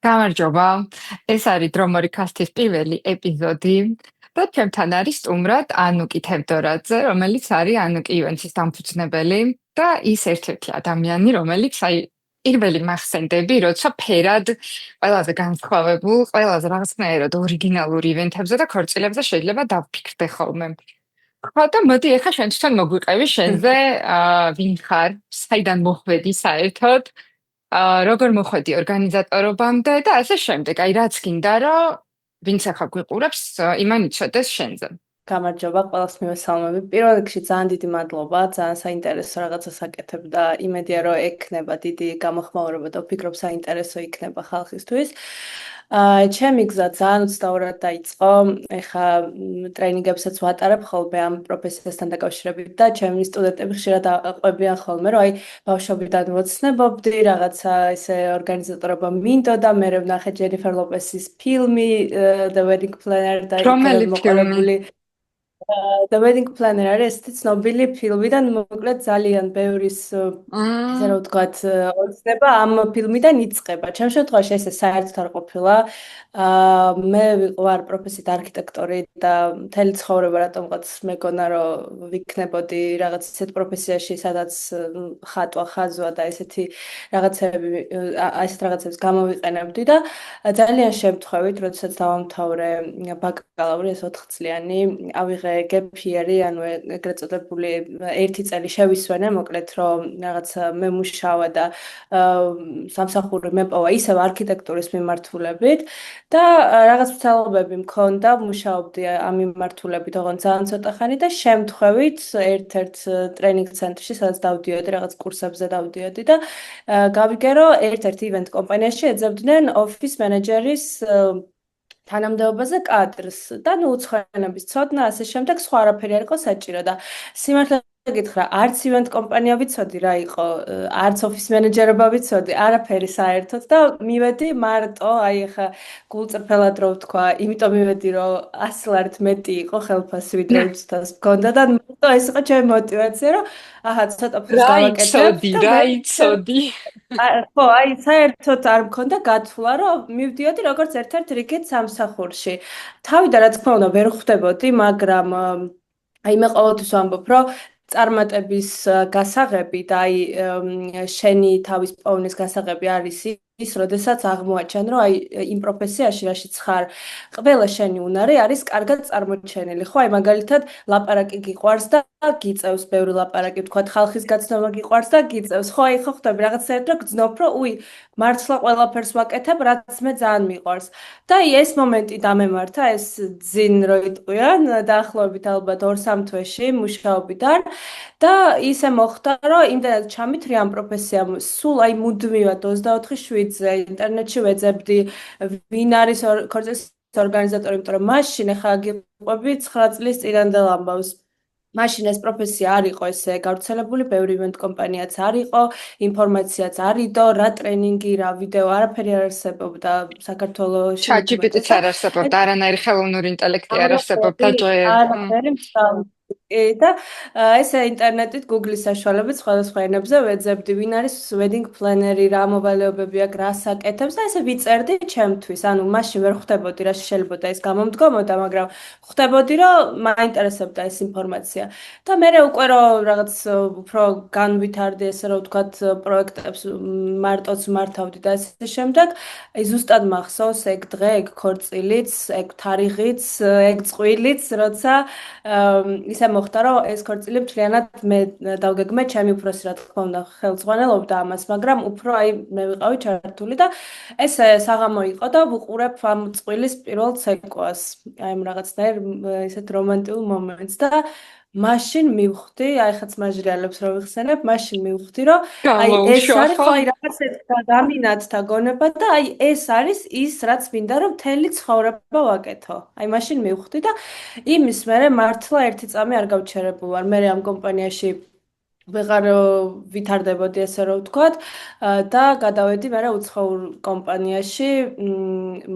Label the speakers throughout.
Speaker 1: გამარჯობა. ეს არის დრომორი კასტის პირველი ეპიზოდი და ჩემთან არის სტუმრად ანუკი თევდორაძე, რომელიც არის ანუკი ივენთის დამფუძნებელი და ის ერთ-ერთი ადამიანი, რომელიც პირველი მახსენდები, როცა ფერად ყველაზე განსხვავებულ, ყველაზე რაღაცნაირად ორიგინალურ ივენთებზე და ქორწილებზე შეიძლება დავფიქრდე ხოლმე. ხო და მოდი ახლა შენ თვითონ მოგვიყევი შენზე, ვინ ხარ, საიდან მოხვედი საერთოდ? როგორ მოხვედი ორგანიზატორობამდე და ასე შემდეგ. აი რაც გინდა რომ ვინც ახლა გვიყურებს, იმან იცოდეს შენზე.
Speaker 2: გამარჯობა, ყველას მივესალმები. პირველ რიგში ძალიან დიდი მადლობა, ძალიან საინტერესო რაღაცას აკეთებ და იმედია რომ ექნება დიდი გამოხმაურება და ვფიქრობ საინტერესო იქნება ხალხისთვის. ჩემი გზა ძალიან უცნაურად დაიწყო. ეხა ტრენინგებსაც ვატარებ ხოლმე ამ პროფესიასთან დაკავშირებით და ჩემი სტუდენტები ხშირად აყვებიან ხოლმე, რომ აი ბავშვობიდან მოცნებობდი, რაღაცა ესე ორგანიზატორობა მინდოდა, მე ვნახე ჯენიფერ ლოპესის ფილმი The Wedding Planner და
Speaker 1: რომელი ფილმი?
Speaker 2: მოყოლებული The Wedding Planner არის ესეთი ცნობილი ფილმი და მოკლედ ძალიან ბევრის ესე რომ ვთქვათ ოცნება ამ ფილმიდან იწყება. ჩემ შემთხვევაში ესე საერთოდ არ ყოფილა. მე ვიყავ პროფესიით არქიტექტორი და მთელი ცხოვრება რატომღაც მეგონა რომ ვიქნებოდი რაღაც ისეთ პროფესიაში, სადაც ხატვა, ხაზვა და ესეთი რაღაცები ესეთ რაღაცებს გამოვიყენებდი და ძალიან შემთხვევით, როდესაც დავამთავრე ბაკალავრი ეს 4 წლიანი, ავიღე გეფიერი, ანუ ეგრეთ წოდებული 1 წელი შევისვენე, მოკლედ რომ რაღაც მემუშავა და სამსახური მეპოვა ისევ არქიტექტურის მიმართულებით და რაღაც ცდილობები მქონდა, მუშაობდი ამ მიმართულებით ოღონდ ძალიან ცოტა ხანი და შემთხვევით ერთ-ერთ ტრენინგ ცენტრში, სადაც დავდიოდი, რაღაც კურსებზე დავდიოდი და გავიგე, რომ ერთ-ერთ ივენთ კომპანიაში ეძებდნენ ოფის მენეჯერის თანამდებობაზე კადრს და ნუ უცხოენების ცოდნა ასე შემდეგ სხვა არაფერი არ იყო საჭირო და სიმართლე გითხრა, არც ივენთ კომპანია ვიცოდი რა იყო, არც ოფის მენეჯერობა ვიცოდი, არაფერი საერთოდ და მივედი მარტო, აი ახლა გულწრფელად რო ვთქვა, იმიტომ მივედი რომ 100 ლარით მეტი იყო ხელფასი ვიდრე უცდას მქონდა და მარტო ეს იყო ჩემი мотиваცია რომ აჰა ცოტა ფულს გავაკეთებ და
Speaker 1: რა იცოდი?
Speaker 2: ხო, აი საერთოდ არ მქონდა გათვლა, რომ მივდიოდი როგორც ერთ-ერთ რიგით სამსახურში. თავიდან რა თქმა უნდა ვერ ხვდებოდი, მაგრამ აი მე ყოველთვის ვამბობ, რომ წარმატების გასაღები და აი შენი თავის პოვნის გასაღები არის ის, როდესაც აღმოაჩენ, რომ აი იმ პროფესიაში, რაშიც ხარ, ყველა შენი უნარი არის კარგად წარმოჩენილი. ხო, აი მაგალითად ლაპარაკი გიყვარს და გიწევს ბევრი ლაპარაკი, ვთქვათ, ხალხის გაცნობა გიყვარს და გიწევს. ხო, აი ხო ხტები რაღაცაერთ რომ გძნობ, რომ უი, მართლა ყველაფერს ვაკეთებ, რაც მე ძალიან მიყვარს. და აი ეს მომენტი დამემართა, ეს ძინ რო იტყვიან, დაახლოებით ალბათ 2-3 თვეში მუშაობიდან და ისე მოხდა, რომ იმდენად ჩამithრია ამ პროფესიამ, სულ აი მუდმივად 24/7-ზე ინტერნეტში ვეძებდი, ვინ არის ქორწილის ორგანიზატორი, იმიტომ რომ მაშინ ახლა გიყვები 9 წლის წინანდელ ამბავს. მაშინ ეს პროფესია არ იყო ესე გავრცელებული, ბევრი ივენთ კომპანიაც არ იყო, ინფორმაციაც არ იყო, რა ტრენინგი, რა ვიდეო, არაფერი არ არსებობდა საქართველოში.
Speaker 1: ChatGPT-ც არ არსებობდა, არანაირი ხელოვნური ინტელექტი არ არსებობდა,
Speaker 2: არაფერი და ესე ინტერნეტით Google-ის საშუალებით სხვადასხვა ენებზე ვეძებდი, ვინ არის wedding planner-ი, რა მოვალეობები აქვს, რას აკეთებს და ესე ვიწერდი ჩემთვის. ანუ მაშინ ვერ ხვდებოდი რა შეიძლება ეს გამომდგომოდა, მაგრამ ხვდებოდი რომ მაინტერესებდა ეს ინფორმაცია. და მე უკვე რომ რაღაც უფრო განვითარდი ესე რომ ვთქვათ პროექტებს მარტოც მართავდი და ასე შემდეგ, აი ზუსტად მახსოვს ეგ დღე, ეგ ქორწილიც, ეგ თარიღიც, ეგ წვილიც, როცა ისე მოხდა რომ ეს ქორწილი მთლიანად მე დავგეგმე, ჩემი უფროსი რა თქმა უნდა ხელმძღვანელობდა ამას, მაგრამ უფრო აი მე ვიყავი ჩართული და ეს საღამო იყო და ვუყურებ ამ წვილის პირველ ცეკვას, აი ამ რაღაცნაირ ისეთ რომანტიულ მომენტს და მაშინ მივხვდი, აი ხაც მაჟრიალებს რო ვიხსენებ, მაშინ მივხვდი, რომ აი ეს არის ხო აი რაღაც გამინათდა გონება და აი ეს არის ის, რაც მინდა რომ მთელი ცხოვრება ვაკეთო. აი მაშინ მივხვდი და იმის მერე მართლა ერთი წამი არ გავჩერებულ ვარ. მე ამ კომპანიაში ვეღარ ვითარდებოდი ესე რომ ვთქვათ და გადავედი მე უცხოურ კომპანიაში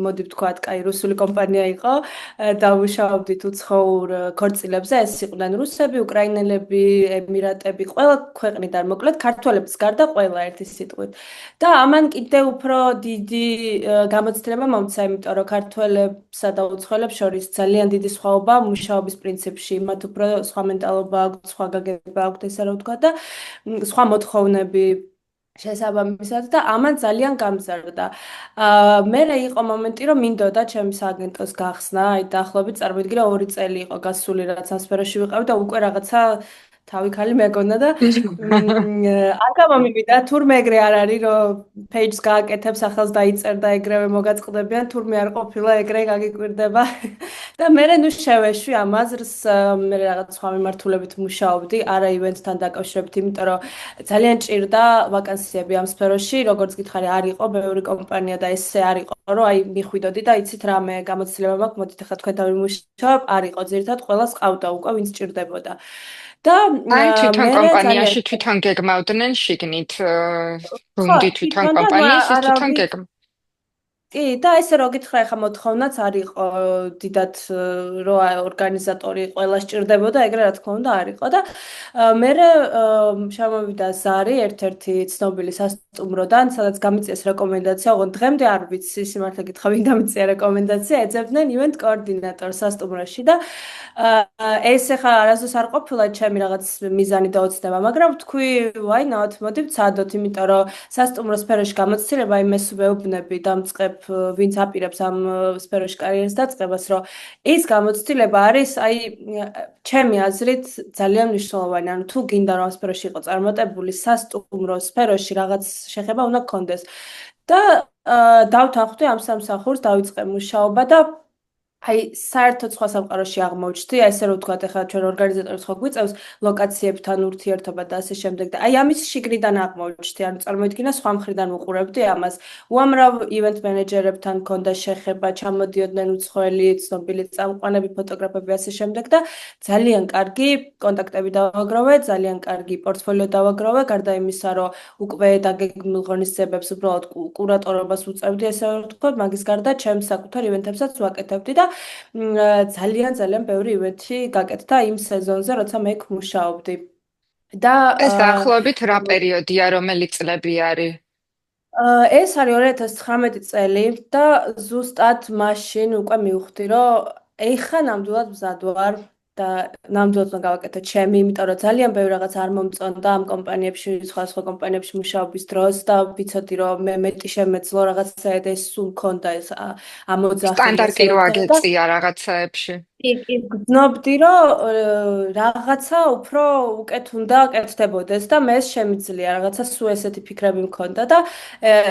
Speaker 2: მოდი ვთქვათ კაი რუსული კომპანია იყო დავუშავდით უცხოურ ქორწილებზე ეს იყვნენ რუსები, უკრაინელები, ემირატები, ყველა ქვეყნიდან მოკლედ ქართველებს გარდა ყველა ერთი სიტყვით და ამან კიდე უფრო დიდი გამოცდილება მომცა, იმიტომ რომ ქართველებსა და უცხოელებს შორის ძალიან დიდი სხვაობა მუშაობის პრინციპში, მათ უფრო სხვა მენტალობა აქვთ, სხვა გაგება აქვთ ესე რომ ვთქვათ და სხვა მოთხოვნები შესაბამისად და ამან ძალიან გამზარდა. მე იყო მომენტი, რომ მინდოდა ჩემს აგენტოს გახსნა, აი დაახლოებით წარმოიდგინე 2 წელი იყო გასული, რაც ამ სფეროში ვიყავი და უკვე რაღაცა თავი ქალი მეკონა და არ გამომივიდა თურმე ეგრე არ არის რომ page-ს გააკეთებს ახალს დაიწერ და ეგრევე მოგაწყდებიან თურმე არ ყოფილა ეგრე გაგიკვირდება და მე ნუ შევეშვი ამ აზრს მე რაღაც სხვა მიმართულებით მუშაობდი არა ივენთთან დაკავშირებით იმიტომ რომ ძალიან ჭირდა ვაკანსიები ამ სფეროში როგორც გითხარი არ იყო ბევრი კომპანია და ესე არ იყო რომ აი მიხვიდოდი და იცით რამე გამოცდილება მაქვს მოდით ახლა თქვენთან ვიმუშაობ არ იყო ძირითადად ყველას ყავდა უკვე ვინც ჭირდებოდა და
Speaker 1: აი თვითონ
Speaker 2: მე ძალიან
Speaker 1: კომპანიაში თვითონ გეგმავდნენ შიგნით
Speaker 2: ხო
Speaker 1: გუნდი თვითონ
Speaker 2: თვითონ და
Speaker 1: კომპანიის ის
Speaker 2: არა
Speaker 1: თვითონ გეგმ
Speaker 2: კი, და ესე რო გითხრა, ეხა მოთხოვნაც არ იყო დიდად რო ორგანიზატორი ყველა სჭირდებოდა, ეგრე რა თქმა უნდა არ იყო და მე შემოვიდა ზარი ერთ-ერთი ცნობილი სასტუმროდან, სადაც გამიწიეს რეკომენდაცია, ოღონდ დღემდე არ ვიცი, სიმართლე გითხრა, ვინ დამიწია რეკომენდაცია, ეძებდნენ ივენტ კოორდინატორს სასტუმროში და ეს ეხა არასდროს არ ყოფილა ჩემი რაღაც მიზანი და ოცნება, მაგრამ თქვი, why not, მოდი ვცადოთ, იმიტომ რომ სასტუმრო სფეროში გამოცდილება იმეს ვეუბნები დამწყებ ვინც აპირებს ამ სფეროში კარიერას დაწყებას, რომ ის გამოცდილება არის, აი, ჩემი აზრით ძალიან მნიშვნელოვანი. ანუ თუ გინდა რომ ამ სფეროში იყო წარმატებული სასტუმრო სფეროში რაღაც შეხება უნდა გქონდეს. და დავთანხმდი ამ სამსახურს, დავიწყე მუშაობა და აი საერთოდ სხვა სამყაროში აღმოჩნდი, აი ესე რომ ვთქვათ, ახლა ჩვენ ორგანიზატორებს ხო გვიწევს ლოკაციებთან ურთიერთობა და ასე შემდეგ და აი ამის შიგნიდან აღმოჩნდი, ანუ წარმოიდგინე სხვა მხრიდან უყურებდი ამას. უამრავ ივენთ მენეჯერებთან მქონდა შეხება, ჩამოდიოდნენ უცხოელი, ცნობილი წამყვანები, ფოტოგრაფები ასე შემდეგ და ძალიან კარგი კონტაქტები დავაგროვე, ძალიან კარგი პორტფოლიო დავაგროვე, გარდა იმისა, რომ უკვე დაგეგმილ ღონისძიებებს უბრალოდ კურატორობას უწევდი, ესე რომ ვთქვათ, მაგის გარდა ჩემს საკუთარ ივენთებსაც ვაკეთებდი და ძალიან ძალიან ბევრი ივენთი გაკეთდა იმ სეზონზე, როცა მე მუშაობდი. და
Speaker 1: ეს დაახლოებით რა პერიოდია რომელი წლები არის
Speaker 2: ეს არის 2019 წელი და ზუსტად მაშინ უკვე მივხვდი, რომ ეხა ნამდვილად მზად ვარ და ნამდვილად უნდა გავაკეთო ჩემი, იმიტომ რომ ძალიან ბევრი რაღაც არ მომწონდა ამ კომპანიებში, სხვა კომპანიებში მუშაობის დროს და ვიცოდი რომ მე მეტი შემეძლო რაღაცა ეს სულ მქონდა ეს ამოძახილი ესე
Speaker 1: სტანდარტი
Speaker 2: რომ
Speaker 1: რო
Speaker 2: ვთქვა და
Speaker 1: აგეწია რაღაცაებში
Speaker 2: კი, გძნობდი, რომ რაღაცა უფრო უკეთ უნდა კეთდებოდეს და მე შემიძლია რაღაცა სულ ესეთი ფიქრები მქონდა და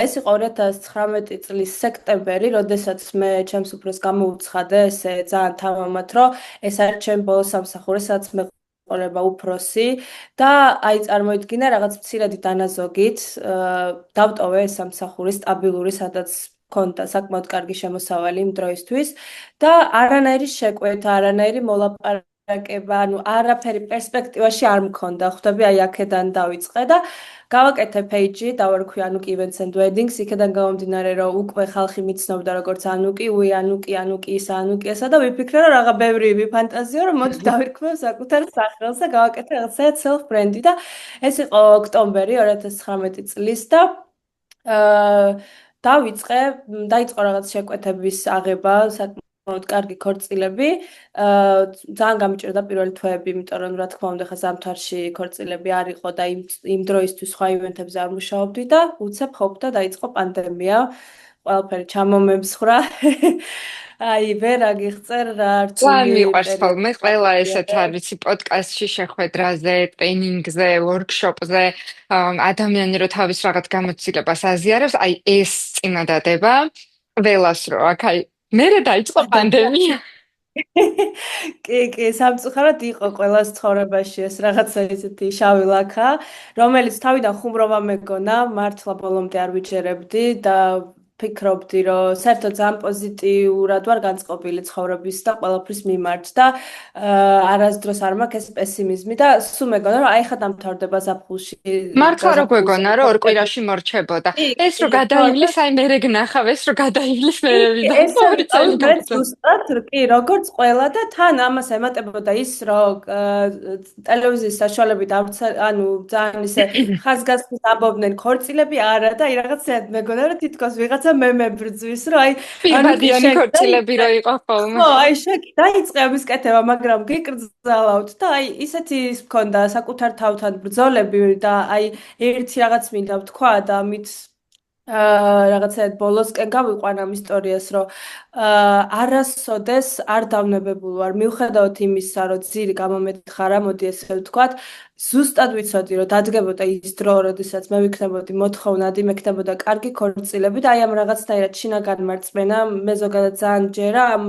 Speaker 2: ეს იყო 2019 წლის სექტემბერი, როდესაც მე ჩემს უფროს გამოუცხადე ესე ძალიან თამამად, რომ ეს არის ჩემი ბოლო სამსახური, სადაც მე ყოლება უფროსი და აი წარმოიდგინე რაღაც მცირედი დანაზოგით დავტოვე ეს სამსახური სტაბილური, სადაც მქონდა საკმაოდ კარგი შემოსავალი იმ დროისთვის და არანაირი შეკვეთა, არანაირი მოლაპარაკება, ანუ არაფერი პერსპექტივაში არ მქონდა. ხვდები, აი აქედან დავიწყე და გავაკეთე page-ი, დავარქვი Anuki Events and Weddings, იქედან გამომდინარე, რომ უკვე ხალხი მიცნობდა როგორც Anuki, Anuki ისა, Anuki ესა და ვიფიქრე, რომ რაღა ბევრი ვიფანტაზიო, რომ მოდი დავირქმევ საკუთარ სახელს და გავაკეთე რაღაცა self brand-ი და ეს იყო ოქტომბერი 2019 წლის და დავიწყე, დაიწყო რაღაც შეკვეთების აღება, საკმაოდ კარგი ქორწილები. ძალიან გამიჭირდა პირველი თვეები, იმიტომ რომ რა თქმა უნდა, ხა ზამთარში ქორწილები არ იყო და იმ დროისთვის სხვა ივენთებზე არ მუშაობდი და უცებ ხობდა დაიწყო პანდემია. ყველაფერი ჩამომემსხვრა. აი, ვერ აგიღწერ რა
Speaker 1: ძალიან
Speaker 2: რთული
Speaker 1: მიყვარს ხოლმე ყველა ესეთ
Speaker 2: პერიოდი.
Speaker 1: არ ვიცი პოდკასტში შეხვედრაზე, ტრეინინგზე, ვორქშოპზე ადამიანი რო თავის რაღაც გამოცდილებას აზიარებს, აი ეს წინადადება ყველას რო აქ აი მერე დაიწყო პანდემია.
Speaker 2: კი, სამწუხაროდ იყო ყველას ცხოვრებაში ეს რაღაცა ისეთი შავი ლაქა, რომელიც თავიდან ხუმრობა მეგონა, მართლა ბოლომდე არ ვიჯერებდი და ფიქრობდი, რომ საერთოდ ძალიან პოზიტიურად ვარ განწყობილი ცხოვრების და ყველაფრის მიმართ და არასდროს არ მაქვს ეს პესიმიზმი და სულ მეგონა რომ აი ხა დამთავრდება ზაფხულში
Speaker 1: მართლა რო
Speaker 2: გაზაფხულზე
Speaker 1: გვეგონა, რომ ორ
Speaker 2: კონცერტები.
Speaker 1: კვირაში მორჩებოდა.
Speaker 2: კი,
Speaker 1: ეს რო
Speaker 2: კი, ხო და
Speaker 1: გადაივლის, აი მერე გნახავ, ეს რო გადაივლის,
Speaker 2: კი,
Speaker 1: მერე ვიდა.
Speaker 2: ეს არის
Speaker 1: ორი წელი
Speaker 2: სწორედ მე
Speaker 1: გაგზავნა.
Speaker 2: ზუსტად კი როგორც ყველა და თან ამას ემატებოდა ის რომ ტელევიზიის საშუალებით ანუ ძალიან ისე ხაზგასმით ამბობდნენ ქორწილები არა და აი რაღაცა მეგონა რომ თითქოს ვიღაცა მემებრძვის რომ აი ანუ კი
Speaker 1: პირბადიანი ქორწილები რო იყო
Speaker 2: ხო
Speaker 1: ხოლმე.
Speaker 2: აი დაიწყე ამის კეთება მაგრამ გიკრძალავთ და აი ისეთი ის მქონდა საკუთარ თავთან ბრძოლები და აი ერთი რაღაც მინდა ვთქვა და ამით რაღაცა ბოლოსკენ გავიყვან ამ ისტორიას, რომ არასოდეს არ დავნებებულ ვარ, მიუხედავად იმისა, რომ ძირი გამომეთხარა, მოდი ესე ვთქვათ, ზუსტად ვიცოდი, რომ დადგებოდა ის დრო, როდესაც მე ვიქნებოდი მოთხოვნადი, მექნებოდა კარგი ქორწილები და აი ამ რაღაცნაირად შინაგან მარწმენა მე ზოგადად ძალიან ჯერა ამ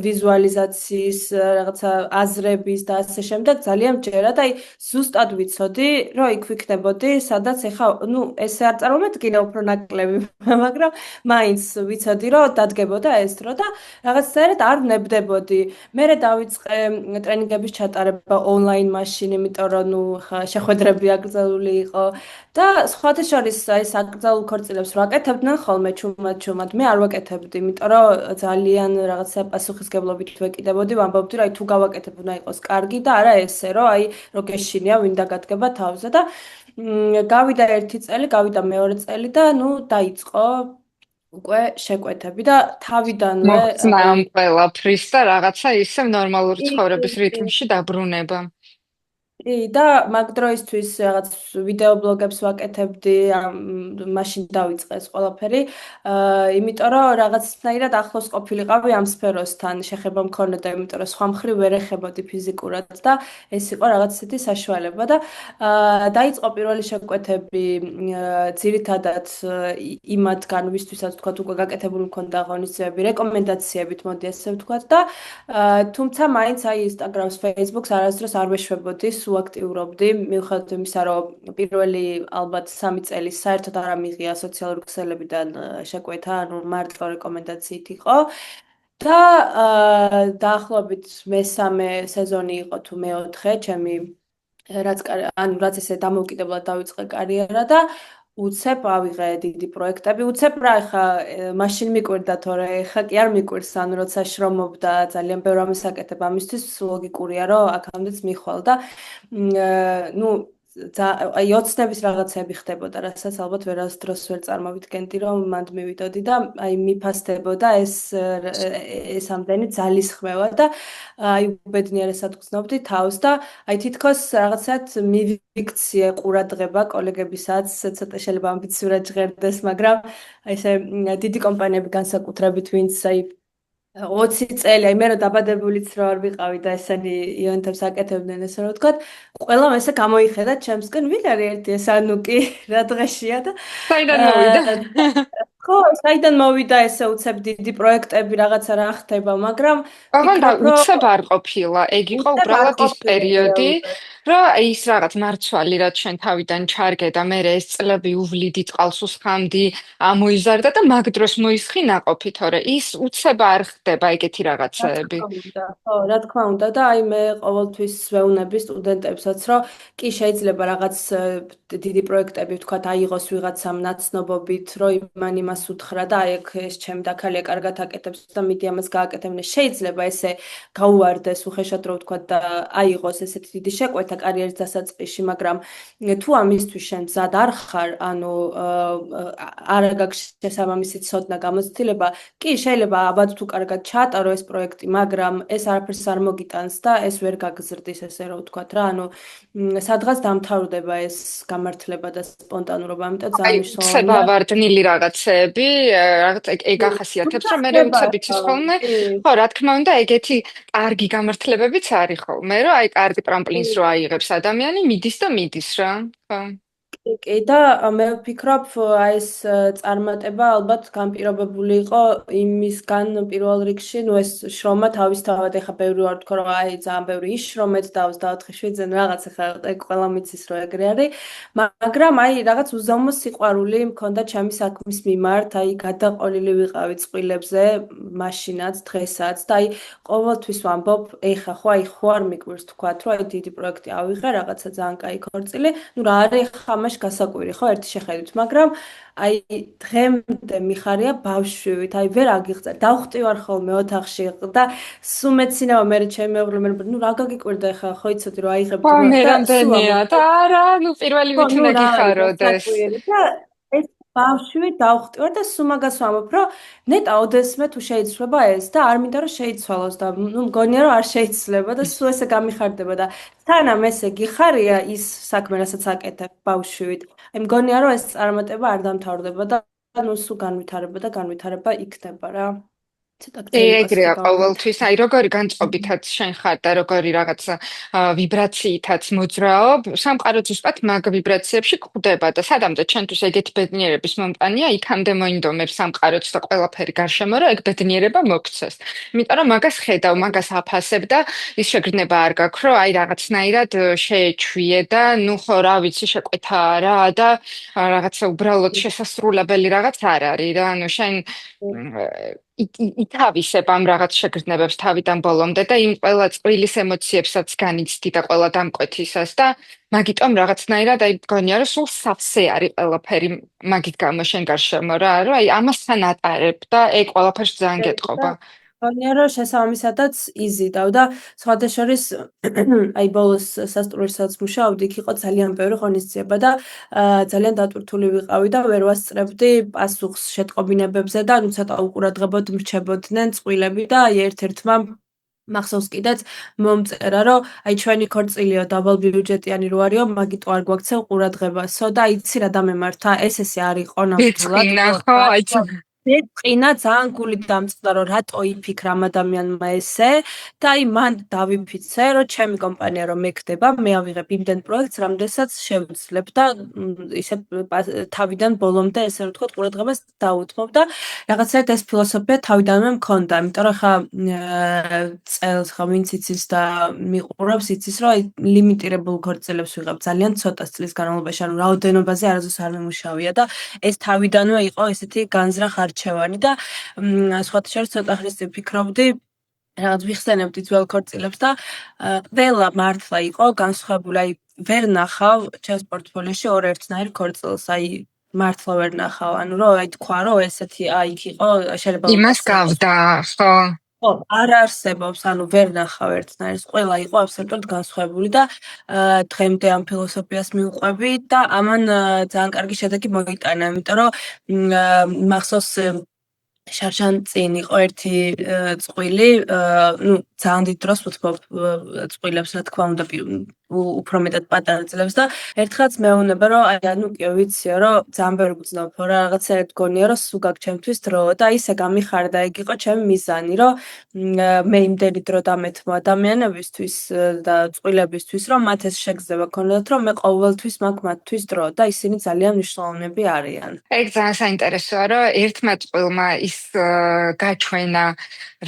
Speaker 2: ვიზუალიზაციის რაღაცა აზრების და ასე შემდეგ ძალიან ჯერა და აი ზუსტად ვიცოდი, რომ იქ ვიქნებოდი, სადაც ეხა, ну, ესე არ წარმომედგინა უფრო ნაკლები, მაგრამ მაინც ვიცოდი, რომ დადგებოდა ეს დრო და რაღაცნაირად არ ვნებდებოდი. მერე დავიწყე ტრენინგების ჩატარება ონლაინ მაშინ, იმიტომ რომ ნუ ხა შეხვედრები აკრძალული იყო და სხვათა შორის აი საკრძალულ ქორწილებს ვაკეთებდნენ ხოლმე ჩუმად. მე არ ვაკეთებდი, იმიტომ რომ ძალიან რაღაცა პასუხისგებლობით ვეკიდებოდი, ვამბობდი, რომ აი თუ გავაკეთებ, უნდა იყოს კარგი და არა ესე, რომ აი რო გეშინია ვინდა გადგება თავზე და გავიდა ერთი წელი, გავიდა მეორე წელი და ნუ დაიწყო უკვე შეკვეთები და თავიდანვე
Speaker 1: მოხსნა
Speaker 2: აი
Speaker 1: ამ ყველაფრის და რაღაცა ისევ ნორმალური
Speaker 2: კი,
Speaker 1: ცხოვრების
Speaker 2: კი.
Speaker 1: რიტმში დაბრუნება.
Speaker 2: კი და მაგ დროისთვის რაღაც ვიდეო ბლოგებს ვაკეთებდი, მაშინ დავიწყე ეს ყველაფერი. იმიტომ რომ რაღაცნაირად ახლოს ყოფილიყავი ამ სფეროსთან, შეხება მქონოდა, იმიტომ რომ სხვა მხრივ ვერ ეხებოდი ფიზიკურად და ეს იყო რაღაც ისეთი საშუალება და დაიწყო პირველი შეკვეთები ძირითადად იმათგან, ვისთვისაც თქვა უკვე გაკეთებული მქონდა ღონისძიებები, რეკომენდაციებით, მოდი ასე ვთქვათ და თუმცა მაინც აი Instagram-ს, Facebook-ს არასდროს არ ვეშვებოდი, სულ აქტიურობდი, მიუხედავად იმისა, რომ პირველი ალბათ 3 წელი საერთოდ არ ამიღია სოციალური ქსელებიდან შეკვეთა, ანუ მარტო რეკომენდაციით იყო. და დაახლოებით მესამე სეზონი იყო თუ მეოთხე, ჩემი რაც ესე დამოუკიდებლად დავიწყე კარიერა და უცებ ავიღე დიდი პროექტები. უცებ რა ხა მაშინ მიკვირდა თორე ხა კი არ მიკვირს ანუ როცა შრომობდა ძალიან ბევრ ამის აკეთებ ამისთვის ლოგიკურია რომ აქამდეც მიხვალ და ნუ აი ოცნების რაღაცები ხდებოდა, რასაც ალბათ ვერასდროს ვერ წარმოვიდგენდი, რომ მანდ მივიდოდი და აი მიფასდებოდა ეს ამდენი ძალისხმევა და აი უბედნიერესად გრძნობდი თავს და აი თითქოს რაღაცად მივიქციე ყურადღება კოლეგებისაც, ცოტა შეიძლება ამბიციურად ჟღერდეს, მაგრამ აი ესე დიდი კომპანიები განსაკუთრებით, ვინც აი 20 წელი, აი მე რომ დაბადებულიც რო არ ვიყავი და ესენი ივენთებს აკეთებდნენ ესე რომ ვთქვათ, ყველამ ესე გამოიხედა ჩემსკენ, ვინ არის ერთი ეს ანუკი რა დღეშია და
Speaker 1: საიდან მოვიდა?
Speaker 2: აა, ხო, საიდან მოვიდა ესე უცებ დიდი პროექტები რაღაცა რა ხდება, მაგრამ
Speaker 1: ოღონდ
Speaker 2: ფიქრობ რომ
Speaker 1: უცებ არ ყოფილა. ეგ იყო
Speaker 2: უცებ არ
Speaker 1: უბრალოდ ის
Speaker 2: ყოფილა
Speaker 1: პერიოდი,
Speaker 2: რეალურად.
Speaker 1: რომ ის რაღაც მარცვალი, რაც შენ თავიდან ჩარგე და მე ეს წლები უვლიდი წყალს უსხამდი, ამოიზარდა და მაგ დროს მოისხი ნაყოფი, თორე ის უცებ არ ხდება ეგეთი
Speaker 2: რა
Speaker 1: რაღაცეები.
Speaker 2: თქმა უნდა, ხო, რა თქმა უნდა და აი მე ყოველთვის ვეუბნები სტუდენტებსაც, რომ კი შეიძლება რაღაც დიდი პროექტები ვთქვათ, აიღოს ვიღაცამ ნაცნობობით, რომ იმან იმას უთხრა და აი ეგ ეს ჩემი დაქალია კარგად აკეთებს და მიდი ამას გააკეთებინე. შეიძლება ესე გაუვარდეს უხეშად რო ვთქვათ და აიღოს ესეთი დიდი შეკვეთა კარიერის დასაწყისში, მაგრამ თუ ამისთვის შენ მზად არ ხარ, ანუ არ გაქვს შესაბამისი ცოდნა გამოცდილება, კი შეიძლება ალბათ თუ კარგად ჩაატარო ეს პროექტი, მაგრამ ეს არაფერს არ მოგიტანს და ეს ვერ გაგზრდის ესე რომ ვთქვათ რა, ანუ სადღაც დამთავრდება ეს გამართლება და სპონტანურობა, ამიტომ
Speaker 1: აი,
Speaker 2: ძალიან
Speaker 1: უცებ
Speaker 2: მნიშვნელოვანია.
Speaker 1: ავარდნილი რაღაცეები, რაღაც ეგ ახასიათებს,
Speaker 2: თუმცა
Speaker 1: რომ მე
Speaker 2: ხდება
Speaker 1: უცებ იცის
Speaker 2: ხო,
Speaker 1: ხოლმე,
Speaker 2: კი.
Speaker 1: ხო, რა თქმა უნდა, ეგეთი კარგი გამართლებებიც არის ხოლმე, რომ აი კარგი ტრამპლინს რო აიღებს ადამიანი, მიდის და მიდის რა. ხო.
Speaker 2: კი და მე ვფიქრობ, აი ეს წარმატება ალბათ განპირობებული იყო იმისგან პირველ რიგში, ეს შრომა თავისთავად, ეხა ბევრი ვარ თქო, რომ აი ძალიან ბევრი ისრომეთ და 27-7-ზე რაღაც ეხა ყველა მიცის რომ ეგრე არის, მაგრამ აი რაღაც უზომო სიყვარული მქონდა ჩემი საქმის მიმართ, აი გადაყოლილი ვიყავი წყვილებზე, მაშინაც, დღესაც და აი ყოველთვის ვამბობ, ეხა ხო აი ხო არ მიკვირს თქვათ, რომ აი დიდი პროექტი ავიღე, რაღაცა ძალიან კაი ქორწილი ნუ რა არის ხა ამაში გასაკვირი ხო ერთი შეხედვით მაგრამ აი დღემდე მიხარია ბავშვივით აი ვერ აგიღწა დავხტივარ ხოლმე ოთახში და სულ მეცინავა მე ჩემი მეუღლე მე ნუ რა გაგიკვირდა ხა ხო იცოდი რომ აიღებ
Speaker 1: ხო,
Speaker 2: და სულ
Speaker 1: მერამდენია და
Speaker 2: ამბობ
Speaker 1: არა, ნუ პირველი
Speaker 2: ხო,
Speaker 1: ვით
Speaker 2: ნუ
Speaker 1: უნდა
Speaker 2: რა არის
Speaker 1: გიხაროდეს.
Speaker 2: გასაკვირი და ეს ბავშვი დავხტივარ და სულ მაგას ვამბობ, რომ ნეტა ოდესმე თუ შეიცვლება ეს და არ მინდა რომ შეიცვალოს და ნუ მგონია რომ არ შეიცვლება და სულ ესე გამიხარდება და თანამ ესე გიხარია ის საქმე, რასაც აკეთებ ბავშვივით. აი მგონია რომ ეს წარმატება არ დამთავრდება და ნუ სულ განვითარება იქნება რა. ცოტა გრძელი პასუხი
Speaker 1: ეგრეა
Speaker 2: გავამართლე.
Speaker 1: ყოველთვის, აი როგორი განწყობითაც შენ ხარ და როგორი რაღაც ვიბრაციითაც მოძრაობ, სამყარო ზუსტად მაგ ვიბრაციებში გვხვდება და სადამდე ჩვენთვის ეგეთი ბედნიერების მომტანია, იქამდე მოინდომებს სამყაროც და ყველაფერი გარშემო, რომ ეგ ბედნიერება მოქცეს. იმიტომ რომ მაგას ხედავ, მაგას აფასებ და ის შეგრძნება არ გაქვს, რომ აი რაღაცნაირად შეეჩვიე და ნუ ხო რა ვიცი შეკვეთა რა და რაღაცა უბრალოდ შესასრულებელი რაღაც არ არის რა, ანუ შენ ითავისებ ამ რაღაც შეგრძნებებს თავიდან ბოლომდე და იმ ყველა წვილის ემოციებსაც განიცდი და ყველა დამკვეთისას და მაგიტომ რაღაცნაირად აი მგონია რომ სულ სავსე არის ყველაფერი მაგით გამო შენ გარშემო რა რომ აი ამასთან ატარებ და ეგ ყველაფერს ძალიან გეტყობა.
Speaker 2: მგონია რომ შესაბამისადაც იზიდავ და სხვადასხვის აი ბოლოს სასტუმროსაც მუშაობდი, იქ იყო ძალიან ბევრი ღონისძიება და ძალიან დატვირთული ვიყავი და ვერ ვასწრებდი პასუხს შეტყობინებებზე და ნუ ცოტა უყურადღებოდ მრჩებოდნენ წყვილები და აი ერთ-ერთმა მახსოვს კიდეც მომწერა რომ აი ჩვენი ქორწილიო დაბალბიუჯეტიანი რო არისო, მაგიტო არ გვაქცევ ყურადღებასო და იცი რა დამემართა, ესე არ იყო ნამდვილად
Speaker 1: ვიწყინა
Speaker 2: ხო
Speaker 1: ხო აი
Speaker 2: მეწყინა ძალიან გული დამწყდა რომ რატო იფიქრა ამ ადამიანმა ესე და აი მან დავიფიცე რომ ჩემი კომპანია რომ მეკდება მე ავიღებ იმდენ პროექტს რამდენსაც შევძლებ და ისე თავიდან ბოლომდე ესე რომ ვთქვათ ყურადღებას დაუთმობ და რაღაცა ეს ფილოსოფია თავიდანვე მქონდა იმიტომ რომ ხა წელს ხა ვინც იცის და მიყურებს იცის რომ აი ლიმიტირებულ ქორწილებს ვიღებ ძალიან ცოტა წლის განმავლობაში ანუ რაოდენობაზე არასდროს არ მიმუშავია და ეს თავიდანვე იყო ესეთი განზრახ არჩევანი და სხვათა შორის ცოტა ხნის წინ ვფიქრობდი რაღაც ვიხსენებდი ძველ ქორწილებს და ყველა მართლა იყო განსხვავებული აი ვერ ნახავ ჩემს პორტფოლიოში ორ ერთნაირ ქორწილს აი მართლა ვერ ნახავ ანუ რომ აი თქვა რომ ესეთი აი იქ იყო შეიძლება
Speaker 1: იმას
Speaker 2: ლოკაცია იყოს
Speaker 1: გავდა ხო
Speaker 2: ხო, არ არსებობს, ანუ ვერ ნახავ ერთნაირს, ყველა იყო აბსოლუტურად განსხვავებული და დღემდე ამ ფილოსოფიას მივყვები და ამან ძალიან კარგი შედეგი მოიტანა, იმიტომ რომ მახსოვს შარშან წინ იყო ერთი წყვილი, ნუ ძალიან დიდ დროს ვუთმობ წყვილებს, რა თქმა უნდა, უფრო მეტად პატარა წლებს და ერთხელაც მეუბნება, რომ აი ანუ კი ვიციო, რომ ძალიან ბევრი გძნობ რა რაღაცა გონია, რომ სულ გაქვს ჩემთვის დრო და ისე გამიხარდა, ეგ იყო ჩემი მიზანი, რომ მე იმდენი დრო დამეთმო ადამიანებისთვის და წყვილებისთვის, რომ მათ ეს შეგრძნება ქონდათ, რომ მე ყოველთვის მაქვს მათთვის დრო და ისინი ძალიან მნიშვნელოვნები არიან.
Speaker 1: ეგ ძალიან საინტერესოა, რომ ერთმა წყვილმა ის გაჩვენა,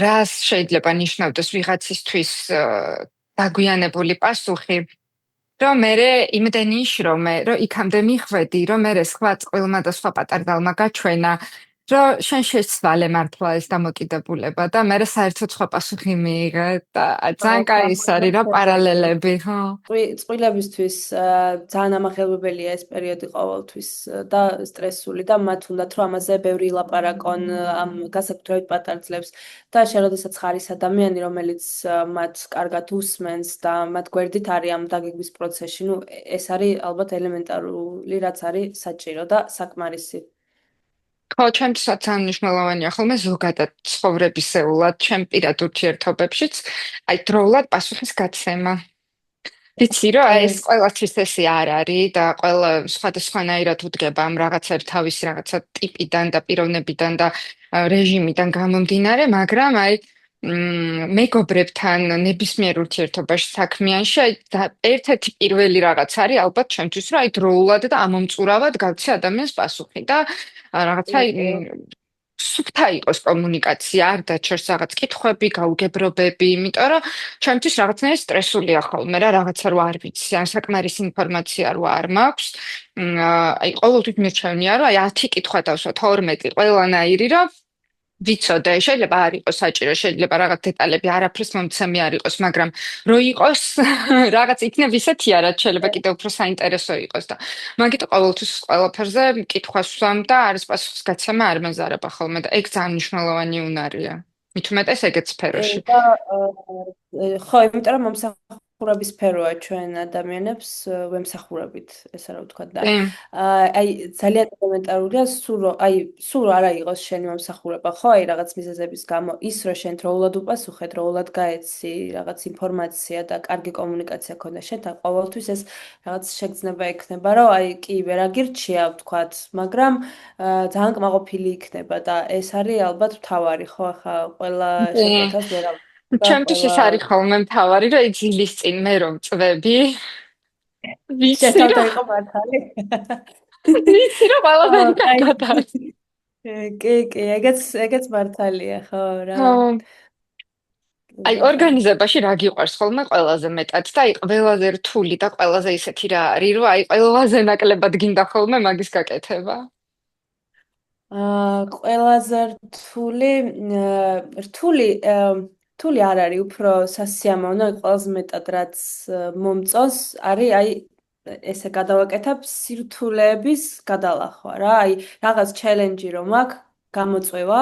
Speaker 1: რას შეიძლება ნიშნავდეს ვიღაცისთვის დაგვიანებული პასუხი, რომ მე იმდენი იშრომე, რომ იქამდე მიხვედი, რომ მე სხვა წყვილმა და სხვა პატარდალმა გაჩვენა, რომ შენ შეცვალე მართლა ეს დამოკიდებულება და მე საერთოდ სხვა პასუხი მიიღე და ძალიან კაი ის არის რა პარალელები, ხო?
Speaker 2: წყვილებისთვის ძალიან ამაღელვებელია ეს პერიოდი ყოველთვის და სტრესული და მათ უნდათ რომ ამაზე ბევრი ლაპარაკონ ამ გასაკუთრებით პატარ წლებს და შენ როდესაც ხარის ადამიანი რომელიც მათ კარგად უსმენს და მათ გვერდით არის ამ დაგეგმვის პროცესში, ნუ ეს არის ალბათ ელემენტარული რაც არის საჭირო და საკმარისი.
Speaker 1: ხო, ჩემთვისაც ძალიან მნიშვნელოვანია ხოლმე ზოგადად ცხოვრებისეულად, ჩემ პირად ურთიერთობებშიც, აი დროულად პასუხის გაცემა. ვიცი რომ აი ეს ყველასთვის ესე არ არის და ყველა სხვადასხვანაირად უდგება ამ რაღაცებს თავისი რაღაცა ტიპიდან და პიროვნებიდან და რეჟიმიდან გამომდინარე, მაგრამ აი მეგობრებთან ნებისმიერ ურთიერთობაში საქმიანში ერთ-ერთი პირველი რაღაც არის ალბათ ჩემთვის რომ დროულად და ამომწურავად გავცე ადამიანს პასუხი და რაღაცა სუფთა იყოს კომუნიკაცია, არ დაჩერს რაღაც კითხვები, გაუგებრობები, იმიტომ რომ ჩემთვის რაღაცნაირად სტრესულია ხოლმე რა, რაღაცა რო არ ვიცი, ან საკმარისი ინფორმაცია რო არ მაქვს. აი ყოველთვის მირჩევნია რომ აი 10 კითხვა დავსვათ 12 ყველანაირი რომ ვიცოდე, შეიძლება არ იყოს საჭირო, შეიძლება რაღაც დეტალები არაფრის მომცემი არ იყოს, მაგრამ რო იყოს რაღაც იქნებ ისეთია, რაც შეიძლება კიდევ უფრო საინტერესო იყოს და მაგით ყოველთვის ყველაფერზე კითხვას ვსვამ და არის პასუხისგაცემა არ მეზარება ხოლმე და ეგ ძალიან მნიშვნელოვანი უნარია. მით უმეტეს ეგეც სფეროში.
Speaker 2: და ხო, იმიტომ რომ მომსახურების სფეროა ჩვენ ადამიანებს ვემსახურებით, ესა რა ვთქვა და
Speaker 1: კი.
Speaker 2: აი ძალიან ელემენტარულია სულ არა იყოს შენი მომსახურება, ხო, აი რაღაც მიზეზების გამო ის რომ შენ დროულად უპასუხე, დროულად გაეცი რაღაც ინფორმაცია და კარგი კომუნიკაცია ქონდა შენთან, ყოველთვის ეს რაღაც შეგრძნება ექნება, რომ აი კი ვერ აგირჩია ვთქვათ, მაგრამ ძალიან კმაყოფილი იქნება და ეს არის ალბათ მთავარი, ხო, ახლა ყველა შეკვეთას ვერ და
Speaker 1: ჩემთვის
Speaker 2: ყველა
Speaker 1: ეს არის ხოლმე მთავარი, რომ იძილის წინ მე რომ წვები. ვიცი
Speaker 2: შეთავდა
Speaker 1: რომ
Speaker 2: იყო მართალი.
Speaker 1: ვიცი რომ
Speaker 2: ხო,
Speaker 1: ყველაფერი
Speaker 2: აი
Speaker 1: კარგად არის.
Speaker 2: კი, ეგეც მართალია, ხო რა.
Speaker 1: ხო. აი
Speaker 2: კიდევ რა.
Speaker 1: ორგანიზებაში რა გიყვარს ხოლმე ყველაზე მეტად და აი ყველაზე რთული და ყველაზე ისეთი რა არის, რომ აი ყველაზე ნაკლებად გინდა ხოლმე მაგის გაკეთება.
Speaker 2: ყველაზე რთული არ არის, უფრო სასიამოვნო, ყველაზე მეტად რაც მომწონს, არის აი ესე გადავაკეთებ სირთულეების გადალახვა რა, აი რაღაც ჩელენჯი რომ აქვს, გამოწვევა,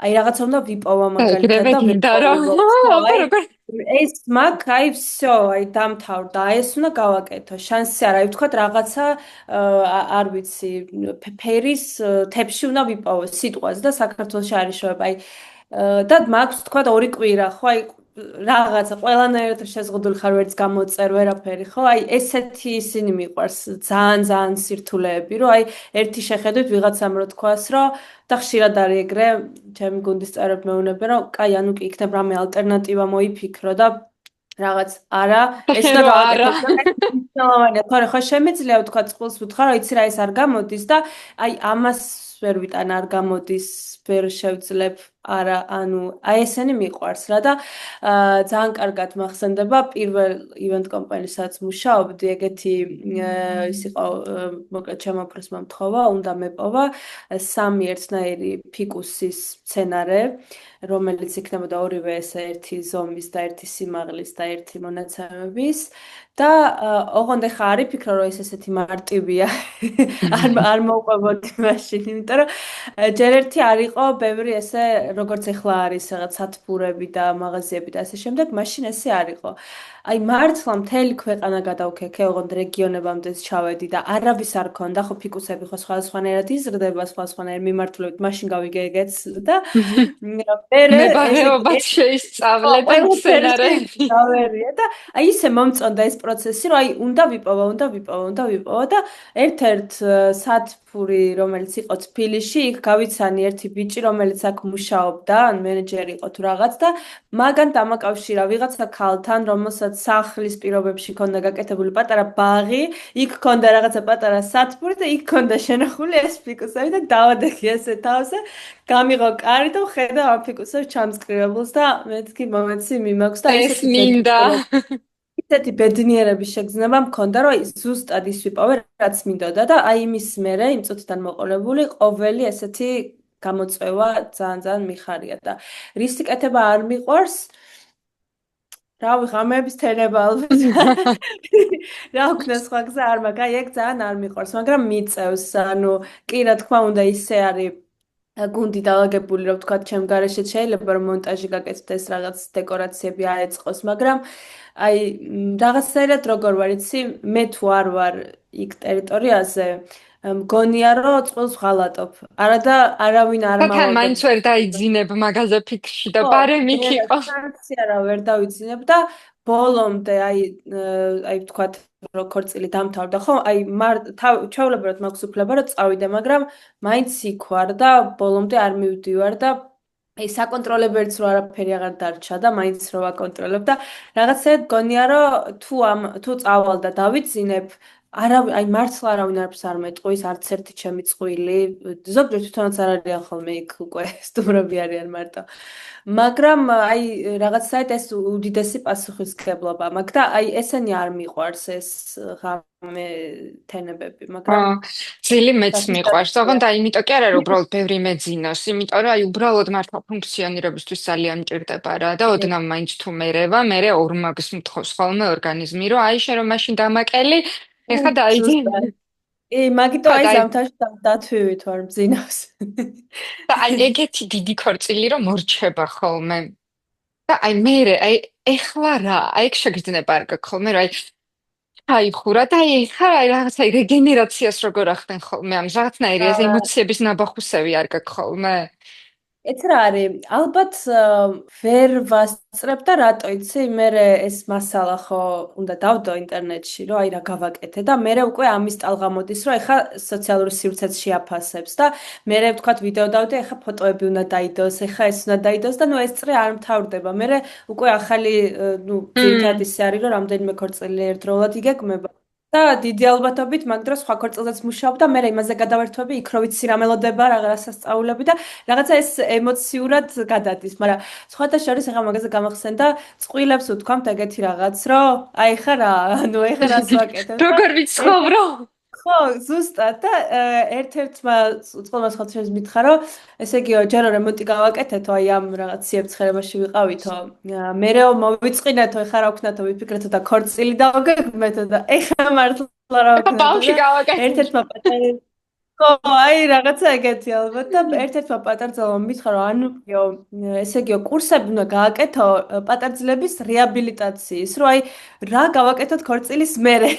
Speaker 2: აი რაღაცა უნდა ვიპოვა მაგალითად
Speaker 1: ეგრევე
Speaker 2: და ვერ
Speaker 1: გინდა რომ
Speaker 2: პოვებო,
Speaker 1: აბა
Speaker 2: აი
Speaker 1: როგორ
Speaker 2: ეს მაგ აი всё, აი დამთავრდა, აი ეს უნდა გავაკეთო. შანსი არა, აი ვთქვათ რაღაცა არ ვიცი, ფერის თებში უნდა ვიპოვო სიტყვას და საქართველოში არის შოება. აი და მაქვს ვთქვათ ორი კვირა, ხო, აი რაღაცა ყველანაირად შეზღუდული ხარ, ვერც გამოწერ, ვერაფერი, ხო? აი ესეთი ისინი მიყვარს ძალიან სირთულეები, რომ აი ერთი შეხედვით ვიღაცამ რო თქვას, რომ და ხშირად არის ეგრე, ჩემი გუნდის წევრები მეუბნებიან, რომ კაი, ანუ კი იქნებ რამე ალტერნატივა მოიფიქრო და რაღაც არა, ეს უნდა
Speaker 1: რო არა.
Speaker 2: გავაკეთო და ეს მნიშვნელოვანია, თორე ხო შემიძლია ვთქვა წყვილს ვთქვა, რომ იცი რა ეს არ გამოდის და აი ამას ვერ ვიტან არ გამოდის, ვერ შევძლებ, არა, ანუ აი ესენი მიყვარს რა და ძალიან კარგად მახსენდება პირველ ივენტ კომპანიასაც მუშაობდი, ეგეთი ის იყო, მოკლედ ჩემო უფროსმა მთხოვა, უნდა მეპოვა სამი ერთნაირი ფიკუსის სცენარე, რომელიც იქნებოდა ორივე ესე ერთი ზომის და ერთი სიმაღლის და ერთი მონაცემების და ოღონდ ახლა არ იფიქრო რომ ეს ესეთი მარტივია არ მოუყვებოდი მაშინ იმიტომ რომ ჯერ ერთი არ იყო ბევრი ესე როგორც ახლა არის რაღაც სათბურები და მაღაზიები და ასე შემდეგ მაშინ ესე არ იყო აი მართლა მთელი ქვეყანა გადავქეკე ოღონდ რეგიონებამდე ჩავედი და არავის არ ქონდა ხო ფიკუსები ხო სხვადასხვანაირად იზრდება სხვადასხვანაირ მიმართულებით მაშინ გავიგე ეგეც და მერე ესე
Speaker 1: მებარეობაც შეისწავლე და
Speaker 2: ყველაფერზე
Speaker 1: სცენარები.
Speaker 2: გავერია და აი ისე მომწონდა ეს პროცესი, რომ აი უნდა ვიპოვა და ერთ-ერთ სათფური, რომელიც იყო თბილისში, იქ გავიცანი ერთი ბიჭი, რომელიც აქ მუშაობდა, ან მენეჯერი იყო თუ რაღაც და მაგან დამაკავშირა ვიღაცა ქალთან, რომელსაც სახლის პირობებში ქონდა გაკეთებული პატარა ბაღი, იქ ქონდა რაღაცა პატარა სათფური და იქ ქონდა შენახული ეს ფიკუსები და დავადექი ესე თავზე. გამიღო კარი და ხედავ ამ ფიკუსებს ჩამსკრივებულს და მეთქი მომეცი მიმაქვს და
Speaker 1: ეს მინდა.
Speaker 2: ისეთი ბედნიერების შეგრძნება მქონდა, რომ ზუსტად ის ვიპოვე, რაც მინდოდა და აი იმის მერე იმ წუთიდან მოყოლებული ყოველი ესეთი გამოწვევა ძალიან მიხარია და რის კეთება არ მიყვარს რავი, ღამეების თენება ალბათ. რა ვქნა სხვა გზა არ მაქვს, აი ეგ ძალიან არ მიყვარს, მაგრამ მიწევს, ანუ კი რა თქმა უნდა ისე არის გუნდი დაალაგებული, რომ ვთქვათ, ჩემ გარეშე შეიძლება რომ მონტაჟი გაკეთდეს, რაღაც დეკორაციები აეწყოს, მაგრამ აი რაღაცნაირად როგორ ვარ, იცი, მე თუ არ ვარ იქ ტერიტორიაზე, მგონია რომ წყვილს ვღალატობ. არა და არავინ არ
Speaker 1: თან მაინც
Speaker 2: მავალდება.
Speaker 1: ვერ დაიძინებ მაგაზე ფიქრში და
Speaker 2: ხო,
Speaker 1: ბარემ იქ
Speaker 2: ვერა
Speaker 1: იყო.
Speaker 2: შანსი არა ვერ დავიცინებ და ბოლომდე აი ვთქვათ როგორ წილი დამთავრდა ხო აი ჩვეულებრივად მაქვს უფლება რომ წავიდე მაგრამ მაინც იქ ვარ და ბოლომდე არ მივდივარ და აი საკონტროლებელიც რო არაფერი აღარ დარჩა და მაინც რო ვაკონტროლებ და რაღაცა გონია რომ თუ წავალ და დავიძინებ აი მართლა არავინ არ მეტყვის არც ერთი ჩემი წყვილი ზოგჯერ თვითონაც არ არიან ხოლმე იქ უკვე სტუმრები არიან მარტო მაგრამ აი რაღაცაა ეს უდიდესი პასუხისმგებლობა მაგ და აი ესენი არ მიყვარს ეს ღამე თენებები
Speaker 1: ხო,
Speaker 2: მაგრამ
Speaker 1: ძილი მეც მიყვარს.
Speaker 2: სათიშტარია
Speaker 1: ოღონდ იმიტომ კი არა, რომ უბრალოდ ბევრი მეძინოს, იმიტომ რომ აი უბრალოდ მართლა ფუნქციონირებისთვის ძალიან მჭირდება რა და ოდნავ მაინც თუ მერევა, მერე ორმაგს მთხოვს ხოლმე ორგანიზმი, რომ აი შენ რომ მაშინ დამაკელი, ეხა დაიძი.
Speaker 2: ზუსტად მაგიტო
Speaker 1: ხო,
Speaker 2: აი
Speaker 1: და აი
Speaker 2: ზამთარში დათვივით ვარ მძინავს.
Speaker 1: და აი ეგეთი დიდი ქორწილი რომ მორჩება ხოლმე. და აი მე აი ეხლა რა, აი ეგ შეგრძნება არ გაქვს ხოლმე, რომ აი აიხურა და აი ეხლა აი რაღაცა რეგენერაციას როგორ ახდენ ხოლმე ამ რაღაცნაირი ეს ემოციების ნაბახუსები არ გაქვს ხოლმე.
Speaker 2: ეც რა არის? ალბათ ვერ ვასწრებ და რატო იცი? მე ეს მასალა ხო უნდა დავდო ინტერნეტში, რომ აი რა გავაკეთე და მე უკვე ამის ტალღა მოდის, რომ ეხა სოციალური სივრცეც შეაფასებს და მე ვთქვათ ვიდეო დავდე, ეხა ფოტოები უნდა დაიდოს, ეხა ეს უნდა დაიდოს და ნუ ეს წრე არ მთავრდება. მე უკვე ახალი ნუ ძირითადად ისე არის, რომ რამდენიმე ქორწილი ერთდროულად იგეგმება. და დიდი ალბათობით მაგ დროს სხვა ქორწილზეც მუშაობ და მე იმაზე გადავერთვები, იქ რო ვიცი რა მელოდება, რა სასწაულები და რაღაცა ეს ემოციურად გადადის, მაგრამ სხვათა შორის ახლა მაგაზე გამახსენდა, წყვილებს უთქვამთ ეგეთი რაღაც, რომ აი ხა რა, ანუ ეხა რას ვაკეთებ და
Speaker 1: როგორ ვიცხოვრო?
Speaker 2: ხო, ზუსტად და ერთ-ერთმა წყვილმა სხვა შორის მითხრა, რომ ესე იგიო, ჯერო რემონტი გავაკეთეთო, აი ამ რაღაც ციებ-ცხერებაში ვიყავითო. მერეო მოვიწყინეთო, ეხა რა ვქნათო, ვიფიქრეთო და ქორწილი დავგეგმეთო და ეხა მართლა რა
Speaker 1: ეხა
Speaker 2: ვქნათო
Speaker 1: ბავში
Speaker 2: და
Speaker 1: გავაკეთე.
Speaker 2: ერთ-ერთმა პატარა ხო, აი რაღაცა ეგეთი ალბათ და ერთ-ერთმა პატარძელმა მითხრა რომ ანუყიო, ესე იგიო, კურსები უნდა გააკეთო პატარძლების რეაბილიტაციის, რომ აი რა გავაკეთოთ ქორწილის მერე.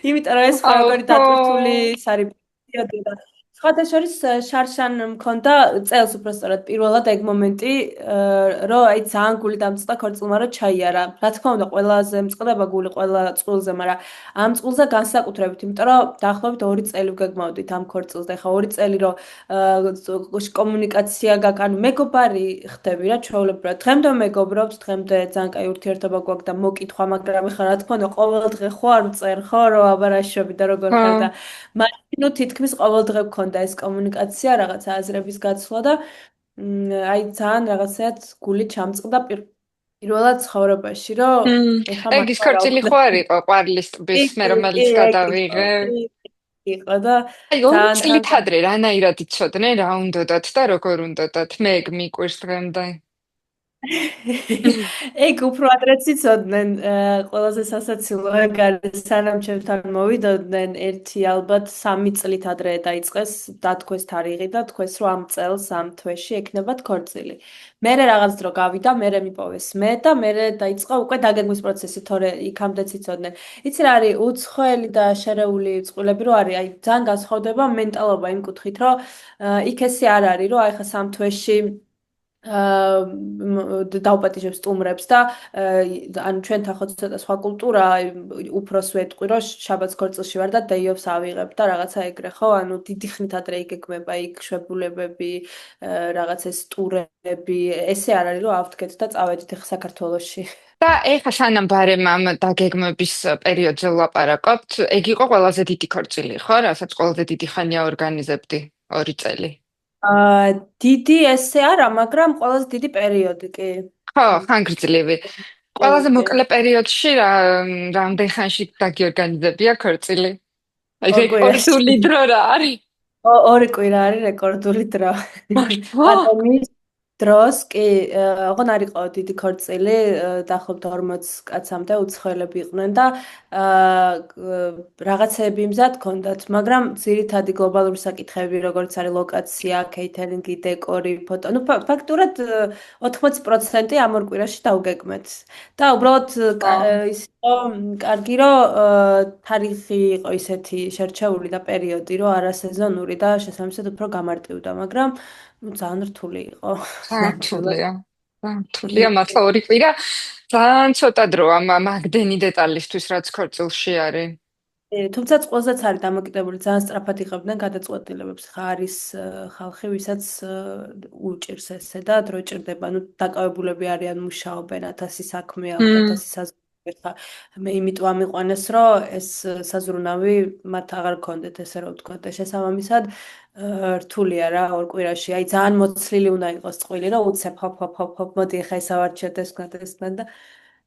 Speaker 2: იმიტომ რომ ეს ხო როგორი
Speaker 1: აუხო.
Speaker 2: დატვირთული ის არის პერიოდი და სხვათა შორის შარშან მქონდა წელს უბრალოდ პირველად ეგ მომენტი, რომ აი ძალიან გული დამწყდა ქორწილმა რომ ჩაიარა. რა თქმა უნდა, ყველაზე მწყდება გული ყველა წყვილზე, მაგრამ ამ წყვილზე განსაკუთრებით, იმიტომ რომ დაახლოებით 2 წელი ვგეგმავდით ამ ქორწილს და ეხა 2 წელი რომ კომუნიკაცია გაქვს, ანუ მეგობარი ხდები რა ჩვეულებრივად. დღემდე მეგობრობთ, დღემდე ძალიან კაი ურთიერთობა გვაქვს და მოკითხვა, მაგრამ ეხა რა თქმა უნდა, ყოველ დღე ხო არ ვწერ ხო რომ აბარაშობი და როგორ ხარ და
Speaker 1: ხო.
Speaker 2: მაშინ ნუ თითქმის ყოველ დღე გქონდა ეს კომუნიკაცია, რაღაცა აზრების გაცვლა და აი ძალიან რაღაცაად გული ჩამწყდა პირველად ცხოვრებაში, რომ ეხა
Speaker 1: ეგ ის
Speaker 2: მართლა რა
Speaker 1: ქორწილი
Speaker 2: ვქნა.
Speaker 1: ხო არ იყო ყვარლის ტბის, მე რომელიც გადავიღე.
Speaker 2: იყო და
Speaker 1: აი, ორი
Speaker 2: ძალიან თან
Speaker 1: წლით ადრე რანაირად იცოდნენ რა უნდათ და როგორ უნდათ. მე ეგ მიყვირს დღემდე.
Speaker 2: ეგ უფრო ადრეც იცოდნენ ყველაზე სასაცილო ეგ არის სანამ ჩემთან მოვიდოდნენ ერთი ალბათ 3 წლით ადრე დაიწყეს დათქვეს თარიღი და თქვეს რომ ამ წელს ამ თვეში ექნებათ ქორწილი. მერე რაღაც დრო გავიდა, მერე მიპოვეს მე და მერე დაიწყო უკვე დაგეგმვის პროცესი, თორე იქამდეც იცოდნენ. იცი რა არის უცხოელი და შერეული წყვილები რო არის, აი ძალიან განსხვავდება მენტალობა იმ კუთხით, რომ იქ ესე არ არის, რომ აი ხა სამ თვეში დაუპატიჟებს სტუმრებს და ანუ ჩვენთან ხო ცოტა სხვა კულტურა უფროს ვეტყვი რომ შაბათს ქორწილში ვარ და დეიობს ავიღებ და რაღაცა ეგრე ხო ანუ დიდი ხნით ადრე იგეგმება იქ შვებულებები რაღაც ეს ტურები ესე არ არის რომ ავდგეთ და წავედით ახლა საქართველოში
Speaker 1: და ეხა სანამ ბარემ ამ დაგეგმების პერიოდზე ვლაპარაკობთ, ეგ იყო ყველაზე დიდი ქორწილი, ხო? რასაც ყველაზე დიდი ხანია ორგანიზებდი 2 წელი.
Speaker 2: დიდი ესე არა მაგრამ ყველაზე დიდი პერიოდი კი
Speaker 1: ხო, ხანგრძლივი. ყველაზე მოკლე პერიოდში რამდენ ხანში დაგიორგანიზებია ქორწილი? აი,
Speaker 2: ორ კვირაში
Speaker 1: რეკორდული დრო რა არის?
Speaker 2: ორი კვირა არის რეკორდული დრო.
Speaker 1: მართლა?
Speaker 2: პანდემიის დროს კი, ოღონ არ იყო დიდი ქორწილი, დაახლოებით 40 კაცამდე უცხოელები იყვნენ და რაღაცეები მზად ჰქონდათ, მაგრამ ძირითადი გლობალური საკითხები, როგორც არის ლოკაცია, კეითერინგი, დეკორი, ფოტო, ну ფაქტურად 80% ამ ორ კვირაში დავგეგმეთ. და უბრალოდ ის იყო კარგი, რომ თარიღი იყო ისეთი შერჩეული და პერიოდი, რომ არასეზონური და შესაბამისად უფრო გამარტივდა, მაგრამ ძალიან რთული იყო ნამდვილად.
Speaker 1: რთულია. რთულია, მართლა 2 კვირა. ძალიან ცოტა დრო ამ მაგდენი დეტალისთვის, რაც ქორწილში არის.
Speaker 2: თუმცა ყველზეც არის დამოკიდებული, ძალიან სწრაფად იღებდნენ გადაწყვეტილებებს. ხა არის ხალხი, ვისაც უჭირს ესე და დრო ჭირდება, ну დაკავებულები არიან, მუშაობენ, 1000 საქმე აქვთ, 1000 საზრუნავი. ხა მე იმიტომ ამიყვანეს, რომ ეს საზრუნავი მათ აღარ გქონდეთ, ესე რომ ვთქვა და შესაბამისად რთულია რა ორ კვირაში. აი ძალიან მოცლილი უნდა იყოს წყვილი, რომ უცებ ჰოპ ჰოპ ჰოპ ჰოპ მოდი ხა ეს ავარჩიოთ ეს ვქნათ ეს ვქნათ და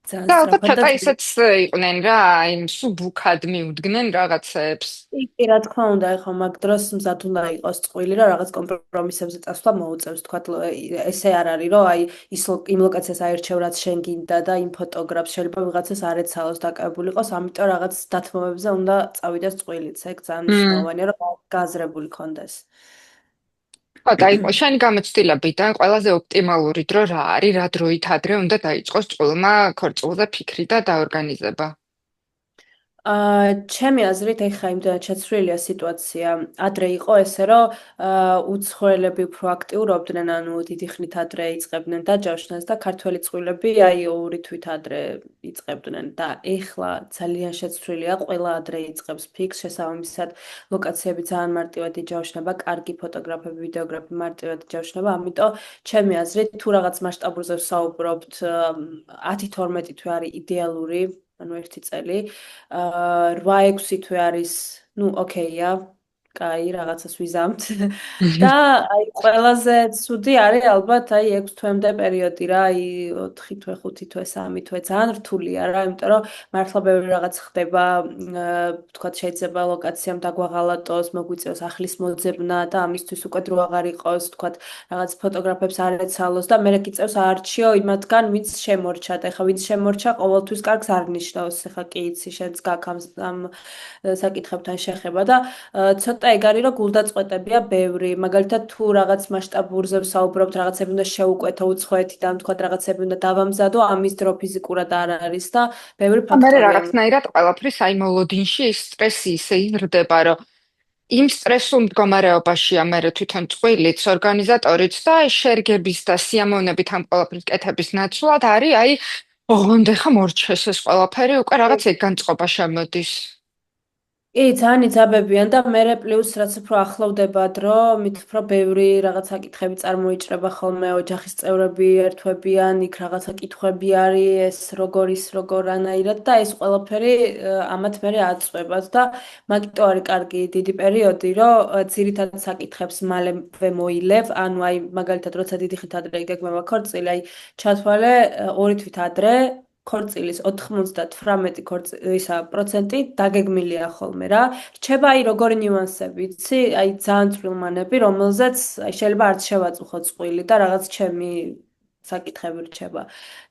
Speaker 2: ძალიან
Speaker 1: და ალბათ
Speaker 2: სწრაფად და
Speaker 1: ცოტა ისეც იყვნენ რა, იმ სუბუქად მიუდგნენ რაღაცებს.
Speaker 2: კი, რა თქმა უნდა, ეხლა მაგ დროს მზად უნდა იყოს წყვილი, რომ რაღაც კომპრომისებზე წასვლა მოუწევს, თქვა ესე არ არის, რომ აი იმ ლოკაციას აირჩევ, რაც შენ გინდა და იმ ფოტოგრაფს შეიძლება ვიღაცას არ ეცალოს დაკავებული იყოს, ამიტომ რაღაც დათმობებზე უნდა წავიდეს წყვილიც, ეგ ძალიან მნიშვნელოვანია, რომ გააზრებული კონდეს.
Speaker 1: ხო, დაიწყო შენი გამოცდილებიდან ყველაზე ოპტიმალური დრო რა არის, რა დროით ადრე უნდა დაიწყოს წყვილმა ქორწილზე ფიქრი და დაორგანიზება.
Speaker 2: ჩემი აზრით, ეხლა იმდენად შეცვლილია სიტუაცია. ადრე იყო ესე, რომ უცხოელები უფრო აქტიურობდნენ, ანუ დიდი ხნით ადრე იწყებდნენ დაჯავშნას და ქართველი წყვილები აი 2 თვით ადრე იწყებდნენ და ეხლა ძალიან შეცვლილია, ყველა ადრე იწყებს ფიქს, შესაბამისად ლოკაციები ძალიან მარტივად იჯავშნება, კარგი ფოტოგრაფები, ვიდეოგრაფი მარტივად იჯავშნება, ამიტომ ჩემი აზრით, თუ რაღაც მასშტაბურზე ვსაუბრობთ, 10-12 თვე არის იდეალური, ანუ 1 წელი. 8-6 თვე არის, ну, ოკეია, კაი, რაღაცას ვიზამთ. და აი ყველაზე ცუდი არის ალბათ აი 6 თვემდე პერიოდი რა, აი 4 თვე, 5 თვე, 3 თვე, ძალიან რთულია რა, იმიტომ რომ მართლა ბევრი რაღაც ხდება, ვთქვათ, შეიძლება ლოკაციამ დაგვაღალატოს, მოგვიწევს ახლის მოძებნა და ამისთვის უკვე დრო აღარ იყოს, ვთქვათ, რაღაც ფოტოგრაფებს არ ეცალოს და მერე გიწევს აარჩიო იმათგან, ვინც შემორჩა და ეხლა ვინც შემორჩა, ყოველთვის კარგს არ ნიშნავს, ეხლა კი იცი, შენც გაქვს ამ საკითხებთან შეხება და ცოტა ეგ არის, რომ გულდაწყვეტებია ბევრი. მაგალითად, თუ რაღაც მასშტაბურზე ვსაუბრობთ, რაღაცები უნდა შევუკვეთო უცხოეთიდან, თქვა რაღაცები უნდა დავამზადო, ამის დრო ფიზიკურად არ არის და ბევრი
Speaker 1: მე
Speaker 2: ფაქტორია.
Speaker 1: რაღაცნაირად ყველაფრის აი მოლოდინში ის სტრესი ისე იზრდება, რომ იმ სტრესულ მდგომარეობაშია მე თვითონ წყვილიც, ორგანიზატორიც და აი შერგების და სიამოვნებით ამ ყველაფრის კეთების ნაცვლად არის აი ოღონდ ეხა მორჩეს ეს ყველაფერი უკვე რაღაც ეგ განწყობა შემოდის.
Speaker 2: კი, ძალიან იძაბებიან და მერე პლუს რაც უფრო ახლოვდება დრო, მით უფრო ბევრი რაღაც საკითხები წარმოიჭრება ხოლმე, ოჯახის წევრები ერთვებიან, იქ რაღაცა კითხვები არის, ეს როგორ ის როგორ ანაირად და ეს ყველაფერი ამათ მერე აწვევად და მაგიტო არის კარგი დიდი პერიოდი, რომ ძირითად საკითხებს მალევე მოილევ, ანუ აი მაგალითად როცა დიდი ხით ადრე იგეგმება ქორწილი, აი ჩათვალე 2 თვით ადრე ქორწილის 98% დაგეგმილია ხოლმე რა. რჩება აი როგორი ნიუანსები, იცი? აი ძალიან წვრილმანები, რომელზეც აი შეიძლება არც შევაწუხო წყვილი და რაღაც ჩემი საკითხები რჩება.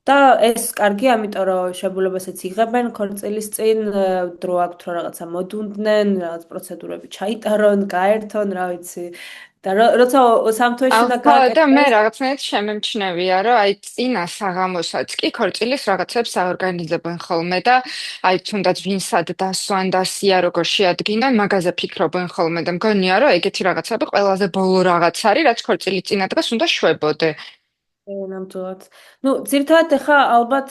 Speaker 2: და ეს კარგია, ამიტომ რომ შებულებასაც იღებენ ქორწილის წინ, დრო აქვთ რომ რაღაცა მოდუნდნენ, რაღაც პროცედურები ჩაიტარონ, გაერთონ, რა ვიცი. და როცა სამთვეში უნდა
Speaker 1: ხო, და მე
Speaker 2: გააკეთოს,
Speaker 1: რაღაცნაირად შემემჩნევია, რომ აი წინა საღამოსაც კი ქორწილის რაღაცებს აორგანიზებენ ხოლმე და აი თუნდაც ვინსად დასვან და სია როგორ შეადგინონ, მაგაზე ფიქრობენ ხოლმე და მგონია, რომ ეგეთი რაღაცები ყველაზე ბოლო რაღაც არის, რაც ქორწილის წინა დღეს უნდა შვებოდე.
Speaker 2: ნამდვილად. ну, ძირთადად ახლა ალბათ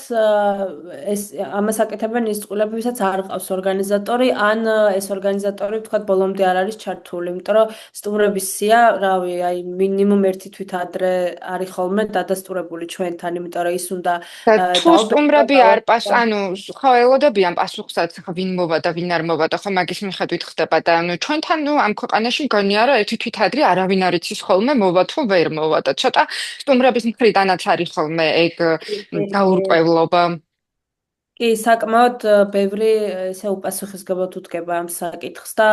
Speaker 2: ეს ამას აკეთებენ ის წყვილები, ვისაც არ ყავს ორგანიზატორი, ან ეს ორგანიზატორი თქვათ ბოლომდე არ არის ჩართული, იმიტომ რომ სტუმრების სია, რავი, აი მინიმუმ 1 თვით ადრე არის ხოლმე დადასტურებული ჩვენთან, იმიტომ რომ ის უნდა
Speaker 1: და თუ სტუმრები არ პას,
Speaker 2: დაუბრუნოს.
Speaker 1: ანუ ხო ელოდებიან პასუხსაც, ხო ვინ მოვა და ვინ არ მოვა და ხო მაგის მიხედვით ხდება და ანუ ჩვენთან ნუ ამ ქვეყანაში მგონია რომ 1 თვით ადრე არავინ არ იცის ხოლმე მოვა თუ ვერ მოვა და ცოტა სტუმრების მხრიდანაც არის ხოლმე ეგ გაურკვევლობა.
Speaker 2: კი, საკმაოდ ბევრი ესე უპასუხისგებლად უდგება ამ საკითხს და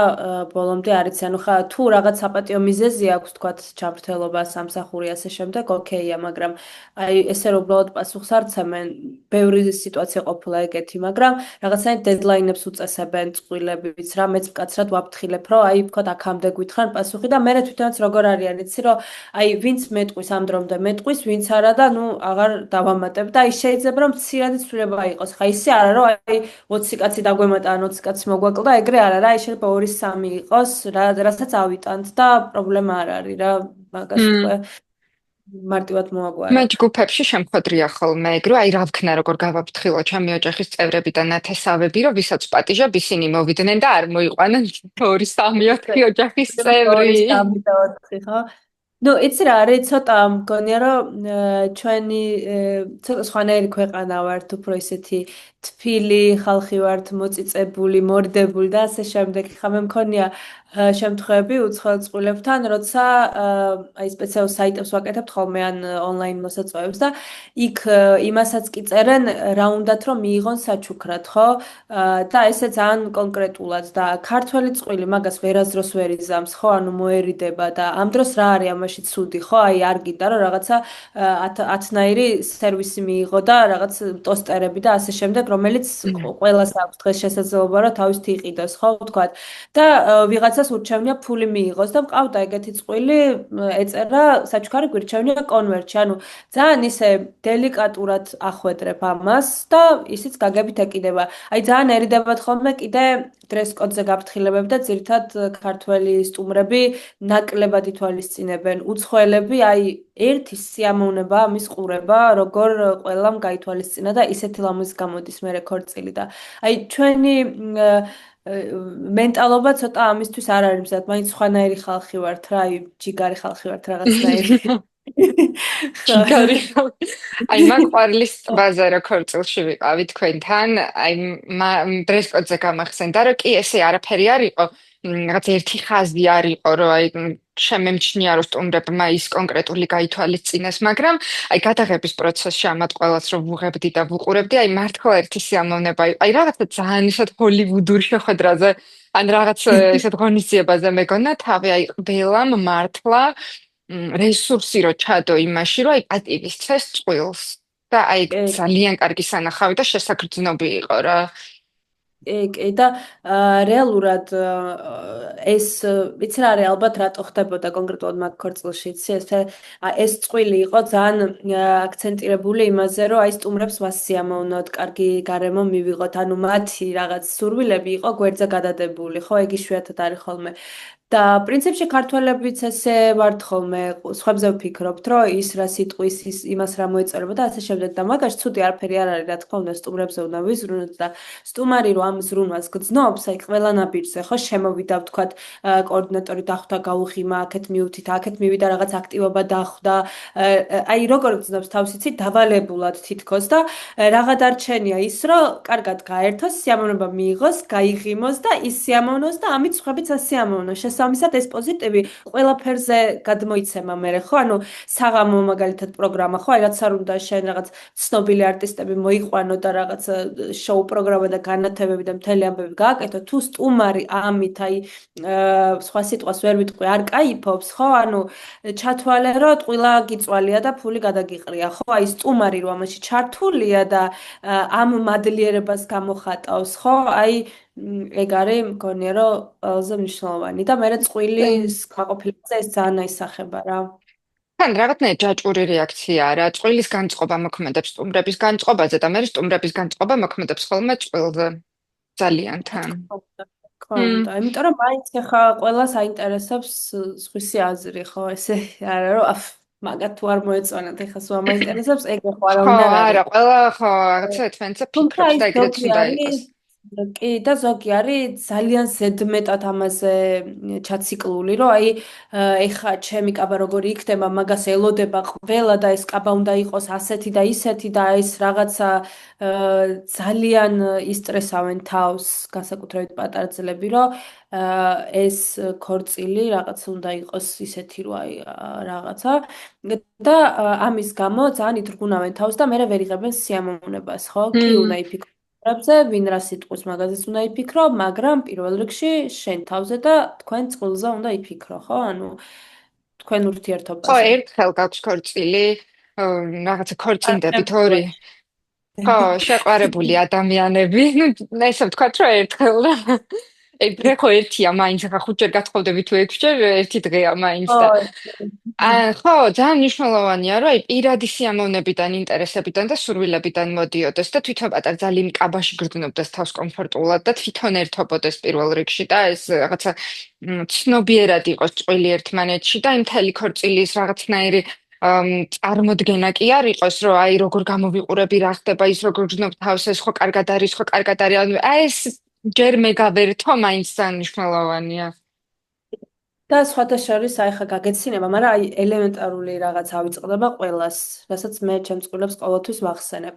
Speaker 2: ბოლომდე არ იცი, ანუ ხა თუ რაღაც საპატიო მიზეზი აქვს, თქვათ, ჩამრთელობა, სამსახური ასე შემდეგ, ოკეია, მაგრამ აი ესე რომ უბრალოდ პასუხს არცემენ, ბევრი სიტუაცია ყოფილა ეგეთი, მაგრამ რაღაცნაირად დედლაინებს უწესებენ წყვილებიც, რა მეც მკაცრად ვაფრთხილებ, რომ აი ვთქვათ, აქამდე გვითხრან პასუხი და მე თვითონაც როგორ არიან, იცი, რომ აი ვინც მეტყვის ამ დრომდე მეტყვის, ვინც არა და ნუ აღარ დავამატებ და აი შეიძლება რომ მცირედი ცვლილება იყოს. ხა ისე არა რომ აი 20 კაცი დაგვემატა ან 20 კაცი მოგვაკლდა, ეგრე არა რა, აი შეიძლება 2-3 იყოს, რასაც ავიტანთ და პრობლემა არ არის რა, მაგას
Speaker 1: მ,
Speaker 2: უკვე. მარტივად
Speaker 1: მე
Speaker 2: მოაგვარებ.
Speaker 1: ჯგუფებში შემხვედრია ხოლმე ეგ, რომ აი რა ვქნა, როგორ გავაფრთხილო ჩემი ოჯახის წევრები და ნათესავები, რომ ვისაც პატიჟობ ისინი მოვიდნენ და არ მოიყვანენ 2, 3, 4 ოჯახის წევრი.
Speaker 2: 2, 3 და 4 ხო? ნუ იცი რა არის ცოტა მგონია რომ ჩვენი ცოტა სხვანაირი ქვეყანა ვართ უფრო ისეთი თბილი ხალხი ვართ მოწიწებული მორდებული და ასე შემდეგ ხა მე მქონია შემთხვევები უცხოელ წყვილებთან როცა აი სპეციალურ საიტებს ვაკეთებთ ხოლმე ან ონლაინ მოსაწვევებს და იქ იმასაც კი წერენ რა უნდათ რომ მიიღონ საჩუქრად ხო და ესე ძალიან კონკრეტულად და ქართველი წყვილი მაგას ვერასდროს ვერ იზამს ხო ანუ მოერიდება და ამ დროს რა არის ამაში ცუდი ხო აი არ გინდა რომ რაღაცა 10-ნაირი სერვისი მიიღო და რაღაც ტოსტერები და ასე შემდეგ რომელიც ყველას აქვს დღეს შესაძლებლობა რომ თავისთი იყიდოს ხო ვთქვათ და ვიღაცას ურჩევნია ფული მიიღოს და მყავდა ეგეთი წყვილი ეწერა საჩუქარი გვირჩევნია კონვერტში ანუ ძალიან ისე დელიკატურად ახვედრებ ამას და ისიც გაგებით ეკიდება აი ძალიან ერიდებათ ხოლმე კიდე დრეს კოდზე გაფრთხილებები და ძირითად ქართველი სტუმრები ნაკლებად ითვალისწინებენ. უცხოელები აი ერთი სიამოვნება მის ყურება, როგორ ყველამ გაითვალისწინა და ისეთი ლამაზი გამოდის მე რეკორდწილი და აი ჩვენი მენტალობა ცოტა ამისთვის არ არის მზად, მაინც სხვანაირი ხალხი ვართ რა, აი ჯიგარი ხალხი ვართ რაღაცნაირი.
Speaker 1: ჯიგარი ხალხი. აი მაგ ყვარლის ტბაზე რა ქორწილში ვიყავი თქვენთან, აი დრესკოდზე გამახსენდა, რომ კი ესე არაფერი არ იყო, რაღაც ერთი ხაზი არ იყო, რომ აი შემემჩნია რომ სტუმრებმა ის კონკრეტული გაითვალისწინეს, მაგრამ აი გადაღების პროცესში ამათ ყველას რომ ვუღებდი და ვუყურებდი, აი მართლა ერთი სიამოვნება იყო. აი რაღაცა ძალიან ისეთ ჰოლივუდურ შეხვედრაზე, ან რაღაც ისეთ ღონისძიებაზე მეგონა თავი, აი ყველამ მართლა რესურსი რო ჩადო იმაში, რომ აი პატივისცეს წყვილს და აი ძალიან კარგი სანახავი და შესაგრძნობი იყო რა.
Speaker 2: კი და რეალურად ეს ვიცი რა არის ალბათ რატო ხდებოდა კონკრეტულად მაგ ქორწილში იცი ეს წყვილი იყო ძალიან აქცენტირებული იმაზე რომ აი სტუმრებს ვასიამოვნოთ კარგი გარემო მივიღოთ ანუ მათი რაღაც სურვილები იყო გვერდზე გადადებული ხო ეგ იშვიათად არის ხოლმე და პრინციპში ქართველებიც ესე ვართ ხოლმე სხვებზე ვფიქრობთ რომ ის რა სიტყვის ის იმას რა მოეწერება და ასე შემდეგ და მაგაში ცუდი არაფერი არ არის რა თქმა უნდა სტუმრებზე უნდა ვიზრუნოთ და სტუმარი რომ ამ ზრუნვას გძნობს აი ყველა ნაბიჯზე ხო შემოვიდა ვთქვათ კოორდინატორი დახვდა გაუღიმა აქეთ მიუთით აქეთ მივიდა რაღაც აქტივობა დახვდა აი როგორ გძნობს თავს იცი დავალებულად თითქოს და რაღა დარჩენია ის რომ კარგად გაერთოს სიამოვნება მიიღოს გაიღიმოს და ის სიამოვნოს და ამით სხვაებიც ასიამოვნოს შესაბამისად ეს პოზიტივი ყველაფერზე გადმოიცემა მე ხო ანუ საღამო მაგალითად პროგრამა ხო აი რაც არ უნდა შენ რაღაც ცნობილი არტისტები მოიყვანო და რაღაც შოუ პროგრამა და განათებები და მთელი ამბები გააკეთო თუ სტუმარი ამით აი სხვა სიტყვას ვერ ვიტყვი არ кайფობს ხო ანუ ჩათვალე რომ ტყილა გიწვალია და ფული გადაგიყრია ხო აი სტუმარი რომ ამაში ჩართულია და ამ მადლიერებას გამოხატავს ხო აი ეგ არის მგონია რომ ყველაზე მნიშვნელოვანი და მე წყვილის კმაყოფილებას ეს ძალიან აისახება რა
Speaker 1: თან რაღაცნაირ ჯაჭვური რეაქციაა რა. წყვილის განწყობა მოქმედებს სტუმრების განწყობაზე და მე სტუმრების განწყობა მოქმედებს ხოლმე წყვილზე. ძალიან თან.
Speaker 2: კონდა, იმიტომ რომ მაინც ხა ყველას აინტერესებს სხვისი აზრი, ხო, ესე არა რომ მაგათ თუ არ მოეწონათ, ეხა სულ მაინტერესებს, ეგ ხო არა
Speaker 1: ხო,
Speaker 2: უნდა
Speaker 1: არა,
Speaker 2: არის.
Speaker 1: ყველა ხო რაღაცა ერთმანეთზე ფიქრობს და ეგრეც უნდა იყოს.
Speaker 2: კი და ზოგი არის ძალიან ზედმეტად ამაზე ჩაციკლული, რომ აი ეხა ჩემი კაბა როგორი იქნება, მაგას ელოდება ყველა და ეს კაბა უნდა იყოს ასეთი და ისეთი და ეს რაღაცა ძალიან ისტრესავენ თავს, განსაკუთრებით პატარა ძლები, რომ ეს ქორწილი რაღაც უნდა იყოს ისეთი, რომ აი რაღაცა და ამის გამო ძალიან ითრგუნავენ თავს და მე ვერ იღებენ სიამოვნებას, ხო? კი უნდა იფიქრო ზე ვინ რა სიტყვის მაგაზეც უნდა იფიქრო, მაგრამ პირველ რიგში შენ თავზე და თქვენ წყვილზე უნდა იფიქრო, ხო? ანუ თქვენ
Speaker 1: ხო,
Speaker 2: ურთიერთობაზე.
Speaker 1: ერთხელ გაქვს ქორწილი, რაღაცა ქორწინდებით ორი. ხო, შეყვარებული ადამიანები, ну, ესე ვთქვათ, რომ ერთხელ და ეგრე ხო ერთია მაინც, ხა 5-ჯერ გათხოვდები თუ 6-ჯერ, ერთი დღეა მაინც და ხო, ძალიან მნიშვნელოვანია, რომ აი პირადი სიამოვნებიდან, ინტერესებიდან და სურვილებიდან მოდიოდეს და თვითონ პატარძალი მკაბაში გრძნობდეს თავს კომფორტულად და თვითონ ერთობოდეს პირველ რიგში და ეს რაღაცა ცნობიერად იყოს წყვილი ერთმანეთში და იმ მთელი ქორწილის რაღაცნაირი წარმოდგენა კი არ იყოს, რომ აი როგორ გამოვიყურები რა ხდება, ის როგორ გრძნობ თავს, ეს ხო კარგად არის, ხო კარგად არის. ანუ აი ეს ჯერ მე გავერთო, მაინც მნიშვნელოვანია.
Speaker 2: და სხვათა შორის აი ხა გაგეცინება, მაგრამ აი ელემენტარული რაღაც ავიწყდება ყველას, რასაც მე ჩემს წყვილებს ყოველთვის ვახსენებ.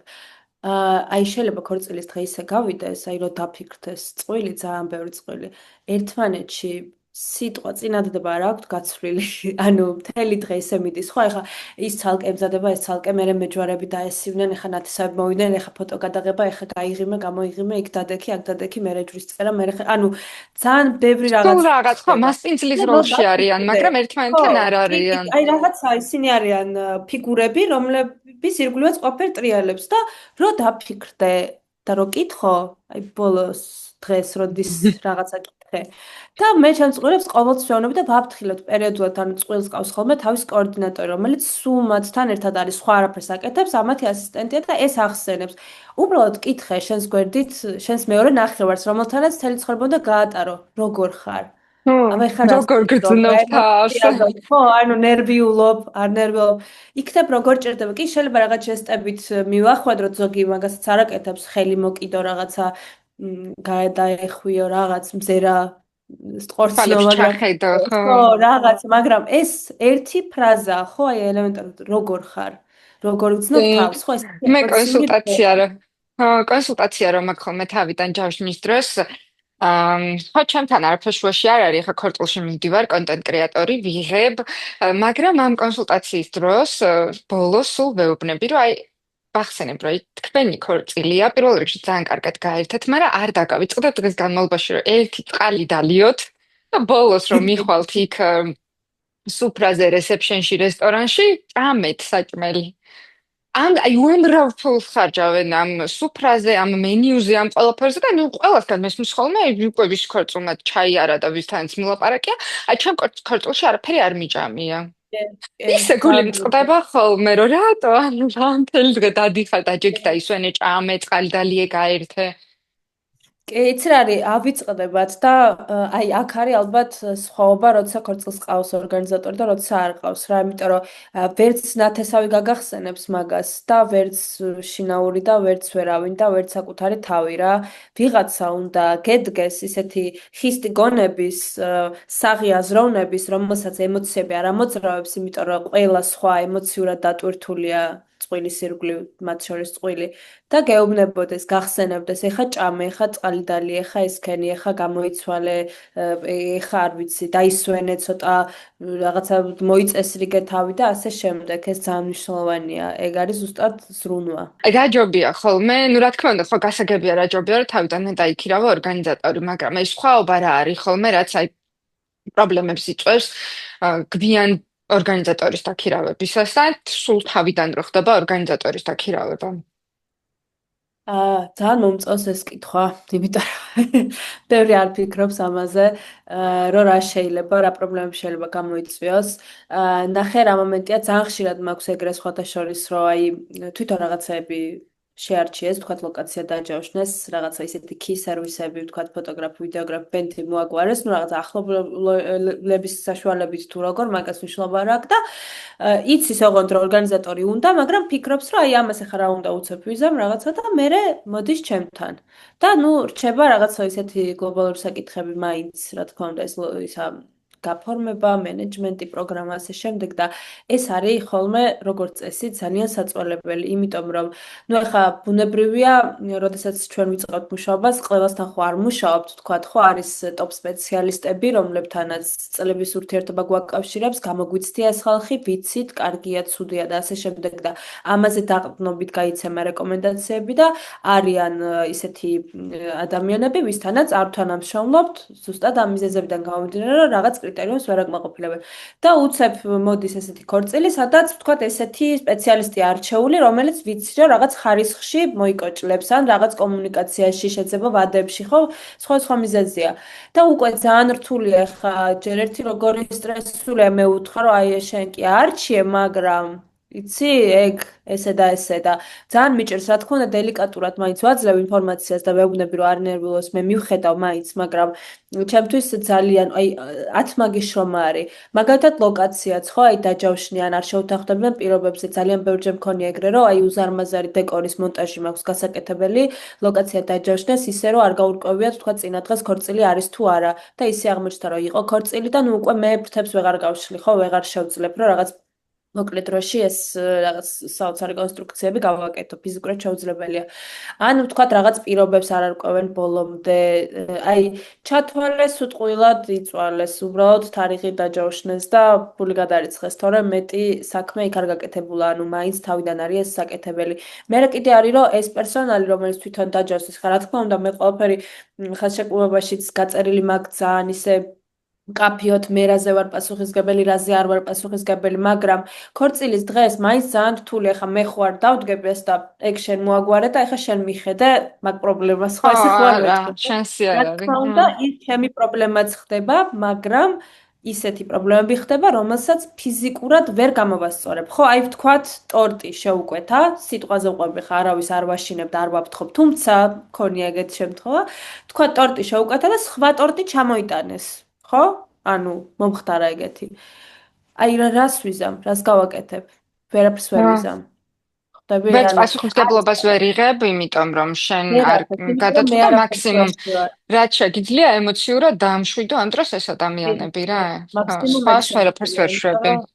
Speaker 2: აი შეიძლება ქორწილის დღე ისე გავიდეს, აი რომ დაფიქრდეს წყვილი, ძალიან ბევრი წყვილი. ერთმანეთში სიტყვა წინადადება არ აქვს გაცვლილი. ანუ მთელი დღე ისე მიდის, ხო? ეხა ის ცალკე ემზადება, ეს ცალკე მერე მეჯვარები დაესივნენ, ეხა ნათესავები მოვიდნენ, ეხა ფოტო გადაღება, ეხა გაიღიმე, გამოიღიმე, იქ დადექი, აქ დადექი, მერე ჯვრის წერა, მერე ანუ ძალიან ბევრი
Speaker 1: სულ
Speaker 2: რაღაც
Speaker 1: რაღაც ხო
Speaker 2: ხდება.
Speaker 1: მასპინძლის
Speaker 2: და რო
Speaker 1: როლში არიან,
Speaker 2: დაფიქრდე,
Speaker 1: მაგრამ
Speaker 2: ხო,
Speaker 1: ერთმანეთთან არ
Speaker 2: კი, კი,
Speaker 1: არიან.
Speaker 2: აი რაღაცა ისინი არიან ფიგურები, რომლების ირგვლივაც ყოფილ ტრიალებს და რო დაფიქრდე და რო კითხო, აი ბოლოს დღეს როდის რაღაცა კითხე. და მე ჩემს წყვილებს ყოველთვის ვეუბნები და ვაფრთხილებ პერიოდულად ანუ წყვილს ყავს ხოლმე თავის კოორდინატორი, რომელიც სულ მათთან ერთად არის, სხვა არაფერს აკეთებს, ამათი ასისტენტია და ეს ახსენებს. უბრალოდ კითხე შენს გვერდით, შენს მეორე ნახევარს, რომელთანაც მთელი ცხოვრება უნდა გაატარო, როგორ ხარ?
Speaker 1: ხო,
Speaker 2: აბა ეხლა რას
Speaker 1: როგორ
Speaker 2: ფიქრობ, რა
Speaker 1: გრძნობ თავს?
Speaker 2: ემოცია გაქვს, ხო, ანუ ნერვიულობ, არ ნერვიულობ. იქნებ როგორ ჭირდება. კი შეიძლება რაღაც ჟესტებით მივახვედროთ, ზოგი მაგასაც არ აკეთებს, ხელი მოკიდო რაღაცა გაედაეხვიო რაღაც მზერა სტყორციო,
Speaker 1: თვალებს
Speaker 2: მაგრამ
Speaker 1: ჩახედო, ხო?
Speaker 2: ხო, რაღაც, მაგრამ ეს ერთი ფრაზაა, ხო, აი ელემენტარულად როგორ ხარ? როგორ გძნობ თავს? ხო, ეს
Speaker 1: მე
Speaker 2: სიმდიდრე.
Speaker 1: კონსულტაცია რომ მაქვს ხოლმე თავიდან ჯავშნის დროს, ხო ჩემთან არაფერ შუაში არ არის, ხა ქორწილში მივდივარ, კონტენტ კრეატორი ვიღებ, მაგრამ ამ კონსულტაციის დროს ბოლოს სულ ვეუბნები, რომ აი ბახსენებ, რომ თქვენი ქორწილია პირველ რიგში ძალიან კარგად გაერთეთ, მაგრამ არ დაგავიწყდეთ დღეს განმავლობაში, რომ ერთი წყალი დალიოთ და ბოლოს რომ მიხვალთ იქ სუფრაზე რეცეპშენში რესტორანში, ჭამეთ საჭმელი. აი უამრავ ფულს ხარჯავენ ამ სუფრაზე, ამ მენიუზე, ამ ყველაფერზე და ნუ ყველასგან მესმის ხოლმე უკვე ვის ქორწილმა ჩაი არა და ვისთანაც მილაპარაკია, აი ჩემ ქორწილში არაფერი არ მიჭამია. ისე გული მწყდება ხოლმე, რომ რატო ანუ რა მთელი დღე დადიხარ და ჯექ და ისვენე ჭამე, წყალი დალიე გაერთე.
Speaker 2: კი, იცი რა არის, ავიწყდებათ და აი აქ არის ალბათ სხვაობა, როცა ქორწილს ყავს ორგანიზატორი და როცა არ ყავს რა, იმიტომ რომ ვერც ნათესავი გაგახსენებს მაგას და ვერც შინაური და ვერც ვერავინ და ვერც საკუთარი თავი რა. ვიღაცა უნდა გედგეს ისეთი ხისტი გონების, საღი აზროვნების, რომელსაც ემოციები არ ამოძრავებს, იმიტომ რომ ყველა სხვა ემოციურად დატვირთულია წვილის ირგვლივ, მათ შორის წვილი. და გეუბნებოდეს, გახსენებდეს, ეხა ჭამე, ეხა წყალი დალი, ეხა ესქენი, ეხა გამოიცვალე, ეხა არ ვიცი, დაისვენე ცოტა რაღაცა მოიწესრიგე თავი და ასე შემდეგ. ეს ძალიან მნიშვნელოვანია. ეგ არის ზუსტად ზრუნვა.
Speaker 1: აი გაჯობია ხოლმე, ნუ რა თქმა უნდა, ხო გასაგებია რა ჯობია, რომ თავიდან მე დაიქირავა ორგანიზატორი, მაგრამ აი სხვაობა რა არის ხოლმე, რაც აი პრობლემებს იწვევს გვიან ორგანიზატორის დაქირავებისას და სულ თავიდან რო ხდება ორგანიზატორის დაქირავება.
Speaker 2: ძალიან მომწონს ეს კითხვა, იმიტომ რომ ბევრი არ ფიქრობს ამაზე, რომ რა შეიძლება, რა პრობლემები შეიძლება გამოიწვიოს. ნახე რა მომენტია, ძალიან ხშირად მაქვს ეგრე სხვათა შორის, რომ აი თვითონ რაღაცეები შეარჩიეს, თქვათ ლოკაცია დაჯავშნეს, რაღაცა ისეთი key სერვისები, თქვათ ფოტოგრაფი, ვიდეოგრაფი, ბენდი მოაგვარეს, ну რაღაცა ახლობლების საშუალებით თუ როგორ, მაგას მნიშვნელობა არ აქვს და იცის ოღონდ რომ ორგანიზატორი უნდა, მაგრამ ფიქრობს რომ აი ამას ახლა რა უნდა უცებ ვიზამ რაღაცა და მე მოდის ჩემთან. და ნუ რჩება რაღაცა ისეთი გლობალური საკითხები მაინც, რა თქმა უნდა, ეს ისა გაფორმება, მენეჯმენტი, პროგრამა ასე შემდეგ და ეს არის ხოლმე როგორც წესი ძალიან საწვალებელი, იმიტომ რომ ნუ ახლა ბუნებრივია, როდესაც ჩვენ ვიწყებთ მუშაობას, ყველასთან ხო არ მუშაობთ, თქვათ, ხო არის ტოპ სპეციალისტები, რომლებთანაც წლების ურთიერთობა გვაკავშირებს, გამოგვიცდია ეს ხალხი, ვიცით, კარგია, ცუდია და ასე შემდეგ და ამაზე დაყრდნობით გაიცემა რეკომენდაციები და არიან ისეთი ადამიანები, ვისთანაც არ თანამშრომლობთ, ზუსტად ამ მიზეზებიდან გამომდინარე, რომ რაღაც კრიტერიუმს ვერ აკმაყოფილებენ. და უცებ მოდის ესეთი ქორწილი, სადაც ვთქვათ ესეთი სპეციალისტი არჩეული, რომელიც ვიცი რომ რაღაც ხარისხში მოიკოჭლებს ან რაღაც კომუნიკაციაში შეძება ვადებში, ხო, სხვა მიზეზია. და უკვე ძალიან რთულია ხა ჯერ ერთი როგორი სტრესულია მე უთხრა რომ აი შენ კი არჩიე, მაგრამ იცი, ეგ ესე და ესე და ძალიან მიჭირს, რა თქმა უნდა, დელიკატურად მაინც ვაძლევ ინფორმაციას და ვეუბნები, რომ არ ნერვიულობს, მე მივხედავ მაინც, მაგრამ ჩემთვის ძალიან, აი 10 მაგის შრომა არის. მაგალითად ლოკაციაც ხო, აი დაჯავშნიან, არ შევთანხმდებიან პირობებზე, ძალიან ბევრჯერ მქონია ეგრე, რომ აი უზარმაზარი დეკორის მონტაჟი მაქვს გასაკეთებელი, ლოკაცია დაჯავშნეს ისე, რომ არ გაურკვევიათ, თქვა წინა დღეს ქორწილი არის თუ არა და ისე აღმოჩნდა, რომ იყო ქორწილი და ნუ უკვე მე ფრთებს ვეღარ გავშლი, ხო, ვეღარ შევძლებ, რომ რაღაც მოკლე დროში ეს რაღაც საოცარი კონსტრუქციები გავაკეთო, ფიზიკურად შეუძლებელია. ან ვთქვათ რაღაც პირობებს არ არკვევენ ბოლომდე, აი ჩათვალეს უტყუილად იწვალეს, უბრალოდ თარიღი დაჯავშნეს და ფული გადარიცხეს, თორემ მეტი საქმე იქ არ გაკეთებულა, ანუ მაინც თავიდან არის ეს საკეთებელი. მე კიდე არის რომ ეს პერსონალი რომელიც თვითონ დაჯავშნეს, ხა რა თქმა უნდა მე ყველაფერი ხელშეკრულებაშიც გაწერილი მაქვს ძალიან ისე კაფიოთ მე რაზე ვარ პასუხისგებელი, რაზე არ ვარ პასუხისგებელი, მაგრამ ქორწილის დღეს მაინც ძალიან რთული, ახლა მე ხო არ დავდგები ეს და ეგ შენ მოაგვარე და ახლა შენ მიხედე მაგ პრობლემას, ხო ესე ხო არ
Speaker 1: არა,
Speaker 2: ვეთქო.
Speaker 1: შანსი
Speaker 2: რა
Speaker 1: არ
Speaker 2: თქმა
Speaker 1: არის.
Speaker 2: უნდა, ის ჩემი პრობლემაც ხდება, მაგრამ ისეთი პრობლემები ხდება, რომელსაც ფიზიკურად ვერ გამოვასწორებ. ხო, აი ვთქვათ, ტორტი შეუკვეთა, სიტყვაზე ვყვები ხა არავის არ ვაშინებ და არ ვაფრთხობ, თუმცა მქონია ეგეთი შემთხვევა, თქვა ტორტი შეუკვეთა და სხვა ტორტი ჩამოიტანეს. ხო? ანუ მომხდარა ეგეთი. აი რას ვიზამ, რას გავაკეთებ? ვერაფერს ვერ
Speaker 1: აა,
Speaker 2: ვიზამ. ხვდები?
Speaker 1: ვერც
Speaker 2: ანუ
Speaker 1: პასუხისგებლობას ვერ იღებ, იმიტომ რომ შენ არ
Speaker 2: ვერაფერს, იმიტომ რომ მე
Speaker 1: გადაწყვიტე
Speaker 2: არაფერს
Speaker 1: მაქსიმუმ
Speaker 2: ვერ შევარ.
Speaker 1: რაც შეგიძლია ემოციურად დაამშვიდო ამ დროს ეს ადამიანები რა. ხო,
Speaker 2: მაქსიმუმ
Speaker 1: სხვა
Speaker 2: ეგ
Speaker 1: ვერაფერს
Speaker 2: შემიძლია,
Speaker 1: ვერ
Speaker 2: იმიტომ
Speaker 1: შვები.
Speaker 2: რომ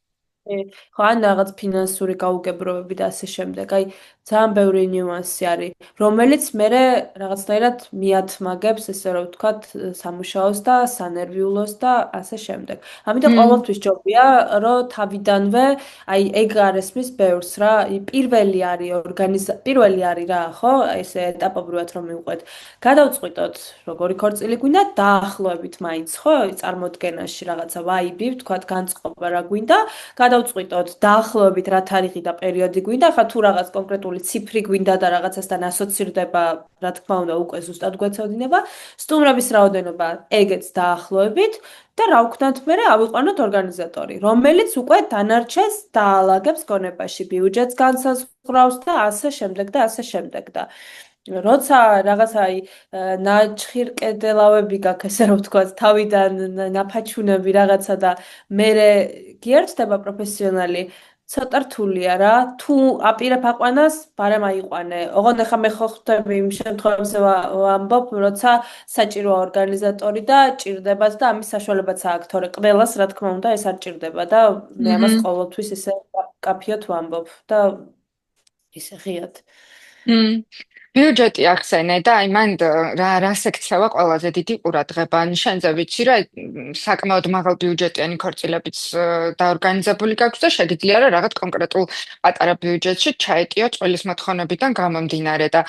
Speaker 2: ხო, ან რაღაც ფინანსური გაუგებრობები და ასე შემდეგ. აი, ძალიან ბევრი ნიუანსი არის, რომელიც მე რაღაცნაირად მიათმაგებს, ესე რომ ვთქვათ, სამუშაოს და სანერვიულოს და ასე შემდეგ. ამიტომ
Speaker 1: მმ.
Speaker 2: ყოველთვის ჯობია, რომ თავიდანვე, აი, ეგ არ ესმის ბევრს რა, პირველი არის რა, ხო? ესე ეტაპობრივად რომ მივყვეთ. გადავწყვიტოთ, როგორი ქორწილი გვინდა, დაახლოებით მაინც, ხო? წარმოდგენაში რაღაცა ვაიბი, ვთქვათ, განწყობა რა გვინდა. გადავწყვიტოთ დაახლოებით რა თარიღი და პერიოდი გვინდა, ხა თუ რაღაც კონკრეტული ციფრი გვინდა და რაღაცასთან ასოცირდება, რა თქმა უნდა, უკვე ზუსტად გვეცოდინება, სტუმრების რაოდენობა ეგეც დაახლოებით და რა ვქნათ მე ავიყვანოთ ორგანიზატორი, რომელიც უკვე დანარჩენს დაალაგებს გონებაში, ბიუჯეტს განსაზღვრავს და ასე შემდეგ და ასე შემდეგ და როცა რაღაცა აი ნაჩხირკედელავები გაქვს, ესე რომ ვთქვათ, თავიდან ნაფაჩუნები რაღაცა და მე გიერთდება პროფესიონალი, ცოტა რთულია რა. თუ აპირებ აყვანას, ბარემ აიყვანე. ოღონდ ახლა მე ხო ხვდები იმ შემთხვევებზე ვამბობ, როცა საჭიროა ორგანიზატორი და ჭირდებათ და ამის საშუალებაც აქვს, თორე ყველას რა თქმა უნდა ეს არ ჭირდება და მე ამას
Speaker 1: მმ.
Speaker 2: ყოველთვის ისე კაფიოთ ვამბობ და ისე ღიად.
Speaker 1: მმ. ბიუჯეტი ახსენე და აი მან რა სექცია ყველაზე დიდი ყურადღება. ან შენზე ვიცი რა საკმაოდ მაღალ ბიუჯეტიანი ქორწილებიც დაორგანიზებული გაქვს და შეგიძლია რა რაღაც კონკრეტულ პატარა ბიუჯეტში ჩაეტიო წყვილის მოთხოვნებიდან გამომდინარე და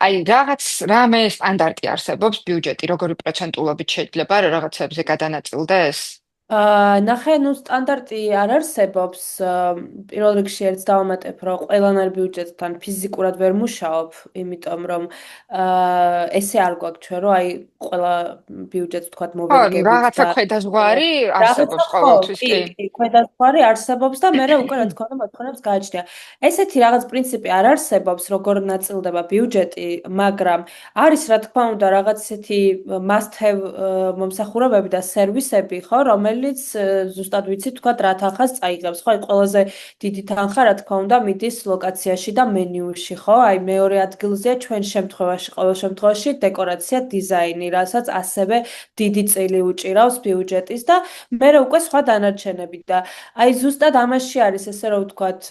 Speaker 1: აი რაღაც რამე სტანდარტი არსებობს ბიუჯეტი, როგორი პროცენტულობით შეიძლება რაღაცებზე გადანაწილდეს?
Speaker 2: ნახე, ნუ სტანდარტი არ არსებობს. პირველ რიგში ერთ დავამატებ, რომ ყველანაირ ბიუჯეტთან ფიზიკურად ვერ მუშაობ, იმიტომ რომ ესე არ გვაქვს ჩვენ, რომ აი ყველა ბიუჯეტს ვთქვათ
Speaker 1: ხო,
Speaker 2: მოვერგებით
Speaker 1: რაღაცა
Speaker 2: და
Speaker 1: ქვედაზღვარი
Speaker 2: რაღაცა
Speaker 1: არსებობს
Speaker 2: ხო,
Speaker 1: ყოველთვის,
Speaker 2: კი,
Speaker 1: კი.
Speaker 2: კი, ქვედაზღვარი არსებობს და მე უკვე რა თქმა უნდა მოთხოვნებს გააჩნია. ესეთი რაღაც პრინციპი არ არსებობს, როგორ ნაწილდება ბიუჯეტი, მაგრამ არის რა თქმა უნდა რაღაც ესეთი must have მომსახურებები და სერვისები, ხო, რომელიც ზუსტად ვიცი თქვა რა თანხას წაიღებს, ხო, აი ყველაზე დიდი თანხა რა თქმა უნდა მიდის ლოკაციაში და მენიუში, ხო? აი მეორე ადგილზეა ჩვენ შემთხვევაში, ყოველ შემთხვევაში დეკორაცია, დიზაინი, რასაც ასევე დიდი წილი უჭირავს ბიუჯეტის და მე უკვე სხვა დანარჩენები და აი ზუსტად ამაში არის ესე რომ ვთქვათ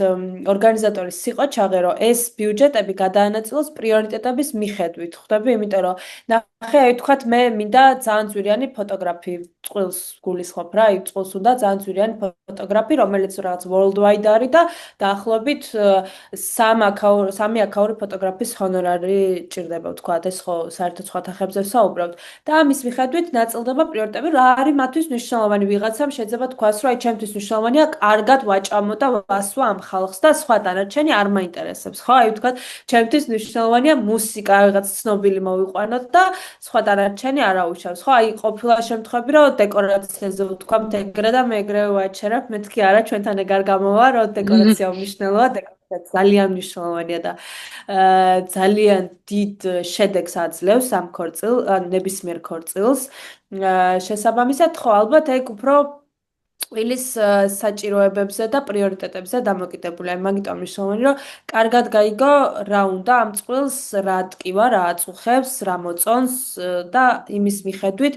Speaker 2: ორგანიზატორის სიყოჩაღე რომ ეს ბიუჯეტები გადაანაწილოს პრიორიტეტების მიხედვით ხვდები იმიტომ რომ ნახე აი ვთქვათ მე მინდა ძალიან ძვირიანი ფოტოგრაფი წყვილს გულისხმობ რა აი წყვილს უნდა ძალიან ძვირიანი ფოტოგრაფი რომელიც რაღაც worldwide არის და დაახლოებით 3 აქაური ფოტოგრაფის ჰონორარი ჭირდება ვთქვათ ეს ხო საერთოდ სხვა თანხებზე ვსაუბრობთ და ამის მიხედვით ნაწილდება პრიორიტეტები რა არის მათთვის მნიშვნელოვანი ვიღაცამ შეიძლება თქვას რომ აი ჩემთვის მნიშვნელოვანია კარგად ვაჭამო და ვასვა ამ ხალხს და სხვა დანარჩენი არ მაინტერესებს ხო აი ვთქვათ ჩემთვის მნიშვნელოვანია მუსიკა რაღაც ცნობილი მოვიყვანოთ და სხვა დანარჩენი არ აუშავს. ხო, აი ყოფილა შემთხვევები, რომ დეკორაციაზე ვთქვამთ ეგრე და მეგრე ვაჩერებ, მეთქი არა, ჩვენთან ეგარ გამოვა, რომ დეკორაცია მნიშვნელოვანია, დეკორაცია ძალიან მნიშვნელოვანია და ძალიან დიდ შედეგს აძლევს ამ ქორწილ, ნებისმიერ ქორწილს. შესაბამისად, ხო, ალბათ ეგ უფრო წყვილის საჭიროებებზე და პრიორიტეტებზე დამოკიდებულია. მაგიტომ მნიშვნელოვანი, რომ კარგად გაიგო რა უნდა ამ წყვილს, რა ტკივა, რა აწუხებს, რა მოწონს და იმის მიხედვით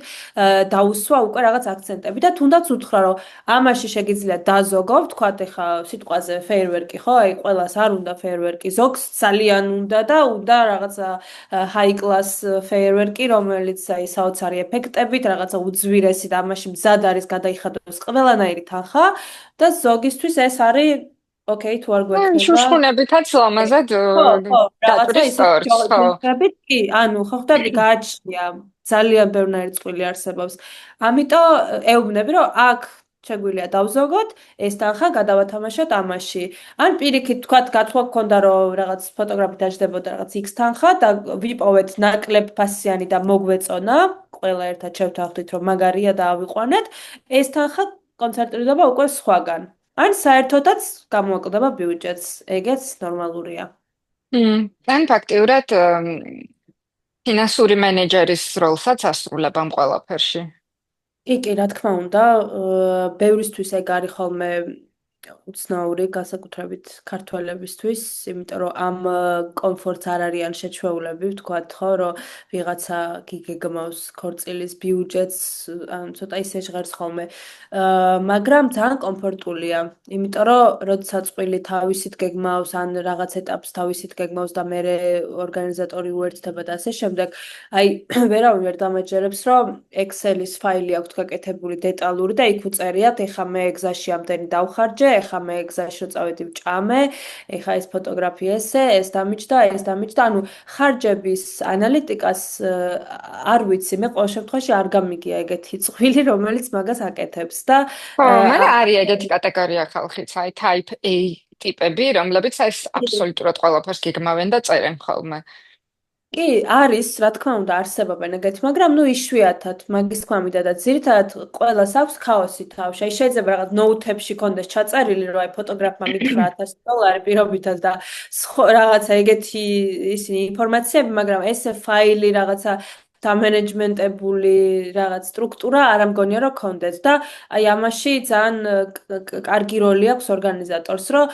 Speaker 2: დაუსვა უკვე რაღაც აქცენტები და თუნდაც უთხრა, რომ ამაში შეგიძლია დაზოგო, ვთქვათ, ეხა სიტყვაზე ფეიერვერკი, ხო? აი, ყველას არ უნდა ფეიერვერკი, ზოგს ძალიან უნდა და უნდა რაღაცა high class ფეიერვერკი, რომელიც აი საოცარი ეფექტებით, რაღაცა უძვირესი და ამაში მზად არის გადაიხადოს ყველანაირი თანხა და ზოგისთვის ეს არის ოკეი, თუ არ გვექნება.
Speaker 1: შუშხუნებითაც ლამაზად
Speaker 2: ხო, რაღაცა
Speaker 1: დაჭრის
Speaker 2: ისეთ
Speaker 1: სტორს, ხო.
Speaker 2: ჯოხებით კი, ანუ ხო ხვდები გააჩნია ძალიან ბევრნაირი წყვილი არსებობს. ამიტომ ეუბნები, რომ აქ შეგვიძლია დავზოგოთ, ეს თანხა გადავათამაშოთ ამაში. ან პირიქით თქვათ, გათხოვა გქონდა, რომ რაღაც ფოტოგრაფი დაждდებოდა რაღაც X თანხა და ვიპოვეთ ნაკლებ ფასიანი და მოგვეწონა, ყველა ერთად შევთანხმდით, რომ მაგარია და ავიყვანეთ, ეს თანხა კონცენტრირდება უკვე სხვაგან. ან საერთოდაც გამოაკლდება ბიუჯეტს, ეგეც ნორმალურია.
Speaker 1: ან ფაქტიურად ფინანსური მენეჯერის როლსაც ასრულებ ამ ყველაფერში.
Speaker 2: კი, რა თქმა უნდა, ბევრისთვის ეგ არის ხოლმე უცნაური, განსაკუთრებით ქართველებისთვის, იმიტომ რომ ამ კომფორტს არ არიან შეჩვეულები, ვთქვათ, ხო, რომ ვიღაცა გიგეგმავს ქორწილის ბიუჯეტს, ან ცოტა ისე ჟღერს ხოლმე. მაგრამ ძალიან კომფორტულია, იმიტომ რომ როდესაც წყვილი თავისით გეგმავს, ან რაღაც ეტაპს თავისით გეგმავს და მერე ორგანიზატორი უერთდება და ასე შემდეგ, აი, ვერავინ ვერ დამაჯერებს, რომ Excel-ის ფაილი აქვს გაკეთებული დეტალური და იქ უწერიათ, ეხა მე გზაში ამდენი დავხარჯე, ეხა მე გზაში რო წავედი ვჭამე, ეხა ეს ფოტოგრაფია ესე, ეს დამიჯდა, ეს დამიჯდა, ანუ ხარჯების ანალიტიკას არ ვიცი, მე ყოველ შემთხვევაში არ გამიგია ეგეთი წყვილი, რომელიც მაგას აკეთებს და
Speaker 1: ხო, მაგრამ არის ეგეთი კატეგორია ხალხიც, აი type A ტიპები, რომლებიც ეს აბსოლუტურად ყველაფერს გეგმავენ და წერენ ხოლმე.
Speaker 2: კი, არის, რა თქმა უნდა, არსებობენ ეგეთი, მაგრამ ნუ იშვიათად მაგის თქვა მინდა და ძირითადად ყველას აქვს ქაოსი თავში. აი შეიძლება რაღაც ნოუთებში კონდეს ჩაწერილი, რომ აი ფოტოგრაფმა მითხრა $1000 პირობითად და რაღაცა ეგეთი ისინი ინფორმაციები, მაგრამ ესე ფაილი რაღაცა დამენეჯმენტებული რაღაც სტრუქტურა არ ამგონია რომ კონდეს და აი ამაში ძალიან კარგი როლი აქვს ორგანიზატორს, რომ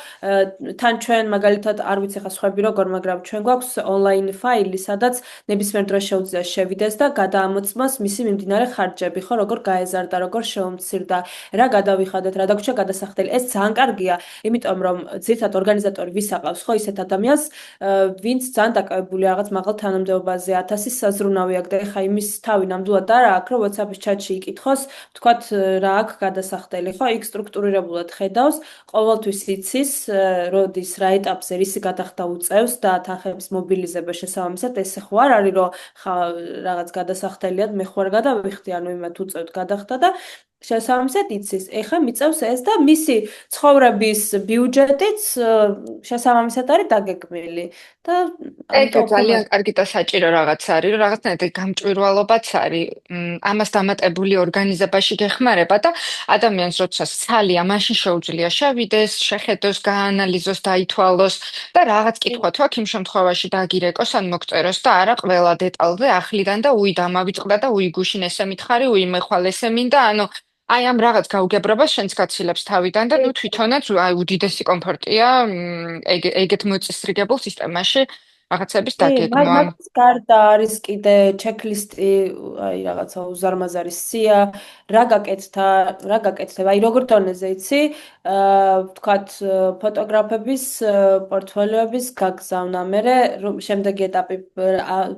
Speaker 2: თან ჩვენ მაგალითად არ ვიცი ხა სხვები როგორ, მაგრამ ჩვენ გვაქვს ონლაინ ფაილი, სადაც ნებისმიერ დროს შეუძლია შევიდეს და გადაამოწმოს მისი მიმდინარე ხარჯები, ხო, როგორ გაეზარდა, როგორ შეუმცირდა, რა გადავიხადეთ, რა დაგვჭირდა გადასახდელი. ეს ძალიან კარგია, იმიტომ რომ ძირითადად ორგანიზატორი ვის აყავს, ხო, ისეთ ადამიანს, ვინც ძალიან დაკავებული რაღაც მაღალ თანამდებობაზე, 1000 საზრუნავი აქვს და ეხა იმის თავი ნამდვილად არა აქვს, რომ WhatsApp-ის ჩატში იკითხოს, თქვათ რა აქვს გადასახდელი, ხო, იქ სტრუქტურირებულად ხედავს, ყოველთვის იცის, როდის რა ეტაპზე რისი გადახდა უწევს და თანხების მობილიზება შესაბამისად, ესე ხო არ არის, რომ ხა რაღაც გადასახდელიად მე ხوار გადავიხდი, ანუ იმათ უწევთ გადახდა და შესაბამისად იცის. ეხლა მიწევს ეს და მისი ცხოვრების ბიუჯეტიც შესაბამისად არის დაგეგმილი და
Speaker 1: ეგ ძალიან კარგი და საჭირო რაღაც არის, რომ რაღაცნაირად გამჭვირვალობაც არის, ამას დამატებული ორგანიზებაში გეხმარება და ადამიანს როცა სალია მაშინ შეუძლია შევიდეს, შეხედოს, გაანალიზოს, დაითვალოს და რაღაც კითხვა თუ აქ იმ შემთხვევაში დაგირეკოს ან მოგწეროს და არა ყველა დეტალზე ახლიდან და უი დამავიწყდა და უი გუშინ ესე მითხარი, უი მე ხვალ ესე მინდა, ანუ აი ამ რაღაც გაუგებრობას შენც გაცილებს თავიდან და ნუ თვითონაც აი უდიდესი კომფორტია ეგეთ მოწესრიგებულ სისტემაში რაღაცების დაგეგმვა.
Speaker 2: მაგის გარდა არის კიდე ჩეკლისტი, აი რაღაცა უზარმაზარი სია, რა გაკეთდება, აი როგორ დონეზე იცი, ვთქვათ, ფოტოგრაფების პორტფოლიოების გაგზავნა, მერე შემდეგი ეტაპი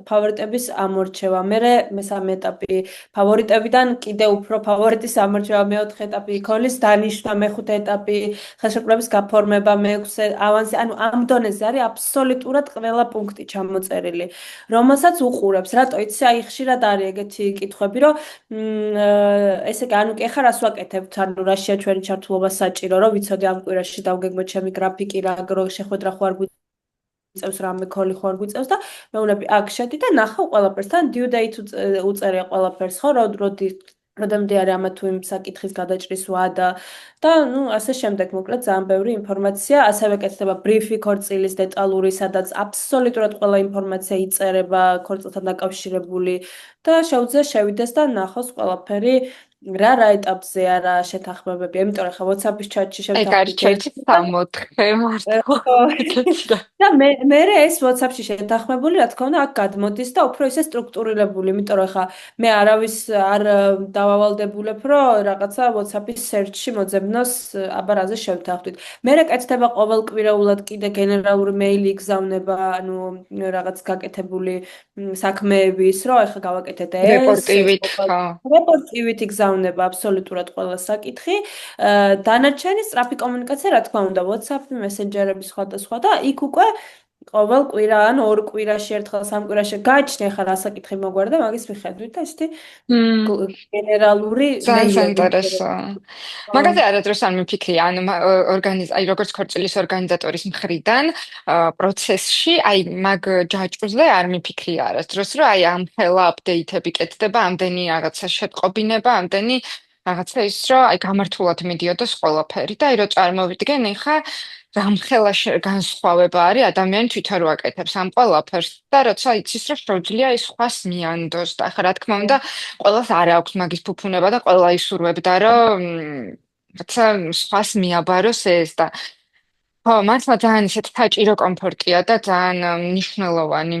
Speaker 2: ფავორიტების ამორჩევა, მერე მესამე ეტაპი ფავორიტებიდან კიდე უფრო ფავორიტის ამორჩევა, მეოთხე ეტაპი იქოლის დანიშვნა, მეხუთე ეტაპი ხელშეკრულების გაფორმება, მეექვსე ავანსი, ანუ ამ დონეზე არის აბსოლუტურად ყველა პუნქტი ჩამოწერილი, რომელსაც უყურებს. რატო იცი, აი ხშირად არის ეგეთი კითხვები, რომ ესე იგი, ანუ კი ახლა რას ვაკეთებთ, ანუ რაშია ჩვენი ჩართულობა საჭირო, რომ ვიცოდი ამ კვირაში დავგეგმოთ ჩემი გრაფიკი, რა შეხვედრა ხო არ გვიწევს, რამე ქოლი ხო არ გვიწევს და მეუბნები აქ შედი და ნახავ ყველაფერს. თან due date უწერია ყველაფერს, ხო, როდემდე არის ამა თუ იმ საკითხის გადაჭრის ვადა და ნუ ასე შემდეგ, მოკლედ ძალიან ბევრი ინფორმაცია, ასევე კეთდება ბრიფი ქორწილის დეტალური, სადაც აბსოლუტურად ყველა ინფორმაცია იწერება ქორწილთან დაკავშირებული და შეუძლია შევიდეს და ნახოს ყველაფერი რა ეტაპზე არა შეთანხმებები, იმიტომ რომ ხა WhatsApp-ის ჩატში
Speaker 1: ეგ არის
Speaker 2: შეთანხმებით
Speaker 1: ჩემთვის 64 მართლა.
Speaker 2: და მე ეს WhatsApp-ში შეთანხმებული, რა თქმა უნდა, აქ გადმოდის და უფრო ისე სტრუქტურირებული, იმიტომ რომ ხა მე არავის არ დავავალდებულებ, რომ რაღაცა WhatsApp-ის search-ში მოძებნოს აბა რაზე შევთანხმდით. მე კეთდება ყოველკვირეულად კიდე გენერალური მეილი იგზავნება, ანუ რაღაც გაკეთებული საქმეების, რომ ეხა გავაკეთეთ ეს
Speaker 1: რეპორტივით ხო.
Speaker 2: რეპორტივით იგზავნება აბსოლუტურად ყველა საკითხი. დანარჩენი სწრაფი კომუნიკაცია, რა თქმა უნდა, WhatsApp, მესენჯერები სხვადასხვა და იქ უკვე ყოველ კვირა ან ორ კვირაში ერთხელ სამ კვირაში გააჩნია ხა რა საკითხი მოგვარდა, მაგის მიხედვით და ისეთი გენერალური
Speaker 1: ძალიან
Speaker 2: მეილები.
Speaker 1: საინტერესო. მაგაზე არადროს არ მიფიქრია, ანუ აი როგორც ქორწილის ორგანიზატორის მხრიდან პროცესში, აი მაგ ჯაჭვზე არ მიფიქრია არასდროს, რომ აი ამ ხელა აპდეიტები კეთდება, ამდენი რაღაცა შეტყობინება, ამდენი რაღაცა ის, რომ აი გამართულად მიდიოდეს ყველაფერი და აი რო წარმოვიდგენ, ეხა რამხელა განსხვავება არის ადამიანი თვითონ რო აკეთებს ამ ყველაფერს და როცა იცის რომ შეუძლია ის სხვას მიანდოს და ახლა რა თქმა უნდა ყველას არ აქვს მაგის ფუფუნება და ყველა ისურვებდა რომ რაცა სხვას მიაბაროს ეს და ხო მართლა ძალიან ისეთ საჭირო კომფორტია და ძალიან მნიშვნელოვანი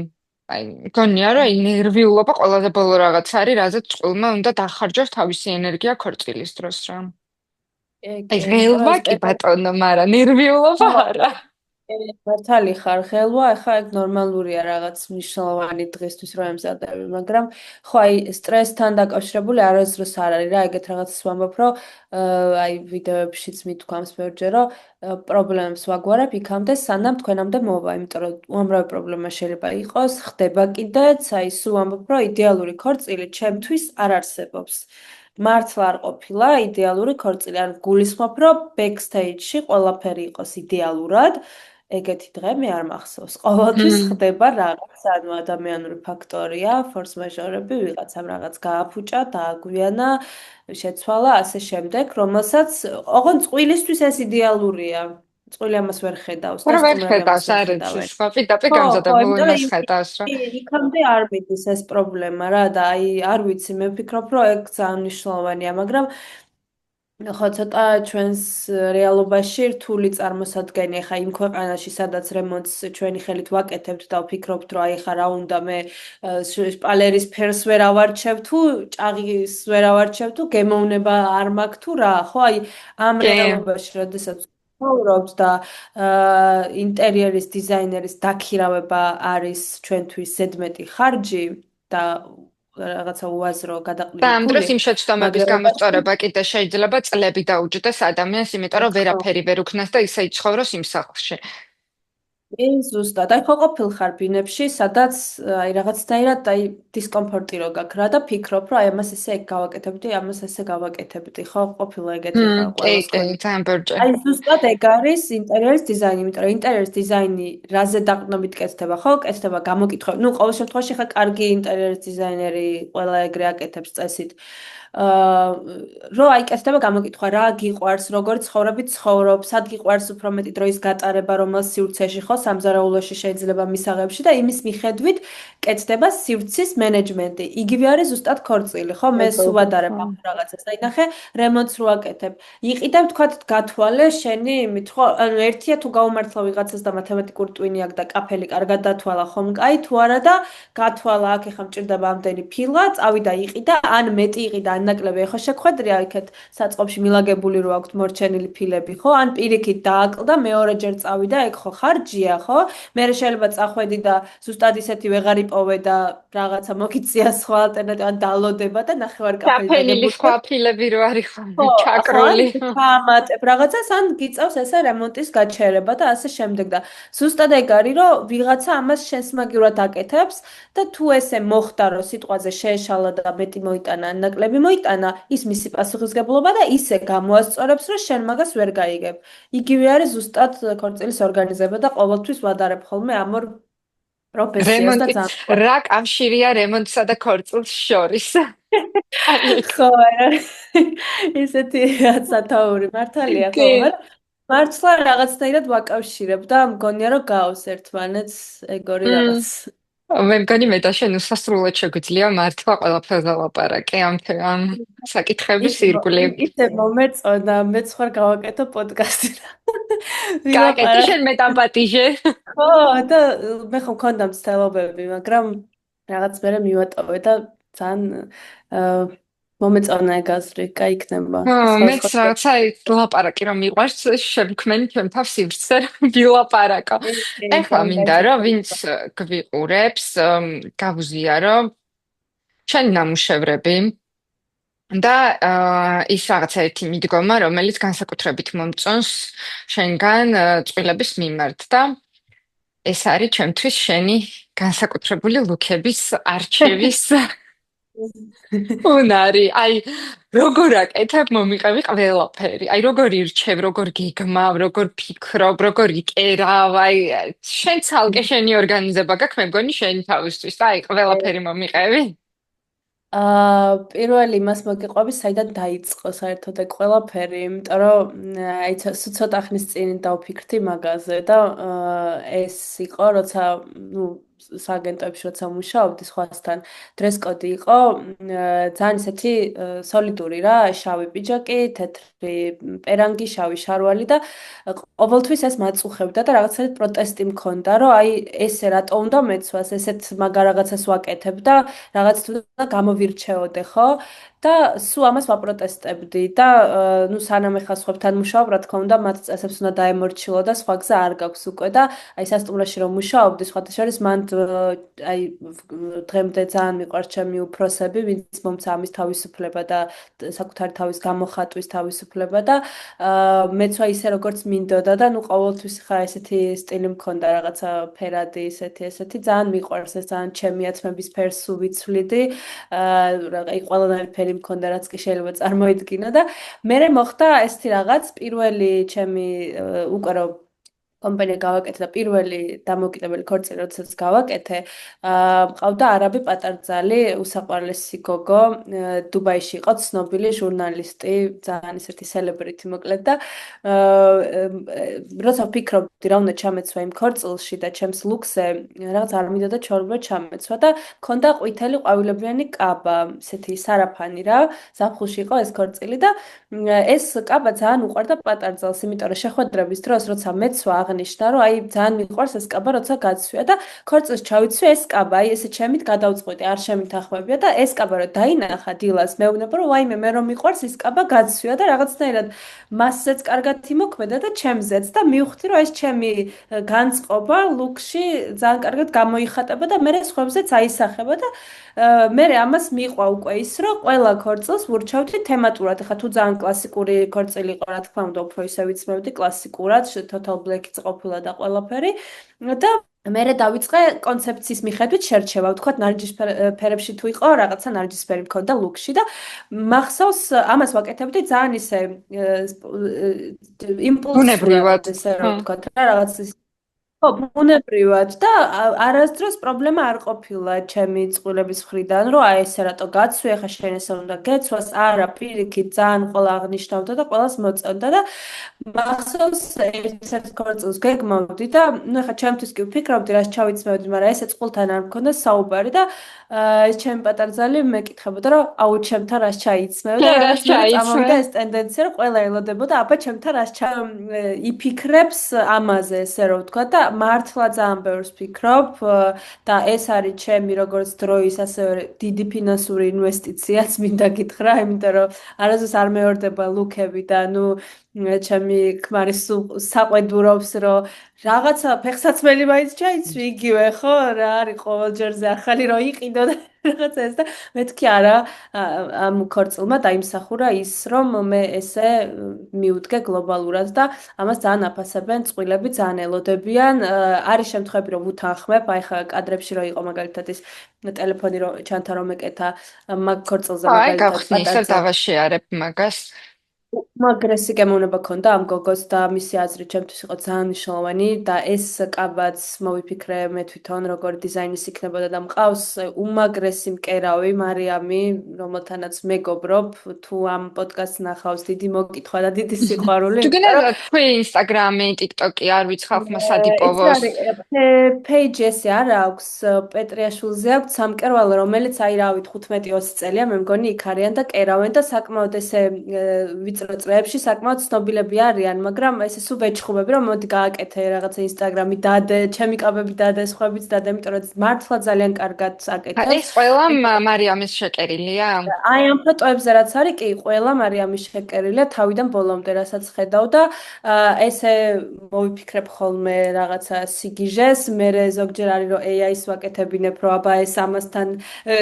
Speaker 1: აი მგონია რომ ნერვიულობა ყველაზე ბოლო რაღაც არის რაზეც წყვილმა უნდა დახარჯოს თავისი ენერგია ქორწილის დროს რა აი ღელვა კი ბატონო მაგრამ ნერვიულობა არა
Speaker 2: მართალი ხარ ხელვა, ახლა ეგ ნორმალურია რაღაც მნიშვნელოვანი დღისთვის რომ ემზადები, მაგრამ ხო აი სტრესთან დაკავშირებული არასდროს არ არის რა, ეგეთ რაღაცას ვამბობ, რომ აი ვიდეოებშიც მithქვამს ბევრჯერ, რომ პრობლემებს ვაგვარებ იქამდე, სანამ თქვენამდე მოვა, იმიტომ რომ უამრავი პრობლემა შეიძლება იყოს, ხდება კიდეც, აი სულ ვამბობ, რომ იდეალური ქორწილი ჩემთვის არ არსებობს. მართლა არ ყოფილა იდეალური ქორწილი, ან გულისხმობ, რომ backstage-ში ყველაფერი იყოს იდეალურად. ეგეთი დღე მე არ მახსოვს. ყოველთვის ხდება რაღაც, ანუ ადამიანური ფაქტორია, force majeure-ები, ვიღაცამ რაღაც გააფუჭა, დააგვიანა, შეცვალა, ასე შემდეგ, რომელსაც ოღონდ წყვილისთვის ეს იდეალურია. წყვილი ამას ვერ ხედავს და
Speaker 1: რა ვერ
Speaker 2: სტუმრები ამას
Speaker 1: ხედავს
Speaker 2: ვერ
Speaker 1: არის
Speaker 2: ხედავენ.
Speaker 1: სხვა პიტაპი
Speaker 2: ხო,
Speaker 1: გამზადებული
Speaker 2: იმიტომ
Speaker 1: იმას ხედავს რა
Speaker 2: იქამდე არ მიდის ეს პრობლემა რა და აი არ ვიცი, მე ვფიქრობ, რომ ეგ ძალიან მნიშვნელოვანია, მაგრამ ხო ცოტა ჩვენს რეალობაში რთული წარმოსადგენია ხა იმ ქვეყანაში სადაც რემონტს ჩვენი ხელით ვაკეთებთ და ვფიქრობთ რომ აი ხა რა უნდა მე შპალერის ფერს ვერ ავარჩევ თუ ჭაღის ვერ ავარჩევ თუ გემოვნება არ მაქვს თუ რა ხო აი ამ რეალობაში როდესაც ვცხოვრობთ და ინტერიერის დიზაინერის დაქირავება არის ჩვენთვის ზედმეტი ხარჯი და რაღაცა უაზრო გადაყრილი
Speaker 1: და ამ დროს
Speaker 2: ფული
Speaker 1: იმ შეცდომების გამოსწორება კიდე შეიძლება წლები დაუჭდეს ადამიანს, იმიტომ რომ ვერაფერი ვერ უქნას და ისე იცხოვროს იმ სახლში.
Speaker 2: ზუსტად, აი ხო ყოფილხარ ბინებში, სადაც აი რაღაცნაირად აი დისკომფორტი რო გაქვს რა და ფიქრობ, რომ აი ამას ესე ეგ გავაკეთებდი, ამას ესე გავაკეთებდი, ხო ყოფილა ეგეთი ხარ ყველას
Speaker 1: კი, ძალიან ბევრჯერ.
Speaker 2: აი ზუსტად ეგ არის ინტერიერის დიზაინი, იმიტომ რომ ინტერიერის დიზაინი რაზე დაყრდნობით კეთდება, ხო? კეთდება გამოკითხვა. ნუ ყოველ შემთხვევაში ხა კარგი ინტერიერის დიზაინერი ყველა ეგრე აკეთებს წესით. რო აი კეთდება გამოკითხვა, რა გიყვარს, როგორ ცხოვრებით ცხოვრობ, სად გიყვარს უფრო მეტი დროის გატარება, რომელ სივრცეში ხო, სამზარეულოში შეიძლება მისაღებში და იმის მიხედვით კეთდება სივრცის მენეჯმენტი. იგივე არის ზუსტად ქორწილი, ხო? მე სულ ვადარებ ამ რაღაცას და ინახე რემონტს რო აკეთებ. იყიდებ თქვათ გათვალე შენი იმით, ხო? ანუ ერთია თუ გაუმართლა ვიღაცას და მათემატიკური ტვინი აქვს და კაფელი კარგად დათვალა ხომ? კაი, თუ არა და გათვალა აქ ეხა მჭირდება ამდენი ფილა, წავიდა იყიდა, ან მეტი იყიდა, ან ნაკლები, ეხა შეხვედრია იქეთ საწყობში მილაგებული რო აქვს მორჩენილი ფილები, ხო? ან პირიქით დააკლდა, მეორეჯერ წავიდა, ეგ ხო ხარჯია, ხო? მე შეიძლება წახვედი და ზუსტად ისეთი ვეღარ იპოვე და რაღაცა მოგიწია სხვა ალტერნატივა, ან დალოდება და ნახევარ კაფე
Speaker 1: დაფენილი სხვა ფილები რო არის ხო ჩაკრული.
Speaker 2: ამატებ რაღაცას ან გიწევს ესე რემონტის გაჩერება და ასე შემდეგ და ზუსტად ეგ არის, რომ ვიღაცა ამას შენსმაგივრად აკეთებს და თუ ესე მოხდა, რომ სიტყვაზე შეეშალა და მეტი მოიტანა, ან ნაკლები გამოიტანა ის მისი პასუხისგებლობა და ისე გამოასწორებს, რომ შენ მაგას ვერ გაიგებ. იგივე არის ზუსტად ქორწილის ორგანიზება და ყოველთვის ვადარებ ხოლმე ამ ორ პროფესიას და
Speaker 1: რემონტი
Speaker 2: ძალიან
Speaker 1: რა კავშირია რემონტსა და ქორწილს შორის? აი ეგ.
Speaker 2: ხო, არა. ისეთი სათაური მართალია, ხო,
Speaker 1: კი.
Speaker 2: მაგრამ მართლა რაღაცნაირად ვაკავშირებ და მგონია რომ გაავს ერთმანეთს ეგ ორი
Speaker 1: მმ.
Speaker 2: რაღაც.
Speaker 1: მე მგონი მე და შენ უსასრულოდ შეგვიძლია მართლა ყველაფერზე ლაპარაკი ამ საკითხების ირგვლივ.
Speaker 2: ისე მომეწონა, მეც ხარ გავაკეთო პოდკასტი და
Speaker 1: გააკეთე
Speaker 2: ვილაპარაკო.
Speaker 1: შენ მეტამპატიჟე.
Speaker 2: ხო, და მე ხო მქონდა მცდელობები, მაგრამ რაღაც მერე მივატოვე და ძალიან აა, მომეწონა ეგ აზრი, გაიქნება სხვა
Speaker 1: მეც
Speaker 2: სხვა
Speaker 1: რაღაცა ლაპარაკი რომ მიყვარს შემქმენი ჩემ თავს ივცე ვილაპარაკო. ეხლა
Speaker 2: ძალიან
Speaker 1: მინდა რომ ვინც
Speaker 2: გაიცემა.
Speaker 1: გვიყურებს გავუზიარო ჩვენი ნამუშევრები და ის რაღაცა ერთი მიდგომა, რომელიც განსაკუთრებით მომწონს შენგან წყვილების მიმართ და ეს არის ჩემთვის შენი განსაკუთრებული ლუქების არჩევის უნარი. აი, როგორ აკეთებ მომიყევი ყველაფერი. აი, როგორ ირჩევ, როგორ გიგმავ, როგორ ფიქრობ, როგორ იკერავ. აი, შენ ცალკე შენი ორგანიზება გაქვს, მე მგონი შენი თავისთვის და აი, ყველაფერი მომიყევი.
Speaker 2: პირველი მას მოგიყვები, საიდან დაიწყო საერთოდ ეგ ყველაფერი, იმიტომ რომ აი ცოტა ხნის წინ დავფიქრდი მაგაზე და ეს იყო, როცა ნუ სააგენტოებში როცა მუშაობდი სხვასთან, დრეს-კოდი იყო ძალიან ისეთი სოლიდური რა, შავი პიჯაკი, თეთრი პერანგი, შავი შარვალი და ყოველთვის ეს მაწუხებდა და რაღაცა პროტესტი მქონდა, რომ აი ესე რატო უნდა მეცვას, ესეთ მაგარ რაღაცას ვაკეთებ და რაღაც თუ და გამოვირჩეოდე, ხო? და სულ ამას ვაპროტესტებდი და ნუ სანამ ეხა სხვებთან მუშაობ, რა თქმა უნდა, მათ წესებს უნდა დაემორჩილო და სხვა გზა არ გაქვს უკვე და აი სასტუმროში რომ მუშაობდი, სხვათა შორის მან აი დღემდე ძალიან მიყვარს ჩემი უფროსები, ვინც მომცა ამის თავისუფლება და საკუთარი თავის გამოხატვის თავისუფლება და მეცვა ისე როგორც მინდოდა და ნუ ყოველთვის ხა ესეთი სტილი მქონდა რაღაცა ფერადი ესეთი ძალიან მიყვარს ეს ძალიან ჩემი აცმების ფერს უვიცვლიდი აი ყველანაირი ფერი მქონდა რაც კი შეიძლება წარმოიდგინო და მე მოხდა ესეთი რაღაც პირველი ჩემი უკვე რომ კომპანია გავაკეთე და პირველი დამოუკიდებელი ქორწილი როდესაც გავაკეთე მყავდა არაბი პატარძალი უსაყვარლესი გოგო დუბაიში იყო ცნობილი ჟურნალისტი ძალიან ისეთი სელებრიტი მოკლედ და როცა ვფიქრობდი რა უნდა ჩამეცვა იმ ქორწილში და ჩემს ლუქზე რაღაც არ მინდოდა ჩაურბო ჩამეცვა და მქონდა ყვითელი ყვავილებიანი კაბა ესეთი სარაფანი რა ზაფხულში იყო ეს ქორწილი და ეს კაბა ძალიან უყვარდა პატარძალს იმიტომ რომ შეხვედრების დროს როცა მეცვა აღნიშნა რომ აი ძალიან მიყვარს ეს კაბა როცა გაცვია და ქორწილს ჩავიცვი ეს კაბა აი ესე ჩემით გადავწყვიტე არ შემითანხმებია და ეს კაბა რომ დაინახა დილას მეუბნება რომ ვაიმე მე რომ მიყვარს ეს კაბა გაცვია და რაღაცნაირად მასზეც კარგად იმოქმედა და ჩემზეც და მივხვდი რომ ეს ჩემი განწყობა ლუქში ძალიან კარგად გამოიხატება და მე სხვებზეც აისახება და მე ამას მიყვა უკვე ის რომ ყველა ქორწილს ვურჩავდი თემატურად ხა თუ ძალიან კლასიკური ქორწილი იყო რა თქმა უნდა უფრო ისე ვიცნობდი კლასიკურად total black-იც ყოფილა და ყველაფერი და მე დავიწყე კონცეფციის მიხედვით შერჩევა, ვთქვათ, ნარინჯისფერებში თუ იყო, რაღაცა ნარინჯისფერი მქონდა ლუქში და მახსოვს ამას ვაკეთებდი ძალიან ისე იმპულსურად,
Speaker 1: უნებრივად.
Speaker 2: ესე რომ ვთქვათ, რა რაღაც ხო, ბუნებრივად და არასდროს პრობლემა არ ყოფილა ჩემი წყვილების მხრიდან, რომ აი ესე რატო გაცვი, ახლა შენ ესე უნდა გეცვას, არა, პირიქით, ძალიან ყველა აღნიშნავდა და ყველას მოწონდა და მახსოვს ერთ ქორწილს გეგმავდი და ნუ ახლა ჩემთვის კი ვფიქრობდი, რას ჩავიცმევდი, მაგრამ ესე წყვილთან არ მქონდა საუბარი და ეს ჩემი პატარძალი მეკითხებოდა, რომ აუ ჩემთან რას ჩაიცმევ და
Speaker 1: შენ
Speaker 2: რაღაც
Speaker 1: რას
Speaker 2: მე
Speaker 1: ჩაიცმე?
Speaker 2: წამოვიდა ეს ტენდენცია, რომ ყველა ელოდებოდა, აბა ჩემთან რას იფიქრებს ამაზე, ესე რომ ვთქვა და მართლა ძალიან ბევრს ფიქრობ და ეს არის ჩემი როგორც დროის ასევე დიდი ფინანსური ინვესტიციაც მინდა გითხრა, იმიტომ რომ არასდროს არ მეორდება ლუქები და ნუ ჩემი ქმარი საყვედურობს, რომ რაღაცა ფეხსაცმელი მაინც ჩაიცვი იგივე, ხო? რა არის ყოველჯერზე ახალი რო იყიდო და რაღაცა ეს და მეთქი არა, ამ ქორწილმა დაიმსახურა ის, რომ მე ესე მიუდგე გლობალურად და ამას ძალიან აფასებენ, წყვილები ძალიან ელოდებიან. არის შემთხვევები, რომ უთანხმებ, აი ხა კადრებში რო იყო მაგალითად ის ტელეფონი რო ჩანთა რომ ეკეთა მაგ ქორწილზე
Speaker 1: აი,
Speaker 2: მაგალითად
Speaker 1: გავხსნი, ისევ
Speaker 2: პატარცა
Speaker 1: დავაშეარებ მაგას.
Speaker 2: უმაგრესი გემოვნება ქონდა ამ გოგოს და მისი აზრი ჩემთვის იყო ძალიან მნიშვნელოვანი და ეს კაბაც მოვიფიქრე მე თვითონ როგორ დიზაინის იქნებოდა და მყავს უმაგრესი მკერავი მარიამი რომელთანაც მეგობრობ თუ ამ პოდკასტს ნახავს დიდი მოკითხვა და დიდი სიყვარული
Speaker 1: თუ
Speaker 2: იმიტომ რომ
Speaker 1: გინდა თქვი ინსტაგრამი, ტიკტოკი არ ვიცი ხალხმა
Speaker 2: ეს
Speaker 1: სადიპოვოს.
Speaker 2: არის page ესე არა აქვს პეტრიაშვილზე აქვს სამკერვალო რომელიც აი რავით 15-20 წელია მე მგონი იქ არიან და კერავენ და საკმაოდ ესე ვიწრო წრეებში საკმაოდ ცნობილები არიან მაგრამ ესე სულ ვეჩხუბები რომ მოდი გააკეთე რაღაცა ინსტაგრამი დადე ჩემი კაბები დადე სხვაებიც დადე იმიტომ რომ მართლა ძალიან კარგად აკეთებს
Speaker 1: ეს ყველა მარიამის შეკერილია?
Speaker 2: აი ამ ფოტოებზე რაც არის კი ყველა მარიამის შეკერილია თავიდან ბოლომდე რასაც ხედავ და ესე მოვიფიქრებ ხოლმე რაღაცა სიგიჟეს მე ზოგჯერ არის რომ AI-ს ვაკეთებინებ რომ აბა ეს ამასთან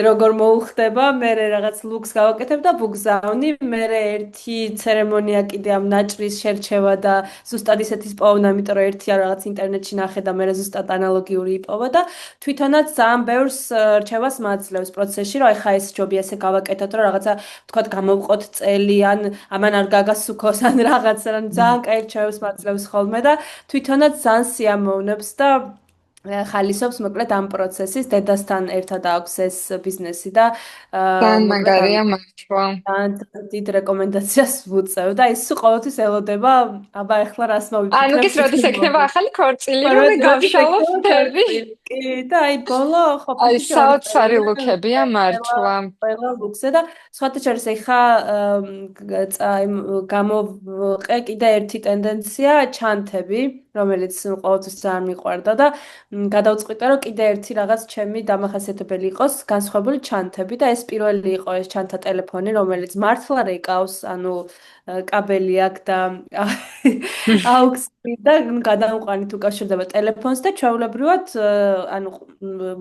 Speaker 2: როგორ მოუხდება მე რაღაც ლუქს გავაკეთებ და ბუგზავნი მე ერთი ცერემონია კიდე ამ ნაჭრის შერჩევა და ზუსტად ისეთის პოვნა იმიტომ რომ ერთი რაღაც ინტერნეტში ნახე და მე ზუსტად ანალოგიური იპოვა და თვითონაც ძალიან ბევრს რჩევას მაძლევს პროცესში რომ ეხა ეს ჯობი ესე გავაკეთოთ რომ რაღაცა თქვათ გამოვყოთ წელი ან ამან არ გაგასუქოს ან რაღაცა რა ძალიან კაი რჩევებს მაძლევს ხოლმე და თვითონაც ძალიან სიამოვნებს და ხალისობს მოკლედ ამ პროცესის დედასთან ერთად აქვს ეს ბიზნესი და
Speaker 1: ძალიან
Speaker 2: მოკლედ
Speaker 1: მაგარია მართლა.
Speaker 2: ძალიან დიდ რეკომენდაციას ვუწევ და ის სულ ყოველთვის ელოდება აბა ეხლა რას
Speaker 1: ანუ
Speaker 2: მოვიფიქრებ
Speaker 1: გის როდის ექნება ახალი ქორწილი, რომ მე
Speaker 2: როდის
Speaker 1: გავშალო
Speaker 2: ექნება
Speaker 1: ხდები?
Speaker 2: ქორწილი კი და აი ბოლო ხო
Speaker 1: აი,
Speaker 2: ფიქრობ ორი
Speaker 1: საოცარი
Speaker 2: წელია
Speaker 1: ლუქებია
Speaker 2: ყველა
Speaker 1: მართლა.
Speaker 2: ყველა ლუქსე და სხვათა შორის ეხა გამოვყე კიდე ერთი ტენდენცია ჩანთები რომელიც ყოველთვის ძალიან მიყვარდა და გადავწყვიტე რომ კიდე ერთი რაღაც ჩემი დამახასიათებელი იყოს განსხვავებული ჩანთები და ეს პირველი იყო ეს ჩანთა ტელეფონი რომელიც მართლა რეკავს ანუ კაბელი აქვს და AUX და გადამყვანით უკავშირდება ტელეფონს და ჩვეულებრივად ანუ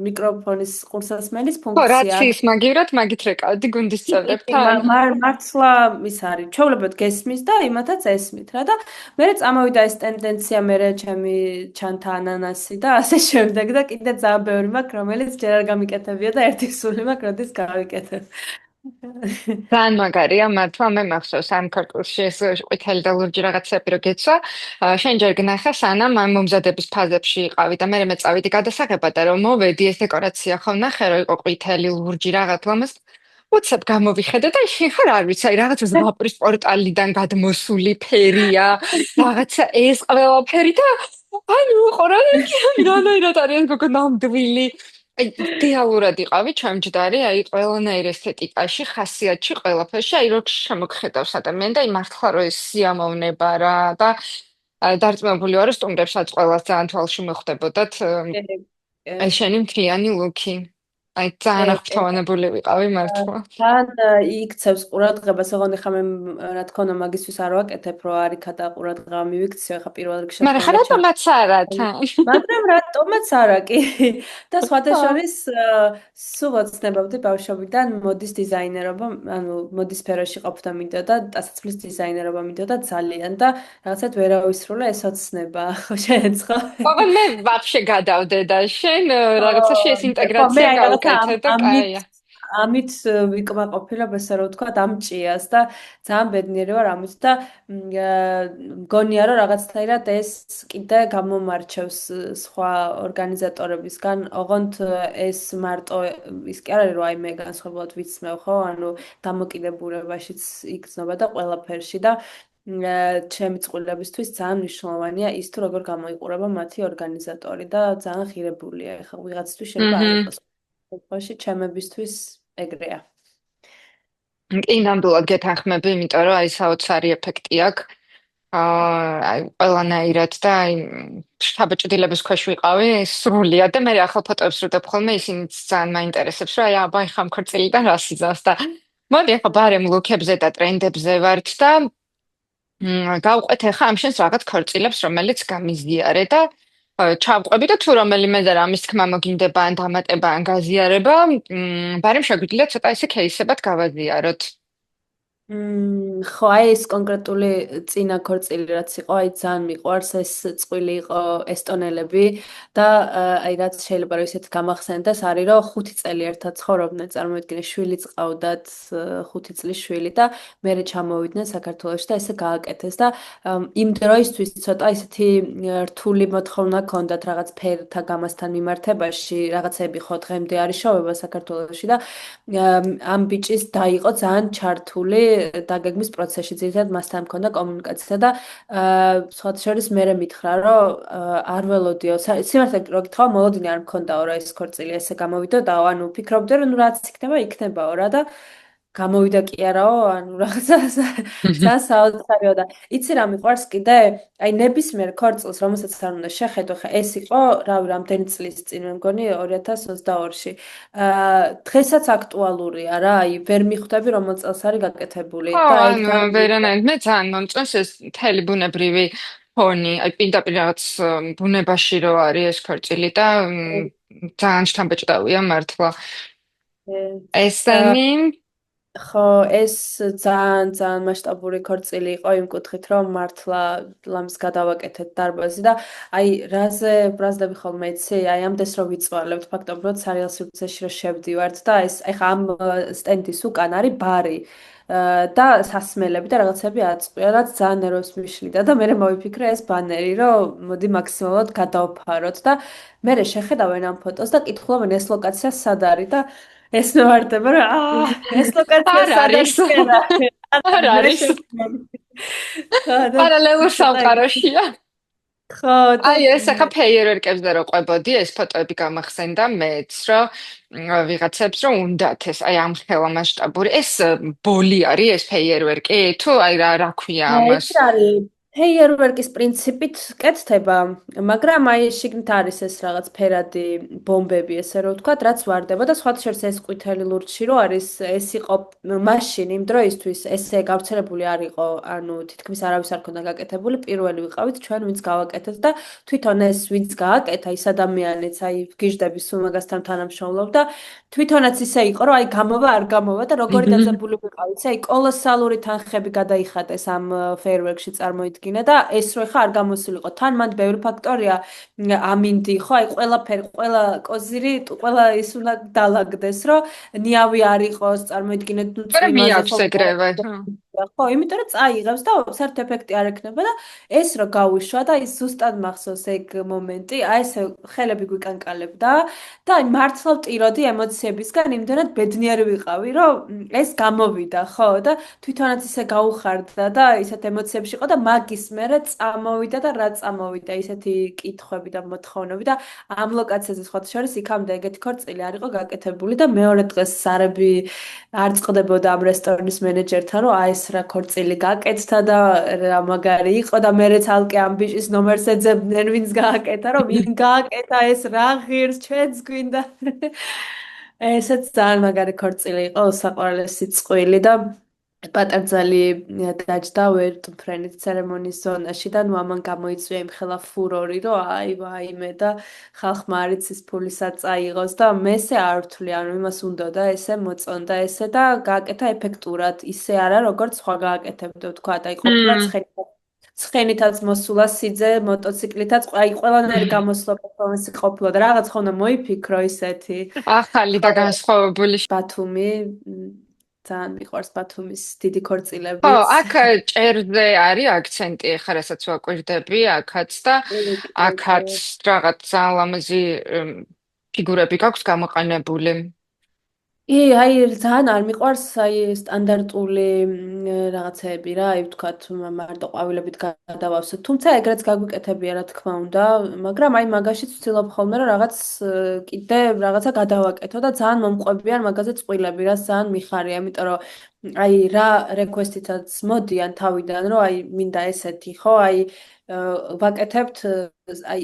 Speaker 2: მიკროფონის ყურსასმელის
Speaker 1: ხო, რაც
Speaker 2: ფუნქცია აქვს.
Speaker 1: ის მაგივრად მაგით რეკავდი გუნდის
Speaker 2: კი,
Speaker 1: წევრებთან.
Speaker 2: მართლა ის არის. ჩვეულებრივად გესმის და იმათაც ესმით რა და მე წამოვიდა ეს ტენდენცია მე ჩემი ჩანთა ანანასი და ასე შემდეგ და კიდე ძალიან ბევრი მაქვს რომელიც ჯერ არ გამიკეთებია და ერთი სული მაქვს როდის გავიკეთებ.
Speaker 1: ძალიან მაგარია, მართლა მე მახსოვს ამ ქორწილში ეს ყვითელი და ლურჯი რაღაცები რო გეცვა. შენ ჯერ გნახა სანამ ამ მომზადების ფაზებში იყავი და მე წავიდი გადასაღებად და რომ მოვედი ეს დეკორაცია ხო ნახე რომ იყო ყვითელი ლურჯი რაღაც ლამაზ უცებ გამოვიხედე და შენ ხარ არ ვიცი, აი რაღაცა ზღაპრის პორტალიდან გადმოსული ფერია, რაღაცა ეს ყველაფერი და აი რანაირად არის ეს გოგო ნამდვილი. აი, იდეალურად იყავი ჩამჯდარი, აი ყველანაირ ესთეტიკაში, ხასიათში, ყველაფერში, აი როგორ შემოგხედავს ადამიანი და აი მართლა რომ ეს სიამოვნება რა და დარწმუნებული ვარ რომ სტუმრებსაც ყველას ძალიან თვალში მოხვდებოდათ აი შენი მთლიანი ლუქი. აი ძალიან აღფრთოვანებული ვიყავი მართლა.
Speaker 2: თან იქცევს ყურადღებას, ოღონდ ხა მე რა თქმა უნდა მაგისთვის არ ვაკეთებ, რომ არიქა და ყურადღება მივიქციო, ხა პირველ რიგში
Speaker 1: მაგრამ ხარ რატომაც არა თან.
Speaker 2: მაგრამ რატომაც არა კი და სხვათა შორის სულ ოცნებობდი ბავშვობიდან მოდის დიზაინერობა, ანუ მოდის სფეროში ყოფნა მინდოდა, ტანსაცმლის დიზაინერობა მინდოდა ძალიან და რაღაცად ვერავისრულე ეს ოცნება ხო შეეცხო.
Speaker 1: ოღონდ მე ვაფშე გადავდე და შენ რაღაცაში ეს
Speaker 2: ხო, მე
Speaker 1: ინტეგრაცია
Speaker 2: აი რაღაცა
Speaker 1: გავუკეთე და კაია.
Speaker 2: ამით ვიკმაყოფილებ ესე რომ ვთქვა ამ ჭიას და ძალიან ბედნიერი ვარ ამით და მგონია რომ რაღაცნაირად ეს კიდე გამომარჩევს სხვა ორგანიზატორებისგან ოღონდ ეს მარტო ის კი არ არის რომ აი მე განსხვავებულად ვიცმევ ხო ანუ დამოკიდებულებაშიც იგრძნობა და ყველაფერში და ჩემი წყვილებისთვის ძალიან მნიშვნელოვანია ის თუ როგორ გამოიყურება მათი ორგანიზატორი და ძალიან ღირებულია ეხლა ვიღაცისთვის შეიძლება არ
Speaker 1: აჰა.
Speaker 2: იყოს შემთხვევაში ჩემებისთვის ეგრეა.
Speaker 1: კი, ნამდვილად გეთანხმები, იმიტომ რომ აი საოცარი ეფექტი აქვს. აი ყველანაირად და აი შთაბეჭდილების ქვეშ ვიყავი, სრულიად და მე ახალ ფოტოებს ვდებ ხოლმე, ისინიც ძალიან მაინტერესებს, რომ აი აბა ხა ამ ქორწილიდან რას იზავს და მოდი ახლა ბარემ ლუქებზე და ტრენდებზე ვართ და გავყვეთ ახლა ამ შენს რაღაც ქორწილებს, რომელიც გამიზიარე და ჩავყვები და თუ რომელიმე და რამის თქმა მოგინდება ან დამატება ან გაზიარება, ბარემ შეგვიძლია ცოტა ისე кейსებად გავაზიაროთ.
Speaker 2: ხო, აი ეს კონკრეტული წინა ქორწილი რაც იყო, აი ძალიან მიყვარს ეს წყვილი იყო ესტონელები და აი რაც შეიძლება რომ ისეთ გამახსენდეს არის რომ 5 წელი ერთად ცხოვრობდნენ, წარმოიდგინე შვილიც ყავდათ 5 წლის შვილი და მერე ჩამოვიდნენ საქართველოში და ესე გააკეთეს და იმ დროისთვის ცოტა ისეთი რთული მოთხოვნა ჰქონდათ რაღაც ფერთა გამასთან მიმართებაში, რაღაცები ხო დღემდე არის შოვება საქართველოში და ამ ბიჭის დაიყო ძალიან ჩართული დაგეგმის პროცესში, ძირითადად მასთან მქონდა კომუნიკაცია და სხვათა შორის მე მითხრა, რომ არ ველოდიო, სიმართლე რო გითხრა, მოლოდინი არ მქონდაო რა ეს ქორწილი ესე გამოვიდოდაო, ანუ ვფიქრობდი რომ რაც იქნება, იქნებაო რა და გამოვიდა კი არაო, ანუ რაღაცა ძალიან საოცარიო და იცი რა მიყვარს კიდე? აი ნებისმიერ ქორწილს, რომელსაც არ უნდა შეხედო, ხა ეს იყო, რავი, რამდენი წლის წინ, მე მგონი 2022-ში. დღესაც აქტუალურია რა, აი ვერ მიხვდები რომელ წელს არის გაკეთებული
Speaker 1: ხო,
Speaker 2: და აი
Speaker 1: ანუ
Speaker 2: ძალიან
Speaker 1: ვერანაირად მე ძალიან მომწონს ეს მთელი ბუნებრივი ფონი, აი პირდაპირ რაღაც ბუნებაში რო არის ეს ქორწილი და ძალიან შთამბეჭდავია მართლა.
Speaker 2: აა
Speaker 1: ესენი
Speaker 2: ხო, ეს ძალიან ძალიან მასშტაბური ქორწილი იყო იმ კუთხით, რომ მართლა ლამს გადავაკეთეთ დარბაზი და აი რაზე ბრაზდები ხოლმე იცი, აი ამდენს რომ ვიწვალებთ ფაქტობრივად სერიალ სივრცეში რომ შევდივართ და ეს ეხა ამ სტენდის უკან არის ბარი და სასმელები და რაღაცები აწყვია, რაც ძალიან ნერვებს მიშლიდა და მე მოვიფიქრე ეს ბანერი, რომ მოდი მაქსიმალურად გადავფაროთ და მე შეხედავენ ამ ფოტოს და კითხულობენ ეს ლოკაცია სად არის და ეს მოვარდება რა ეს ლოკაცია
Speaker 1: არ
Speaker 2: სად
Speaker 1: არის.
Speaker 2: არის კი არა
Speaker 1: არ
Speaker 2: მე
Speaker 1: არის.
Speaker 2: შევქმნი ხო და
Speaker 1: პარალელურ
Speaker 2: ცოტა
Speaker 1: სამყაროშია.
Speaker 2: ხო და
Speaker 1: აი ეს ახლა ფეიერვერკებზე რო ყვებოდი, ეს ფოტოები გამახსენდა მეც, რომ ვიღაცებს რომ უნდათ ეს აი ამ ხელა მასშტაბური, ეს ბოლი არის ეს ფეიერვერკი, თუ აი რა ქვია ამას?
Speaker 2: ეს არის ფეიერვერკის პრინციპით კეთდება, მაგრამ აი შიგნით არის ეს რაღაც ფერადი ბომბები, ესე რომ ვთქვათ, რაც ვარდება და სხვათა შორის ეს ყვითელი ლურჯი რო არის, ეს იყო მაშინ იმ დროისთვის ესე გავრცელებული არ იყო, ანუ თითქმის არავის არ ქონდა გაკეთებული, პირველი ვიყავით ჩვენ, ვინც გავაკეთეთ და თვითონ ეს ვინც გააკეთა, ის ადამიანიც აი გიждდები სულ მაგასთან თანამშრომლობდა და თვითონაც ისე იყო, რომ აი გამოვა არ გამოვა და როგორი დაძაბული ვიყავით, აი კოლოსალური თანხები გადაიხატეს ამ ფეიერვერკში წარმოიდგინე და ეს რო ხა არ გამოსულიყო. თან მანდ ბევრი ფაქტორია ამინდი, ხო, აი ყველაფერი, ყველა კოზირი, ყველა ის უნდა დალაგდეს, რომ ნიავი არ იყოს, წარმოიდგინეთ, ნუ
Speaker 1: მაგრამ
Speaker 2: წვიმაზე
Speaker 1: მიაქვს
Speaker 2: ხო
Speaker 1: ეგრევე.
Speaker 2: ხო, იმიტომ რომ წაიღებს და საერთო ეფექტი არ ექნება და ეს რო გავიშვა და ის ზუსტად მახსოვს ეგ მომენტი, აი ეს ხელები გვიკანკალებდა და აი მართლა ვტიროდი ემოციებისგან, იმდენად ბედნიერი ვიყავი, რომ ეს გამოვიდა, ხო, და თვითონაც ისე გაუხარდა და ისეთ ემოციებში იყო და მაგის მერე წამოვიდა და რა წამოვიდა, ისეთი კითხვები და მოთხოვნები და ამ ლოკაციაზე სხვა შორის იქამდე ეგეთი ქორწილი არ იყო გაკეთებული და მეორე დღეს სარები არ წყდებოდა ამ რესტორნის მენეჯერთან, რომ აი ეს რა ქორწილი გაკეთდა და რა მაგარი იყო და მერე ცალკე ამ ბიჭის ნომერს ეძებდნენ, ვინც გააკეთა, რომ ვინ გააკეთა ეს რა ღირს ჩვენს გვინდა. ესეც ძალიან მაგარი ქორწილი იყო, საყვარლესი წყვილი და პატარძალი დაჯდა ვერტმფრენის ცერემონიის ზონაში და ნუ ამან გამოიწვია იმხელა ფურორი, რომ აი ვაიმე და ხალხმა არ იცის ფულისაც წაიღოს და მესე არ ვთვლი, ანუ იმას უნდა და ესე მოწონდა ესე და გააკეთა ეფექტურად, ისე არა როგორც სხვა გააკეთებდა, ვთქვა, აი ყოფილა ცხენითაც მოსულა სიძე, მოტოციკლითაც, აი ყველანაირი გამოსვლა პერფორმანსი ყოფილა და რაღაც ხომ უნდა მოიფიქრო ისეთი.
Speaker 1: ახალი და განსხვავებული.
Speaker 2: ბათუმი ძალიან მიყვარს ბათუმის დიდი
Speaker 1: ხო,
Speaker 2: ქორწილებიც.
Speaker 1: აქ ჭერზე არის აქცენტი, ახლა რასაც ვაკვირდები, აქაც და აქაც რაღაც ძალიან ლამაზი ფიგურები გაქვს გამოყენებული.
Speaker 2: აი ძალიან არ მიყვარს აი სტანდარტული რაღაცეები რა, აი ვთქვათ მარტო ყვავილებით გადავავსოთ. თუმცა ეგრეც გაგვიკეთებია რა თქმა უნდა, მაგრამ აი მაგაშიც ვცდილობ ხოლმე რომ რაღაც კიდე რაღაცა გადავაკეთო და ძალიან მომყვებიან მაგაზე წყვილები, რა ძალიან მიხარია, იმიტომ რომ აი რა რეკვესტითაც მოდიან თავიდან, რომ აი მინდა ესეთი, ხო, აი ვაკეთებთ აი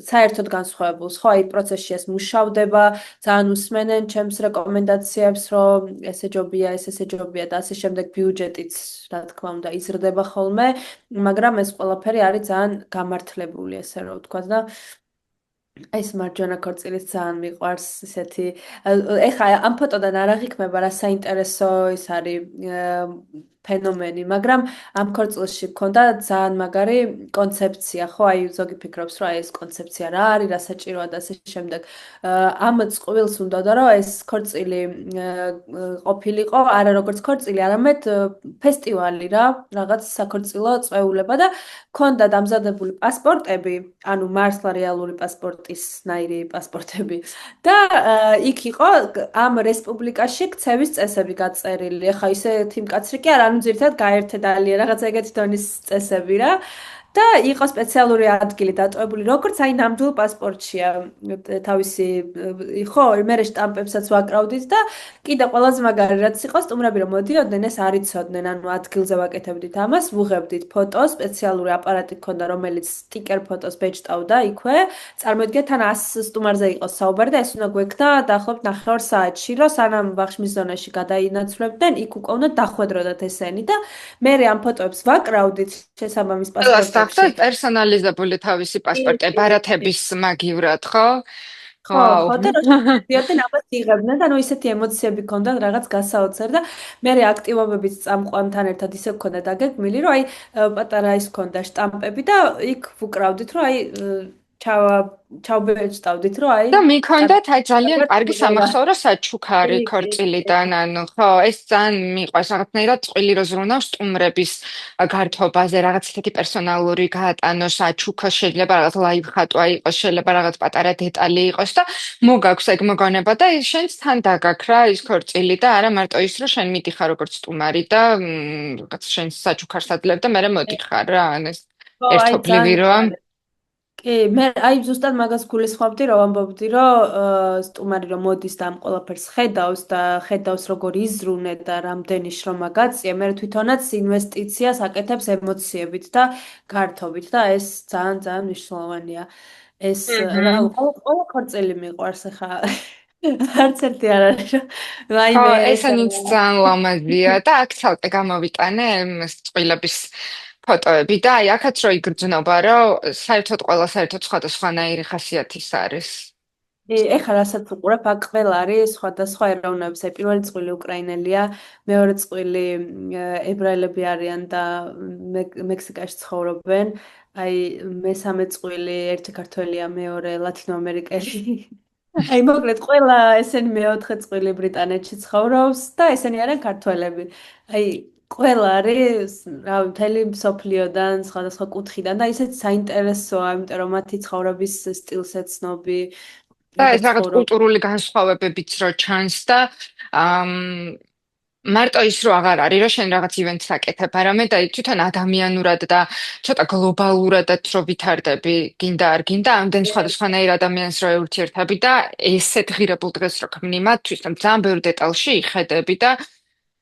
Speaker 2: საერთოდ განსხვავებულს, ხო, აი პროცესში ეს მუშავდება, ძალიან უსმენენ ჩემს რეკომენდაციებს, რომ ესე ჯობია, ესე ჯობია და ასე შემდეგ ბიუჯეტიც, რა თქმა უნდა, იზრდება ხოლმე, მაგრამ ეს ყველაფერი არის ძალიან გამართლებული, ესე რომ ვთქვა და ეს მარჯვენა ქორწილის ძალიან მიყვარს ესეთი ეხა ამ ფოტოდან არ აღიქმება რა საინტერესო ის არის ფენომენი, მაგრამ ამ ქორწილში მქონდა ძალიან მაგარი კონცეფცია, ხო, აი ზოგი ფიქრობს, რომ აი ეს კონცეფცია რა არის, რა საჭიროა და ასე შემდეგ. ამ წყვილს უნდოდა რომ ეს ქორწილი ყოფილიყო არა როგორც ქორწილი, არამედ ფესტივალი რა, რაღაც საქორწილო წვეულება და ქონდა დამზადებული პასპორტები, ანუ მართლა რეალური პასპორტის ნაირი პასპორტები და იქ იყო ამ რესპუბლიკაში ქცევის წესები გაწერილი. ეხა ისეთი მკაცრი კი არა, ანუ ძირითადად გაერთედალია რაღაც ეგეთი დონის წესები რა. და იყო სპეციალური ადგილი დატოვებული, როგორც აი ნამდვილ პასპორტშია თავისი ხო, მე შტამპებსაც ვაკრავდით და კიდე ყველაზე მაგარი რაც იყო სტუმრები რომ მოდიოდნენ ეს არ იცოდნენ, ანუ ადგილზე ვაკეთებდით ამას, ვუღებდით ფოტოს, სპეციალური აპარატი ქონდა, რომელიც სტიკერ ფოტოს ბეჭდავდა იქვე. წარმოიდგინეთ, თან 100 სტუმარზე იყო საუბარი და ეს უნდა გვექნა დაახლოებით 9 საათში, რომ სანამ ვახშმის ზონაში გადაინაცვლებდნენ, იქ უკვე უნდა დახვედროდათ ესენი და მე ამ ფოტოებს ვაკრავდით შესაბამის
Speaker 1: ყველას
Speaker 2: პასპორტებში.
Speaker 1: დახვდათ პერსონალიზებული თავისი პასპორტი, ბარათების მაგივრად, ხო?
Speaker 2: ხო,
Speaker 1: ვაუ.
Speaker 2: ხო და რა შევდიოდნენ ამას იღებდნენ და ნუ ისეთი ემოციები ქონდათ რაღაც გასაოცარ და მე აქტივობებიც წამყვანთან ერთად ისე ქონდა დაგეგმილი რომ აი პატარა ის ქონდა შტამპები და იქ ვუკრავდით რომ აი ჩავა ჩავბეჭდავდით რომ აი
Speaker 1: და მიქონდათ აი ძალიან კარგი
Speaker 2: კარტა
Speaker 1: სამახსოვრო საჩუქარი
Speaker 2: კი კი
Speaker 1: ქორწილიდან, ანუ ხო, ეს ძალიან მიყვარს რაღაცნაირად წყვილი რო ზრუნავს სტუმრების გართობაზე, რაღაც ისეთი პერსონალური გაატანოს, აჩუქო, შეიძლება რაღაც ლაივ ხატვა იყოს, შეიძლება რაღაც პატარა დეტალი იყოს და მოგაქვს ეგ მოგონება და შენც თან დაგაქ რა ის ქორწილი და არა მარტო ის რომ შენ მიდიხარ როგორც სტუმარი და რაღაც შენს საჩუქარს ადლებ და მე მოდიხარ რა, ან ეს
Speaker 2: ხო აი
Speaker 1: ერთობლივი როა.
Speaker 2: ძალიან კი, მე აი ზუსტად მაგას გულისხმობდი, რომ ამბობდი, რომ სტუმარი რომ მოდის და ამ ყველაფერს ხედავს და ხედავს როგორ იზრუნე და რამდენი შრომა გაწია, მე თვითონაც ინვესტიციას აკეთებს ემოციებით და გართობით და ეს ძალიან ძალიან მნიშვნელოვანია. ეს რა
Speaker 1: მჰმ.
Speaker 2: ყველა ქორწილი მიყვარს ხა. არც ერთი არ არის.
Speaker 1: ხო,
Speaker 2: რაიმე ეს
Speaker 1: ესენიც ძალიან ლამაზია და აქ ცალკე გამოვიტანე ეს წყვილების ფოტოები და აი აქაც რო იგრძნობა, რომ საერთოდ ყველა საერთოდ სხვადასხვანაირი ხასიათის არის.
Speaker 2: ეხლა რასაც უყურებ, აქ ყველა არის სხვადასხვა ეროვნების. აი პირველი წყვილი უკრაინელია, მეორე წყვილი ებრაელები არიან და მექსიკაში ცხოვრობენ. აი მესამე წყვილი ერთი ქართველია, მეორე ლათინოამერიკელი. აი მოკლედ ყველა ესენი მეოთხე წყვილი ბრიტანეთში ცხოვრობს და ესენი არიან ქართველები. აი ყველა არის, რა ვიცი, მთელი მსოფლიოდან, სხვადასხვა კუთხიდან და ისეთ საინტერესოა, იმიტომ რომ მათი ცხოვრების სტილს ეცნობი.
Speaker 1: და ეს
Speaker 2: როგორ
Speaker 1: რაღაც
Speaker 2: ცხოვრობ.
Speaker 1: კულტურული განსხვავებებიც რო ჩანს და ამ მარტო ის რო აღარ არის, რომ შენ რაღაც ივენტს აკეთებ, არამედ აი თვითონ ადამიანურად და ცოტა გლობალურადაც რო ვითარდები, გინდა არ გინდა, ამდენ სხვადასხვანაირ ადამიანს რო ეურთიერთები და ესეთ ღირებულ დღეს რო ქმნი მათთვის, და ძალიან ბევრ დეტალში იხედები და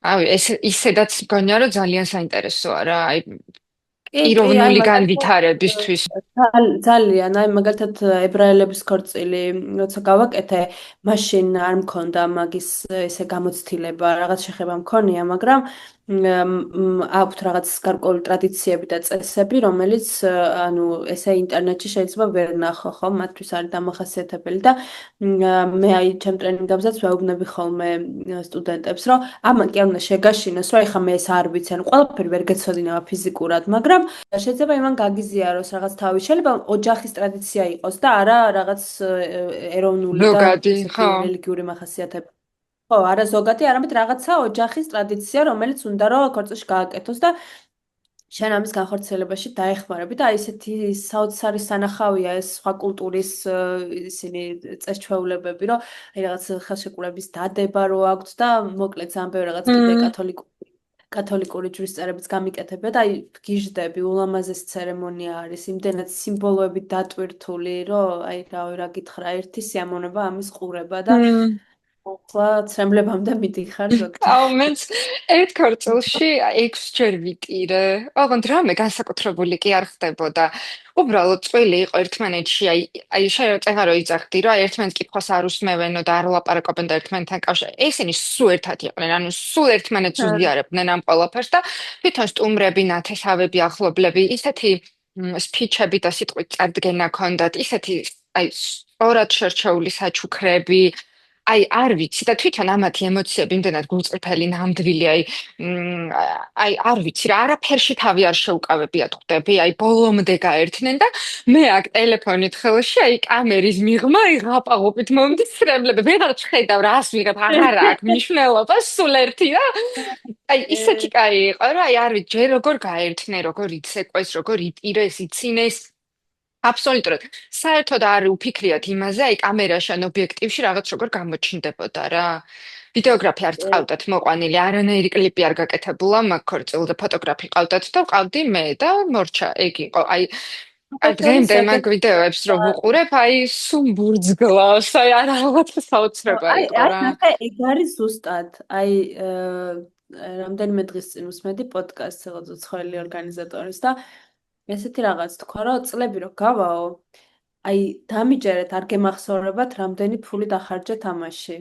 Speaker 1: აი ეს ისედაც მგონია რომ ძალიან საინტერესოა რა, აი
Speaker 2: კი, კი, აი
Speaker 1: პიროვნული
Speaker 2: მაგალითად
Speaker 1: განვითარებისთვის.
Speaker 2: ძალიან, აი მაგალითად ებრაელების ქორწილი, როცა გავაკეთე, მაშინ არ მქონდა მაგის ესე გამოცდილება, რაღაც შეხება მქონია, მაგრამ აქვთ რაღაც გარკვეული ტრადიციები და წესები, რომელიც ანუ ესე ინტერნეტში შეიძლება ვერ ნახო, ხო, მათთვის არის დამახასიათებელი და მე აი ჩემ ტრენინგებზეც ვეუბნები ხოლმე სტუდენტებს, რომ ამა კი არ უნდა შეგაშინოს, რომ ეხა მე ეს არ ვიცი, ანუ ყველაფერი ვერ გეცოდინება ფიზიკურად, მაგრამ შეიძლება იმან გაგიზიაროს რაღაც თავი, შეიძლება ოჯახის ტრადიცია იყოს და არა რაღაც ეროვნული და
Speaker 1: ზოგადი,
Speaker 2: ესეთი
Speaker 1: ხო.
Speaker 2: რელიგიური მახასიათებლები. ხო, არა ზოგადი, არამედ რაღაცა ოჯახის ტრადიცია, რომელიც უნდა რომ ქორწილში გააკეთოს და შენ ამის განხორციელებაში დაეხმარები და აი ესეთი საოცარი სანახავია ეს სხვა კულტურის ისინი წესჩვეულებები, რომ აი რაღაც ხელშეკრულების დადება რო აქვთ და მოკლედ ძალიან ბევრი რაღაც კიდე
Speaker 1: მ,
Speaker 2: კათოლიკური ჯვრისწერებიც გამიკეთებია და აი გიჟდები, ულამაზესი ცერემონია არის, იმდენად სიმბოლოებით დატვირთული, რომ აი რა გითხრა, ერთი სიამონება ამის ყურება და
Speaker 1: მ.
Speaker 2: ახლა ცრემლებამდე მიდიხარ ზოგჯერ.
Speaker 1: აუ მეც ერთ ქორწილში 6 ჯერ ვიტირე. ოღონდ რამე განსაკუთრებული კი არ ხდებოდა. უბრალოდ წვილი იყო ერთმანეთში, აი შეიძლება რო იცახდი, რომ აი ერთმანეთს კითხვას არ უსმევენო და არ ლაპარაკობენ და ერთმანეთთან კავშირი. ესენი სულ ერთად იყვნენ, ანუ სულ ერთმანეთს უზიარებდნენ ამ ყველაფერს და თვითონ სტუმრები, ნათესავები, ახლობლები, ისეთი სპიჩები და სიტყვით წარდგენა ქონდათ, ისეთი აი სწორად შერჩეული საჩუქრები, აი არ ვიცი და თვითონ ამათი ემოციები იმდენად გულწრფელი ნამდვილი აი არ ვიცი რა არაფერში თავი არ შეუკავებიათ ხვდები აი ბოლომდე გაერთნენ და მე აქ ტელეფონით ხელში აი კამერის მიღმა აი ღაპაღობით მომდის ცრემლები ვეღარ შედავ რას ვიღებ აღარა აქვს მნიშვნელობა სულ ერთი რა აი ისეთი კაი იყო რა აი არ ვიცი ჯერ როგორ გაერთნენ როგორ იცეკვეს როგორ იტირეს იცინეს აბსოლუტურად. საერთოდ არ უფიქრიათ იმაზე, აი კამერაში ან ობიექტივში რაღაც როგორ გამოჩნდებოდა რა. ვიდეოგრაფი არ წავდათ მოყვანილი, არანაირი კლიპი არ გაკეთებულა მაგ ქორწილზე, ფოტოგრაფი ყავდათ და ვყავდი მე და მორჩა, ეგ იყო. აი დღემდე მაგ ვიდეოებს რო ვუყურებ, აი სულ ბურძგლავს, აი რაღაცა საოცრება
Speaker 2: აი,
Speaker 1: იყო
Speaker 2: აი,
Speaker 1: რა.
Speaker 2: ნახე, ეგ არის ზუსტად. აი, რამდენიმე დღის წინ უსმენდი პოდკასტს რაღაც უცხოელი ორგანიზატორის და ესეთი რაღაც თქვა, რომ წლები რო გავაო, აი, დამიჯერეთ, არ გემახსოვრებათ, რამდენი ფული დახარჯეთ ამაში.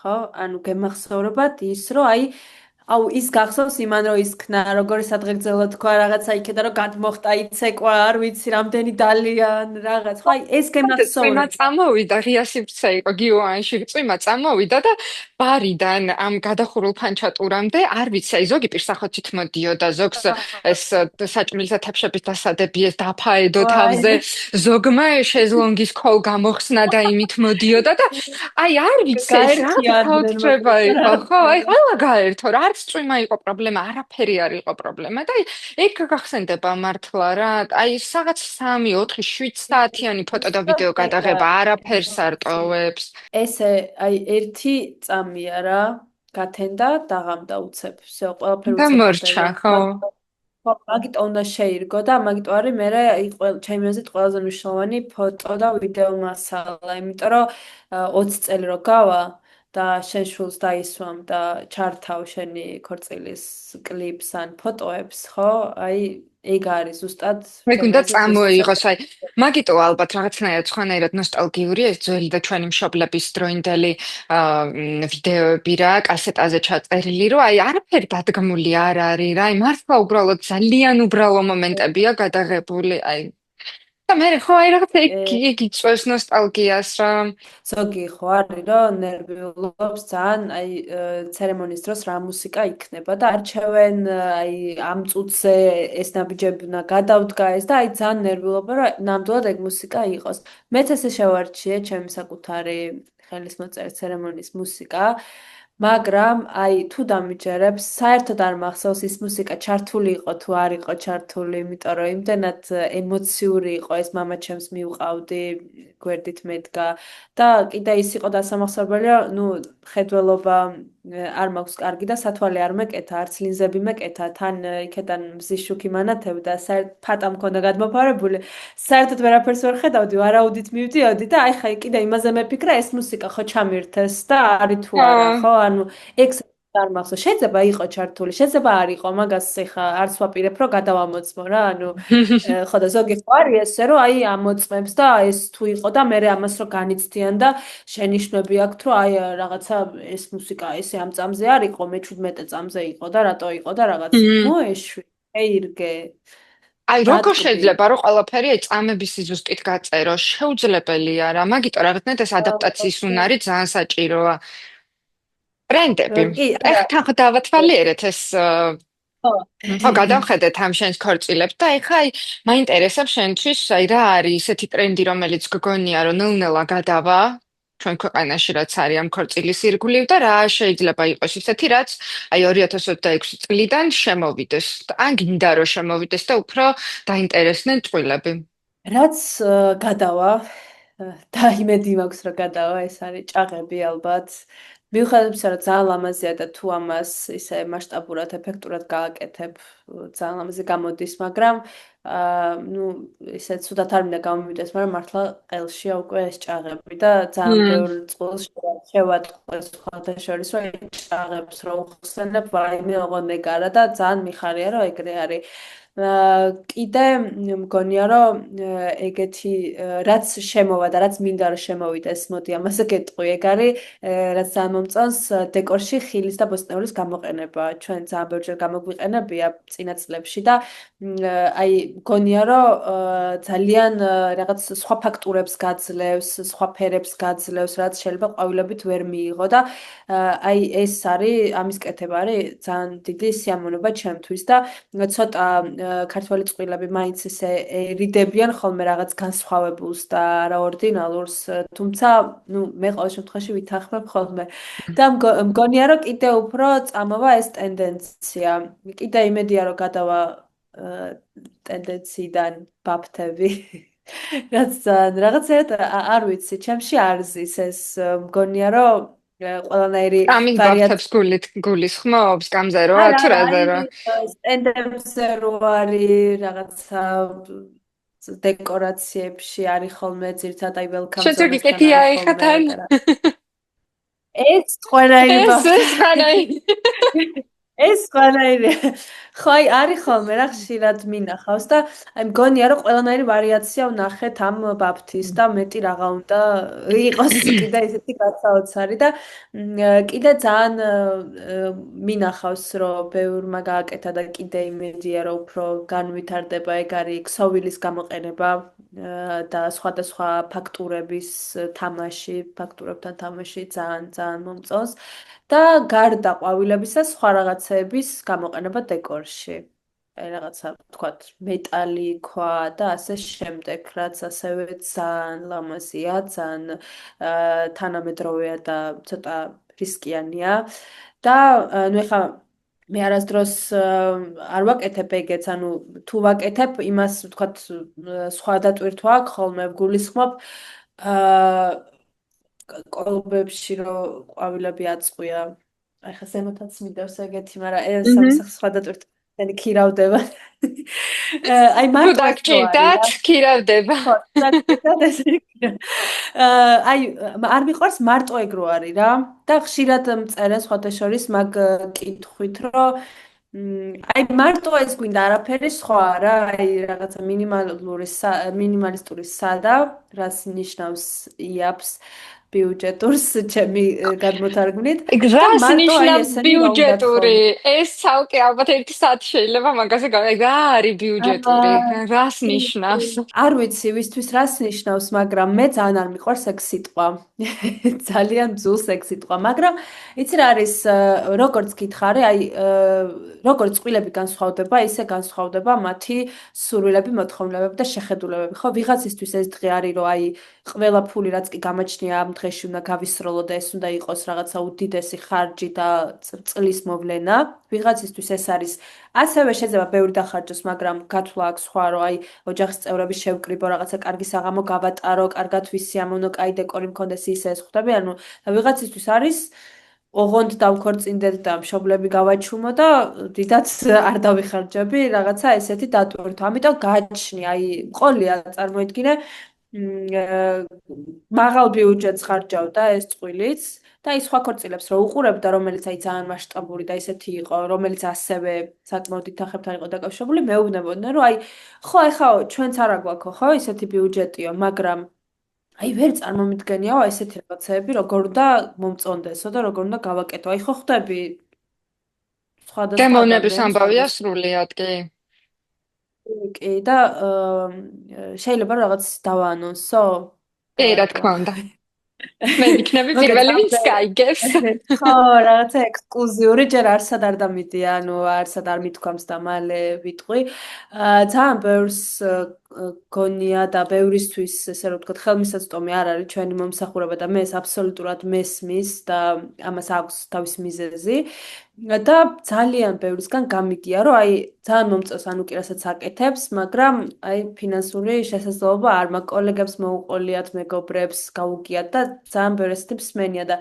Speaker 2: ხო? ანუ გემახსოვრებათ ის, რომ აი, აუ ის გახსოვს იმან რომ ის ქნა როგორი სადღეგრძელო თქვა რაღაცა იქედა რომ გადმოხტა იცეკვა არ ვიცი რამდენი დალიან რაღაც ხო აი ეს
Speaker 1: წვიმა
Speaker 2: გემახსოვრება
Speaker 1: წამოვიდა, ღია სივრცე იყო გიოანში, წვიმა წამოვიდა და ბარიდან ამ გადახურულ ფანჩატურამდე, არ ვიცი, აი ზოგი პირსახოთით მოდიოდა, ზოგს ეს საჭმელთა თაფშების დასადები ეს დაფაედო
Speaker 2: ვაი
Speaker 1: თავზე, ზოგმა შეზლონგის ქოლ გამოხსნა და იმით მოდიოდა და აი არ ვიცი, ეს რა
Speaker 2: გაერთიანდნენ
Speaker 1: საოცრება
Speaker 2: მოკლედ
Speaker 1: იყო, ხო, აი ყველა გაერთო, რა არც წვიმა იყო პრობლემა, არაფერი არ იყო პრობლემა და აი ეგ გახსენდება მართლა რა, აი რაღაც 3, 4, 7 საათიანი ფოტო და ვიდეო გადაღება არაფერს არ ტოვებს.
Speaker 2: ესე აი ერთი წამია რა გათენდა დაღამდა უცებ всё ყველაფერი
Speaker 1: და
Speaker 2: უცებ
Speaker 1: მორჩა,
Speaker 2: ხდება
Speaker 1: ხო.
Speaker 2: ხო, მაგით უნდა შეირგო და მაგით ვარი მე ჩემი აზრით ყველაზე მნიშვნელოვანი ფოტო და ვიდეო მასალა, იმიტომ რომ 20 წელი რო გავა და შენ შულს დაისვამ და ჩართავ შენი ქორწილის კლიპს ან ფოტოებს, ხო? აი ეგ არის ზუსტად
Speaker 1: მე
Speaker 2: ჩემი
Speaker 1: გუნდა
Speaker 2: აზრით
Speaker 1: წამოიღოს, აი მაგიტო ალბათ რაღაცნაირად სხვანაირად ნოსტალგიური ეს ძველი და ჩვენი მშობლების დროინდელი ვიდეოები რა, კასეტაზე ჩაწერილი, რომ აი არაფერი დადგმული არ არის რა, აი მართლა უბრალოდ ძალიან უბრალო მომენტებია გადაღებული, აი და მე ხო აი რაღაც ეგ იწვევს ნოსტალგიას რა.
Speaker 2: ზოგი ხო არის რომ ნერვიულობს ძალიან აი ცერემონიის დროს რა მუსიკა იქნება და არჩევენ აი ამ წუთზე ეს ნაბიჯები უნდა გადავდგა ეს და აი ძალიან ნერვიულობა რომ ნამდვილად ეგ მუსიკა იყოს მეც ესე შევარჩიე ჩემი საკუთარი ხელისმოწერის ცერემონიის მუსიკა მაგრამ აი თუ დამიჯერებს საერთოდ არ მახსოვს ის მუსიკა ჩართული იყო თუ არ იყო ჩართული იმიტომ რომ იმდენად ემოციური იყო ეს მამა ჩემს მივყავდი გვერდით მედგა და კიდე ის იყო დასამახსოვრებელი, რომ ნუ ხედველობა არ მაქვს კარგი და სათვალე არ მეკეთა, არც ლინზები მეკეთა, თან იქიდან მზის შუქი მანათებდა, ფატა მქონდა გადმოფარებული. საერთოდ ვერაფერს ვერ ხედავდი, ვარაუდით მივდიოდი და აი ხა კიდე იმაზე მეფიქრა, ეს მუსიკა ხო ჩამირთეს და არის თუ არა,
Speaker 1: აა
Speaker 2: ხო? ანუ ეგ არ მახსოვს. შეიძლება იყო ჩართული, შეიძლება არ იყო, მაგას ეხა არც ვაპირებ, რომ გადავამოწმო რა, ანუ ხო და ზოგი ხო არის ესე რომ აი ამოწმებს და ეს თუ იყო და მე ამას რო განიცდიან და შენიშვნები აქვთ რომ აი რაღაცა ეს მუსიკა ესე ამ წამზე არ იყო მე 17 წამზე იყო და რატო იყო და რაღაც მოეშვი ეირგე
Speaker 1: აი როგორ
Speaker 2: დატკბი
Speaker 1: შეიძლება რომ ყველაფერი აი წამების ზუსტით გაწერო შეუძლებელია რა მაგიტო რაღაცნაირად ეს ადაპტაციის უნარი ძალიან საჭიროა ბრენდები
Speaker 2: კი არა
Speaker 1: ეხ თან დავათვალიერეთ ეს
Speaker 2: ხო
Speaker 1: ხო გადავხედეთ ამ შენს ქორწილებს და ეხა აი მაინტერესებს შენთვის აი რა არის ესეთი ტრენდი რომელიც გგონია რომ ნელ-ნელა გადავა ჩვენ ქვეყანაში რაც არის ამ ქორწილის ირგვლივ და რა შეიძლება იყოს ისეთი რაც აი 2026 წლიდან შემოვიდეს ან გინდა რომ შემოვიდეს და უფრო დაინტერესდნენ წყვილები.
Speaker 2: რაც გადავა და იმედი მაქვს რომ გადავა ეს არის ჭაღები ალბათ მიუხედავად იმისა რომ ძალიან ლამაზია და თუ ამას ისე მასშტაბურად ეფექტურად გააკეთებ ძალიან ლამაზი გამოდის, მაგრამ ნუ ისე ცუდად არ მინდა გამომივიდეს, მაგრამ მართლა ყელშია უკვე ეს ჭაღები და ძალიან ბევრ წყვილს შევატყვეს ხალხაშორის, რომ ჭაღებს რო უხსენებ, ვაიმე ოღონდ ეგარა და ძალიან მიხარია, რომ ეგრე არის. კიდე მგონია რომ ეგეთი რაც შემოვა და რაც მინდა რომ შემოვიდეს, მოდი ამაზე გეტყვი, ეგ არის რაც ძალიან მომწონს დეკორში ხილის და ბოსტნეულის გამოყენება. ჩვენ ძალიან ბევრჯერ გამოგვიყენებია წინა წლებში და აი მგონია რომ ძალიან რაღაც სხვა ფაქტურებს გაძლევს, სხვა ფერებს გაძლევს, რაც შეიძლება ყვავილებით ვერ მიიღო და აი ეს არის ამის კეთება არის ძალიან დიდი სიამოვნება ჩემთვის და ცოტა ქართველი წყვილები მაინც ესე ერიდებიან ხოლმე რაღაც განსხვავებულს და არაორდინალურს, თუმცა ნუ მე ყოველ შემთხვევაში ვითანხმებ ხოლმე და მგონია რომ კიდე უფრო წამოვა ეს ტენდენცია. კიდე იმედია რომ გადავა ტენდენციიდან ბაფთები. რაც რაღაცა არ ვიცი, ჩემში არ ზის ეს მგონია რომ ყველანაირი
Speaker 1: ამის ბაფთებს გულისხმობს, კამზეროა თუ რაზერო?
Speaker 2: სტენდებზე რო არის რაღაცა დეკორაციებში არის ხოლმე ძირთად აი welcome
Speaker 1: შეგიკეთი აიხათან.
Speaker 2: ეს ყველაი
Speaker 1: ეს
Speaker 2: ეს ყველაი ხო აი არის ხოლმე რა ხშირად მინახავს და აი მგონია რომ ყველანაირი ვარიაცია ვნახეთ ამ ბაფთის და მეტი რაღა უნდა იყოს კიდე ისეთი გაცაოცარი და კიდე ძალიან მინახავს რომ ბევრმა გააკეთა და კიდე იმედია რომ უფრო განვითარდება ეგ არის ქსოვილის გამოყენება და სხვადასხვა ფაქტურების თამაში, ფაქტურებთან თამაში ძალიან ძალიან მომწონს. და გარდა ყვავილებისა სხვა რაღაცების გამოყენება დეკორში. აი რაღაცა ვთქვათ მეტალი, ქვა და ასე შემდეგ, რაც ასევე ძალიან ლამაზია, ძალიან თანამედროვეა და ცოტა რისკიანია. და ნუ ეხლა მე არასდროს არ ვაკეთებ ეგეც, ანუ თუ ვაკეთებ, იმას ვთქვათ სხვა დატვირთვა აქვს ხოლმე გულისხმობ კოლბებში რომ ყვავილები აწყვია. აი ხა ზემოთაც მიდევს ეგეთი, მაგრამ ეს სხვა დატვირთვა ქირავდება. აი მარტო
Speaker 1: დაგჭირდათ, ქირავდება.
Speaker 2: ხო, დაგჭირდათ ეს. აი არ მიყვარს მარტო ეგ რო არის რა და ხშირად მწერენ სხვათა შორის მაგ კითხვით, რომ აი მარტო ეს გვინდა არაფერი სხვა რა, აი რაღაცა მინიმალისტური სადა, რაც ნიშნავს იაფს ბიუჯეტურს ჩემი გადმოთარგმნით.
Speaker 1: რას ნიშნავს ბიუჯეტური? ეს ცალკე ალბათ 1 საათი შეიძლება მაგაზე რა არის ბიუჯეტური? რას ნიშნავს?
Speaker 2: არ ვიცი ვისთვის რას ნიშნავს, მაგრამ მე ძალიან არ მიყვარს ეგ სიტყვა. ძალიან ბძულს ეგ სიტყვა, მაგრამ იცი რა არის, როგორც გითხარი, აი როგორც წყვილები განსხვავდება, ისე განსხვავდება მათი სურვილები, მოთხოვნილებები და შეხედულებები. ხო, ვიღაცისთვის ეს დღე არის, რომ აი ყველა ფული რაც კი გამაჩნია ამ დღეში უნდა გავისროლო და ეს უნდა იყოს რაღაცა უდიდესი ხარჯი და წლის მოვლენა. ვიღაცისთვის ეს არის ასევე შეიძლება ბევრი დახარჯოს, მაგრამ გათვლა აქვს სხვა, რომ აი ოჯახის წევრები შევკრიბო, რაღაცა კარგი საღამო გავატარო, კარგად ვისიამოვნო, კაი დეკორი მქონდეს ისე ეს ხვდები, ანუ ვიღაცისთვის არის ოღონდ დავქორწინდეთ და მშობლები გავაჩუმო და დიდად არ დავიხარჯები, რაღაცა ესეთი დატვირთვა. ამიტომ გაჩნი, აი ყოლია წარმოიდგინე მაღალ ბიუჯეტს ხარჯავ და ეს წყვილიც და აი სხვა ქორწილებს რო უყურებ და რომელიც აი ძალიან მასშტაბური და ისეთი იყო, რომელიც ასევე საკმაოდ დახებთან იყო დაკავშირებული, მეუბნებოდნენ, რომ აი ხო, ეხლა ჩვენც არა გვაქვს ხო ისეთი ბიუჯეტიო, მაგრამ აი ვერ წარმომიდგენიაო ესეთი რაღაცეები, როგორ უნდა მომწონდესო და როგორ უნდა გავაკეთო. აი ხო ხვდები სხვადასხვა
Speaker 1: გემოვნების ამბავია სრულიად კი.
Speaker 2: კი და შეიძლება რაღაც დავაანონსო?
Speaker 1: კი, რა თქმა უნდა. მე ვიქნები პირველი, ვინც გაიგებს.
Speaker 2: ხო, რაღაცა ექსკლუზიური, ჯერ არსად არ დამიდია, ანუ არსად არ მithქვამს და მალე ვიტყვი. ძალიან ბევრს გონია და ბევრისთვის ესე რომ ვთქვათ ხელმისაწვდომი არ არის ჩვენი მომსახურება და მე ეს აბსოლუტურად მესმის და ამას აქვს თავისი მიზეზი და ძალიან ბევრისგან გამიგია რომ აი ძალიან მომწონს ანუ კი რასაც აკეთებს მაგრამ აი ფინანსური შესაძლებლობა არ მაქვს კოლეგებს მოუყოლიათ მეგობრებს გაუგიათ და ძალიან ბევრი ესეთი მსმენია და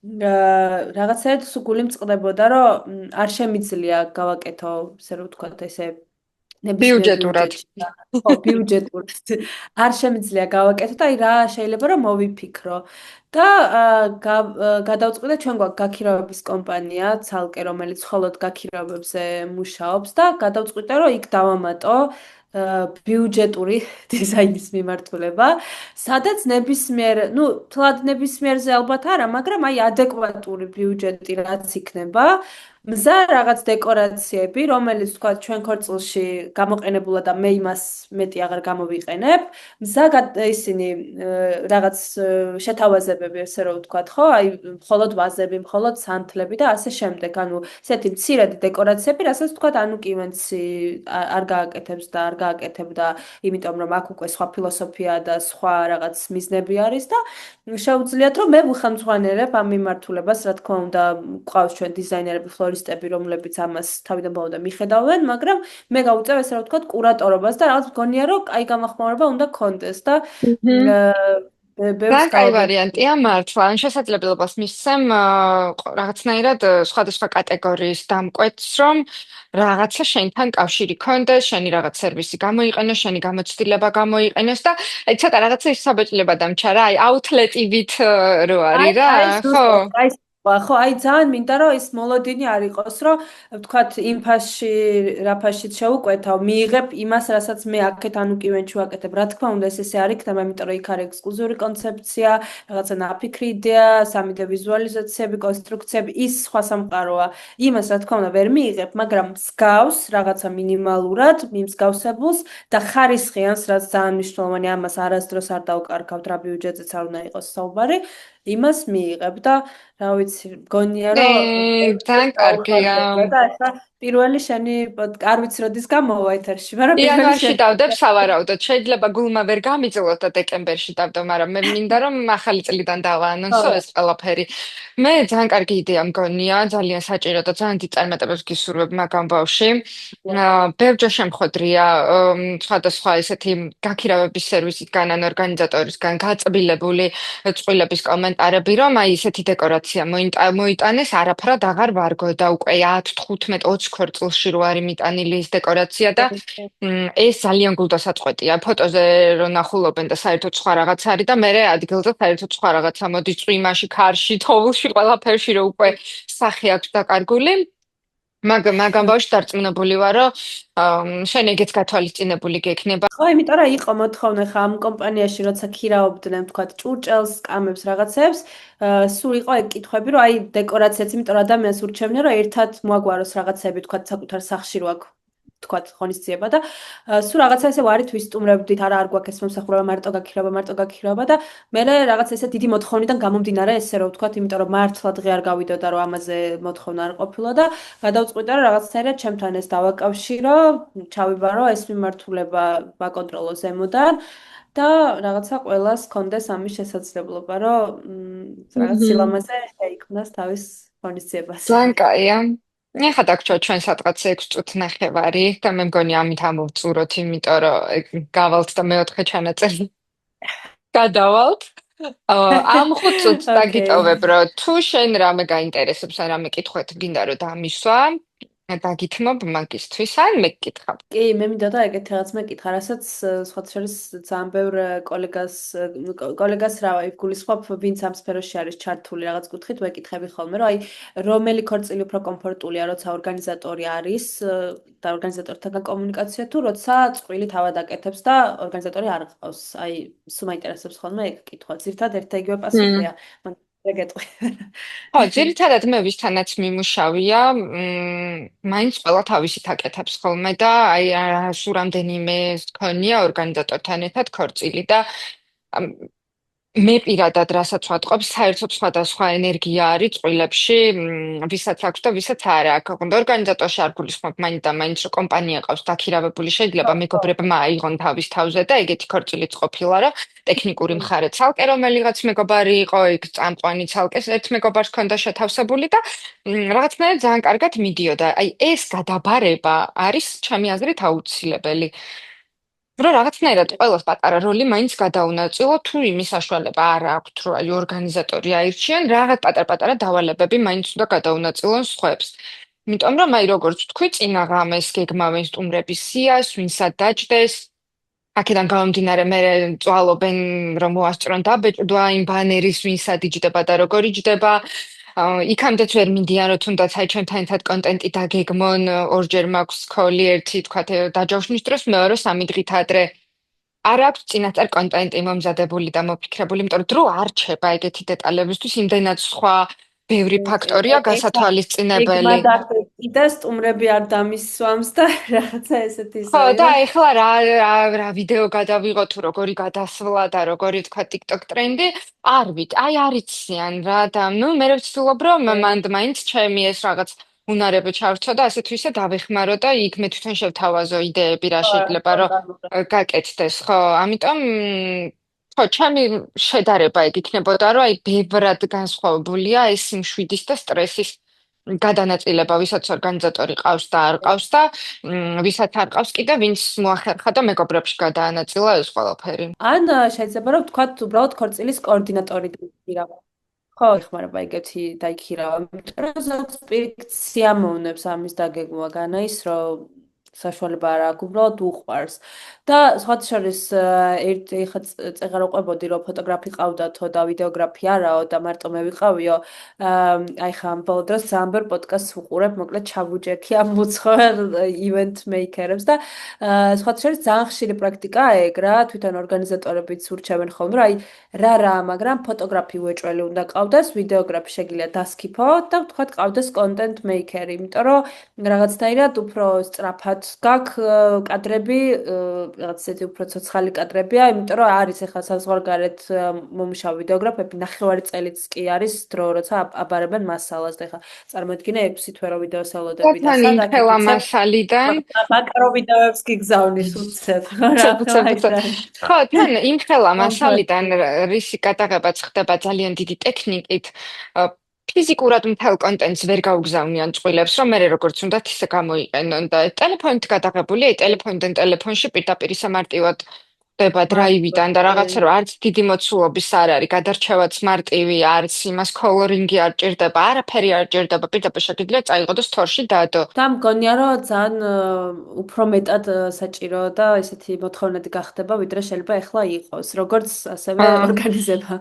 Speaker 2: რაღაცაერთ სულ წყდებოდა რომ არ შემიძლია გავაკეთო ესე რომ ვთქვათ ესე ნებისმიერ
Speaker 1: ბიუჯეტურად.
Speaker 2: ბიუჯეტში და ხო ბიუჯეტურად არ შემიძლია გავაკეთო და აი რა შეიძლება რომ მოვიფიქრო და გადავწყვიტე ჩვენ გვაქვს გაქირავების კომპანია ცალკე რომელიც მხოლოდ გაქირავებებზე მუშაობს და გადავწყვიტე რომ იქ დავამატო ბიუჯეტური დიზაინის მიმართულება, სადაც ნებისმიერ, ну, თლად ნებისმიერზე ალბათ არა, მაგრამ აი ადეკვატური ბიუჯეტი რაც იქნება, მზა რაღაც დეკორაციები, რომელიც თქვა ჩვენ ქორწილში გამოყენებულა და მე იმას მეტი აღარ გამოვიყენებ. მზა ისინი რაღაც შეთავაზებები, ესე რომ ვთქვათ, ხო? აი, მხოლოდ ვაზები, მხოლოდ სანთლები და ასე შემდეგ. ანუ ესეთი მცირედი დეკორაციები, რასაც ვთქვათ, ანუ კი ვენცი არ გააკეთებს და არ გააკეთებდა, იმიტომ რომ აქ უკვე სხვა ფილოსოფია და სხვა რაღაც მიზნები არის და შეუძლიათ რომ მე ვხამძღვანელებ ამ მიმართულებას, რა თქმა უნდა, ყავს ჩვენ დიზაინერები, ფლორისტები, რომლებიც ამას თავიდან ბოლომდე მიხედავენ, მაგრამ მე გავუწევ ესე რომ ვთქვათ კურატორობას და რაღაც მგონია რომ კაი გამახმოვნება უნდა კონდეს და ბევრს
Speaker 1: ძალიან კაი ვარიანტია მართლა. ან შესაძლებლობას მისცემ რაღაცნაირად სხვადასხვა კატეგორიის დამკვეთს, რომ რაღაცა შენთან კავშირი ქონდეს, შენი რაღაც სერვისი გამოიყენოს, შენი გამოცდილება გამოიყენოს და აი ცოტა რაღაცა ის საბეჭდილება დამჩა რა, აი აუთლეტივით რო არის რა,
Speaker 2: აი
Speaker 1: ხო?
Speaker 2: ზუსტად, აი ხო, აი ძალიან მინდა რომ ის მოლოდინი არ იყოს, რომ ვთქვათ იმ ფასში, რა ფასშიც შევუკვეთავ, მიიღებ იმას, რასაც მე აქეთ ანუ კი ვენჩუ ვაკეთებ. რა თქმა უნდა, ეს ესე არ იქნება, იმიტომ რომ იქ არის ექსკლუზიური კონცეფცია, რაღაცა ნაფიქრი იდეა, 3D ვიზუალიზაციები, კონსტრუქციები, ის სხვა სამყაროა. იმას რა თქმა უნდა ვერ მიიღებ, მაგრამ მსგავს რაღაცა მინიმალურად, მიმსგავსებულს და ხარისხიანს, რაც ძალიან მნიშვნელოვანი, ამას არასდროს არ დავკარგავთ, რა ბიუჯეტზეც არ უნდა იყოს საუბარი. იმას მიიღებ და რა ვიცი, მგონია რომ
Speaker 1: ძალიან კარგია.
Speaker 2: გავუხარდება და ახლა პირველი შენი არ ვიცი როდის გამოვა ეთერში, მაგრამ პირველი
Speaker 1: იანვარში
Speaker 2: შენი
Speaker 1: დავდებ სავარაუდოდ. შეიძლება გულმა ვერ გამიწილოს და დეკემბერში დავდო, მაგრამ მე მინდა რომ ახალი წლიდან დავაანონსო
Speaker 2: ხო,
Speaker 1: ეს ყველაფერი. მე ძალიან კარგი იდეა მგონია, ძალიან საჭირო და ძალიან დიდ წარმატებებს გისურვებ მაგ ამბავში. ბევრჯერ შემხვედრია სხვადასხვა ესეთი გაქირავების სერვისისგან ან ორგანიზატორისგან გაწბილებული წყვილების კომენტარები, რომ აი ესეთი დეკორაცია მოიტანეს, არაფრად აღარ ვარგო და უკვე 10, 15, 20 ქორწილში რო არის მიტანილი ეს დეკორაცია და ეს ძალიან გულდასაწყვეტია. ფოტოზე რო ნახულობენ და საერთოდ სხვა რაღაც არის და მე ადგილზე საერთოდ სხვა რაღაცა მოდის წვიმაში, ქარში, თოვლში, ყველაფერში რო უკვე სახე აქვს დაკარგული. მაგამ ბავშვი დარწმუნებული ვარ, რომ შენ ეგეც გათვალისწინებული გექნება.
Speaker 2: ხო, იმიტომ რომ იყო მოთხოვნა ხა ამ კომპანიაში, როცა ქირავობდნენ, თქვა ჭურჭელს, სკამებს, რაღაცებს, სულ იყო ეგ კითხვები, რომ აი დეკორაციაც, იმიტომ რომ ადამიანს ურჩევნია, რომ ერთად მოაგვაროს რაღაცები, თქვა საკუთარ სახლში რო აქ თქვათ ღონისძიება და სულ რაღაცა ესე ვარით ვისტუმრებდით, არ გვაქვს ეს მომსახურება, მარტო გაქირავება და მე რაღაც ესე დიდი მოთხოვნიდან გამომდინარე ესე რომ ვთქვათ, იმიტომ რომ მართლა დღე არ გავიდოდა რომ ამაზე მოთხოვნა არ ყოფილა და გადავწყვიტე რომ რაღაცნაირად ჩემთან ეს დავაკავშირო, ჩავიბარო ეს მიმართულება ვაკონტროლო ზემოდან და რაღაცა ყველას კონდეს ამის შესაძლებლობა, რომ რაღაც სილამაზე შეიქმნას თავის ღონისძიებაზე.
Speaker 1: ძალიან კაია. ეხლა დაგჭირ ჩვენ სადღაც 6 წუთი ნახევარი და მე მგონი ამით ამოვწუროთ, იმიტომ რომ გავალთ და მეოთხე ჩანაწერი გადავალთ. ამ 5 წუთს
Speaker 2: ოკეი.
Speaker 1: დაგიტოვებ, რომ თუ შენ რამე გაინტერესებს ან რამე კითხვით გინდა რომ დამისვა, დაგითმობ მაგისთვის ან მე გკითხავ.
Speaker 2: კი, მე მინდოდა ეგეთი რაღაც მეკითხა, რასაც სხვათა შორის ძალიან ბევრ კოლეგას რა გულისხმობ, ვინც ამ სფეროში არის ჩართული რაღაც კუთხით, ვეკითხები ხოლმე, რომ აი რომელი ქორწილი უფრო კომფორტულია, როცა ორგანიზატორი არის და ორგანიზატორთან კომუნიკაცია თუ როცა წყვილი თავად აკეთებს და ორგანიზატორი არ ყავს. აი, სულ მაინტერესებს ხოლმე ეგ კითხვა. ძირთად ერთ და იგივე პასუხია. მაგრამ ეგეთყვი.
Speaker 1: ხო, ძირითადად მე ვისთანაც მიმუშავია, მაინც ყველა თავისით აკეთებს ხოლმე და აი სულ რამდენიმე გქონია ორგანიზატორთან ერთად ქორწილი და მე პირადად რასაც ვატყობ, საერთოდ სხვადასხვა ენერგია არის წყვილებში, ვისაც აქვს და ვისაც არა აქვს. ოღონდ ორგანიზატორში არ გულისხმობ მაინც და მაინც რომ კომპანია ყავს დაქირავებული, შეიძლება მეგობრებმა აიღონ თავის თავზე და ეგეთი ქორწილიც ყოფილა, რომ ტექნიკური მხარე ცალკე რომელიღაც მეგობარი იყო, იქ წამყვანი ცალკეს ერთ მეგობარს ჰქონდა შეთავსებული და რაღაცნაირად ძალიან კარგად მიდიოდა. აი ეს გადაბარება არის ჩემი აზრით აუცილებელი. რომ რაღაცნაირად ყველას პატარა როლი მაინც გადაუნაწილო, თუ იმის საშუალება არ აქვთ, რომ აი ორგანიზატორი აირჩიენ, რაღაც პატარ-პატარა დავალებები მაინც უნდა გადაუნაწილონ სხვებს. იმიტომ რომ აი როგორც თქვი, წინა ღამეს გეგმავენ სტუმრების სიას, ვინსად დაჯდეს, აქედან გამომდინარე მე წვალობენ რომ მოასწრონ დაბეჭდვა იმ ბანერის ვინსად იჯდება და როგორ იჯდება. იქამდეც ვერ მინდიან რომ თუნდაც აი ჩვენთან ერთად კონტენტი დაგეგმონ, ორჯერ მაქვს სკოლი, ერთი თქვათ დაჯავშნის დროს, მეორე სამი დღით ადრე. არ აქვს წინასწარ კონტენტი მომზადებული და მოფიქრებული, იმიტომ რომ დრო არ რჩება ეგეთი დეტალებისთვის, იმდენად სხვა ბევრი ფაქტორია
Speaker 2: ეხლა ეგმა
Speaker 1: გასათვალისწინებელი.
Speaker 2: დაფეთი და სტუმრები არ დამისვამს და რაღაცა ესეთი
Speaker 1: ხო,
Speaker 2: ისორი
Speaker 1: და
Speaker 2: და
Speaker 1: ეხლა რა ვიდეო გადავიღო თუ როგორი გადასვლა და როგორი თქვა TikTok ტრენდი, არ ვიცი, აი არიციან რა და ნუ მე ვცდილობ რომ მანდ მაინც ჩემი ეს რაღაც უნარები ჩავრჩა და ასე თუ ისე დავეხმარო და იქ მე თვითონ შევთავაზო იდეები რა შეიძლება რომ
Speaker 2: სპონტანურად.
Speaker 1: გაკეთდეს, ხო, ამიტომ ხო, ჩემი შედარება ეგ იქნებოდა რომ აი ბევრად განსხვავებულია ეს სიმშვიდის და სტრესის გადანაწილება, ვისაც ორგანიზატორი ყავს და არ ყავს და ვისაც არ ყავს კიდე, ვინც მოახერხა და მეგობრებში გადაანაწილა ეს ყველაფერი.
Speaker 2: ან შეიძლება რომ ვთქვათ უბრალოდ ქორწილის კოორდინატორი დაიქირავა. ხო, ეხმარება ეგეთი დაიქირავა. იმიტომ რომ ზოგს პირიქით სიამოვნებს ამის დაგეგმვა განაის, რომ საშუალება არ აქვს, უბრალოდ უყვარს. და სხვათა შორის ერთი ხა წეღარ უყვებოდი, რომ ფოტოგრაფი ყავდათო და ვიდეოგრაფი არაო და მარტო მე ვიყავიო. აი ხა ამ ბოლო დროს ძალიან ბევრ პოდკასტს ვუყურებ, მოკლედ ჩავუჯექი ამ მუცხოვარ ივენთ მეიქერებს და სხვათა შორის ძალიან ხშირი პრაქტიკაა ეგ რა, თვითონ ორგანიზატორებიც ურჩევენ ხოლმე, რომ აი რა, მაგრამ ფოტოგრაფი უეჭველი უნდა ყავდეს, ვიდეოგრაფი შეგიძლია დასქიფო და ვთქვათ ყავდეს კონტენტ მეიქერი, იმიტომ რომ რაღაცნაირად უფრო სწრაფად გაქვს კადრები, რაღაც ისეთი უფრო ცოცხალი კადრებია, იმიტომ რომ არის ახლა საზღვარგარეთ მომუშავე ვიდეოგრაფები, ნახევარი წელიც კი არის დრო, როცა აბარებენ მასალას და ახლა წარმოიდგინე 6 თვე რო ვიდეოს ელოდები და
Speaker 1: თან
Speaker 2: სად აქეთ
Speaker 1: იმხელა
Speaker 2: უცებ
Speaker 1: მასალიდან
Speaker 2: მაკრო ვიდეოებს გიგზავნის უცებ რა
Speaker 1: უცებ, უცებ,
Speaker 2: აი
Speaker 1: უცებ.
Speaker 2: და
Speaker 1: ხო, თან იმხელა მასალიდან
Speaker 2: კომფორტი.
Speaker 1: რისი გადაღებაც ხდება ძალიან დიდი ტექნიკით, ა, ფიზიკურად მთელ კონტენტს ვერ გაუგზავნიან წყვილებს, რომ მე როგორც უნდათ ისე გამოიყენონ და ტელეფონით გადაღებული, აი ტელეფონიდან ტელეფონში პირდაპირ ისე მარტივად ხდება დრაივიდან და რაღაცა რომ არც დიდი მოცულობის არ არის, გადარჩევაც მარტივი, არც იმას კოლორინგი არ ჭირდება, არაფერი არ ჭირდება, პირდაპირ შეგიძლია წაიღო და სტორში დადო.
Speaker 2: და მგონია რომ ძალიან უფრო მეტად საჭირო და ესეთი მოთხოვნადი გახდება, ვიდრე შეიძლება ახლა იყოს, როგორც ასევე ორგანიზება.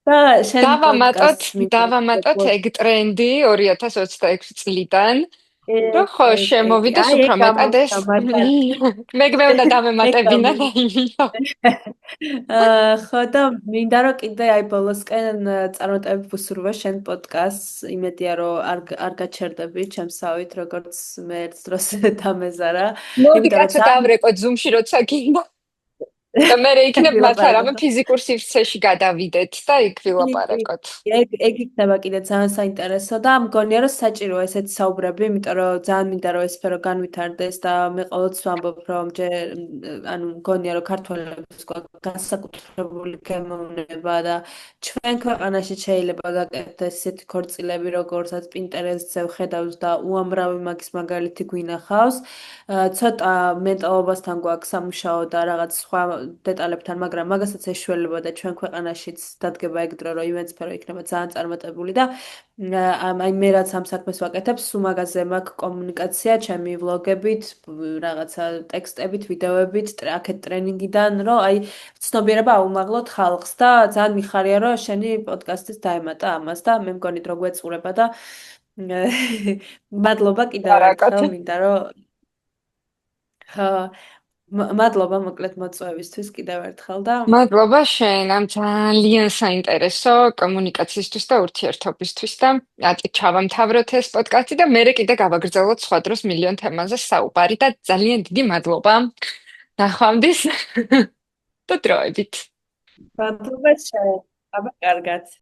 Speaker 2: და შენ
Speaker 1: დავამატოთ,
Speaker 2: პოდკასტს მინდა
Speaker 1: დავამატოთ ეგ ტრენდი 2026 წლიდან, რომ ხო შემოვიდეს
Speaker 2: აი ეგ
Speaker 1: უფრო მეტად ეს.
Speaker 2: გამოვიდა მაგარი.
Speaker 1: მე უნდა
Speaker 2: ეგ
Speaker 1: დამემატებინა და
Speaker 2: გამოვიდა.
Speaker 1: იმითო.
Speaker 2: ხო და მინდა რომ კიდე აი ბოლოსკენ წარმატებით ვუსურვო შენ პოდკასტს. იმედია რომ არ გაჩერდები ჩემსავით, როგორც მე ერთ დროს დამეზარა.
Speaker 1: მოდი
Speaker 2: იმიტომ რომ
Speaker 1: კაცო
Speaker 2: ძალიან
Speaker 1: დავრეკოთ ზუმში როცა გინდა. და მე იქნებ მათ არავე
Speaker 2: ვილაპარაკოთ.
Speaker 1: ფიზიკურ სივრცეში გადავიდეთ და იქ
Speaker 2: კი, კი.
Speaker 1: ვილაპარაკოთ.
Speaker 2: ეგ იქნება კიდე ძალიან საინტერესო და მგონია რომ საჭიროა ესეთი საუბრები, იმიტომ რომ ძალიან მინდა რომ ეს სფერო განვითარდეს და მე ყოველთვის ვამბობ რომ ანუ მგონია რომ ქართველებს გვაქვს განსაკუთრებული გემოვნება და ჩვენ ქვეყანაში შეიძლება გაკეთდეს ესეთი ქორწილები, როგორცაც პინტერესტზე ვხედავთ და უამრავი მაგის მაგალითი გვინახავს. ცოტა მენტალობასთან გვაქვს სამუშაო და რაღაც სხვა დეტალებთან, მაგრამ მაგასაც ეშველება და ჩვენ ქვეყანაშიც დადგება ეგ დრო, რომ ივენთ სფერო იქნება ძალიან წარმატებული და აი მე რაც ამ საქმეს ვაკეთებ, სულ მაგაზე მაქვს კომუნიკაცია, ჩემი ვლოგებით, რაღაცა ტექსტებით, ვიდეოებით, აქეთ ტრენინგიდან, რომ აი ცნობიერება აუმაღლოთ ხალხს და ძალიან მიხარია, რომ შენი პოდკასტის დაემატა ამას და მე მგონი დრო გვეწურება და მადლობა კიდევ
Speaker 1: ბარაკოთ.
Speaker 2: ერთხელ, მინდა რომ ხო, მადლობა მოკლედ მოწვევისთვის კიდევ ერთხელ და
Speaker 1: მადლობა შენ ამ ძალიან საინტერესო კომუნიკაციისთვის და ურთიერთობისთვის და ატი ჩავამთავროთ ეს პოდკასტი და მე კიდე გავაგრძელოთ სხვა დროს მილიონ თემაზე საუბარი და ძალიან დიდი მადლობა. ნახვამდის და დროებით.
Speaker 2: მადლობა შენ. აბა, კარგად.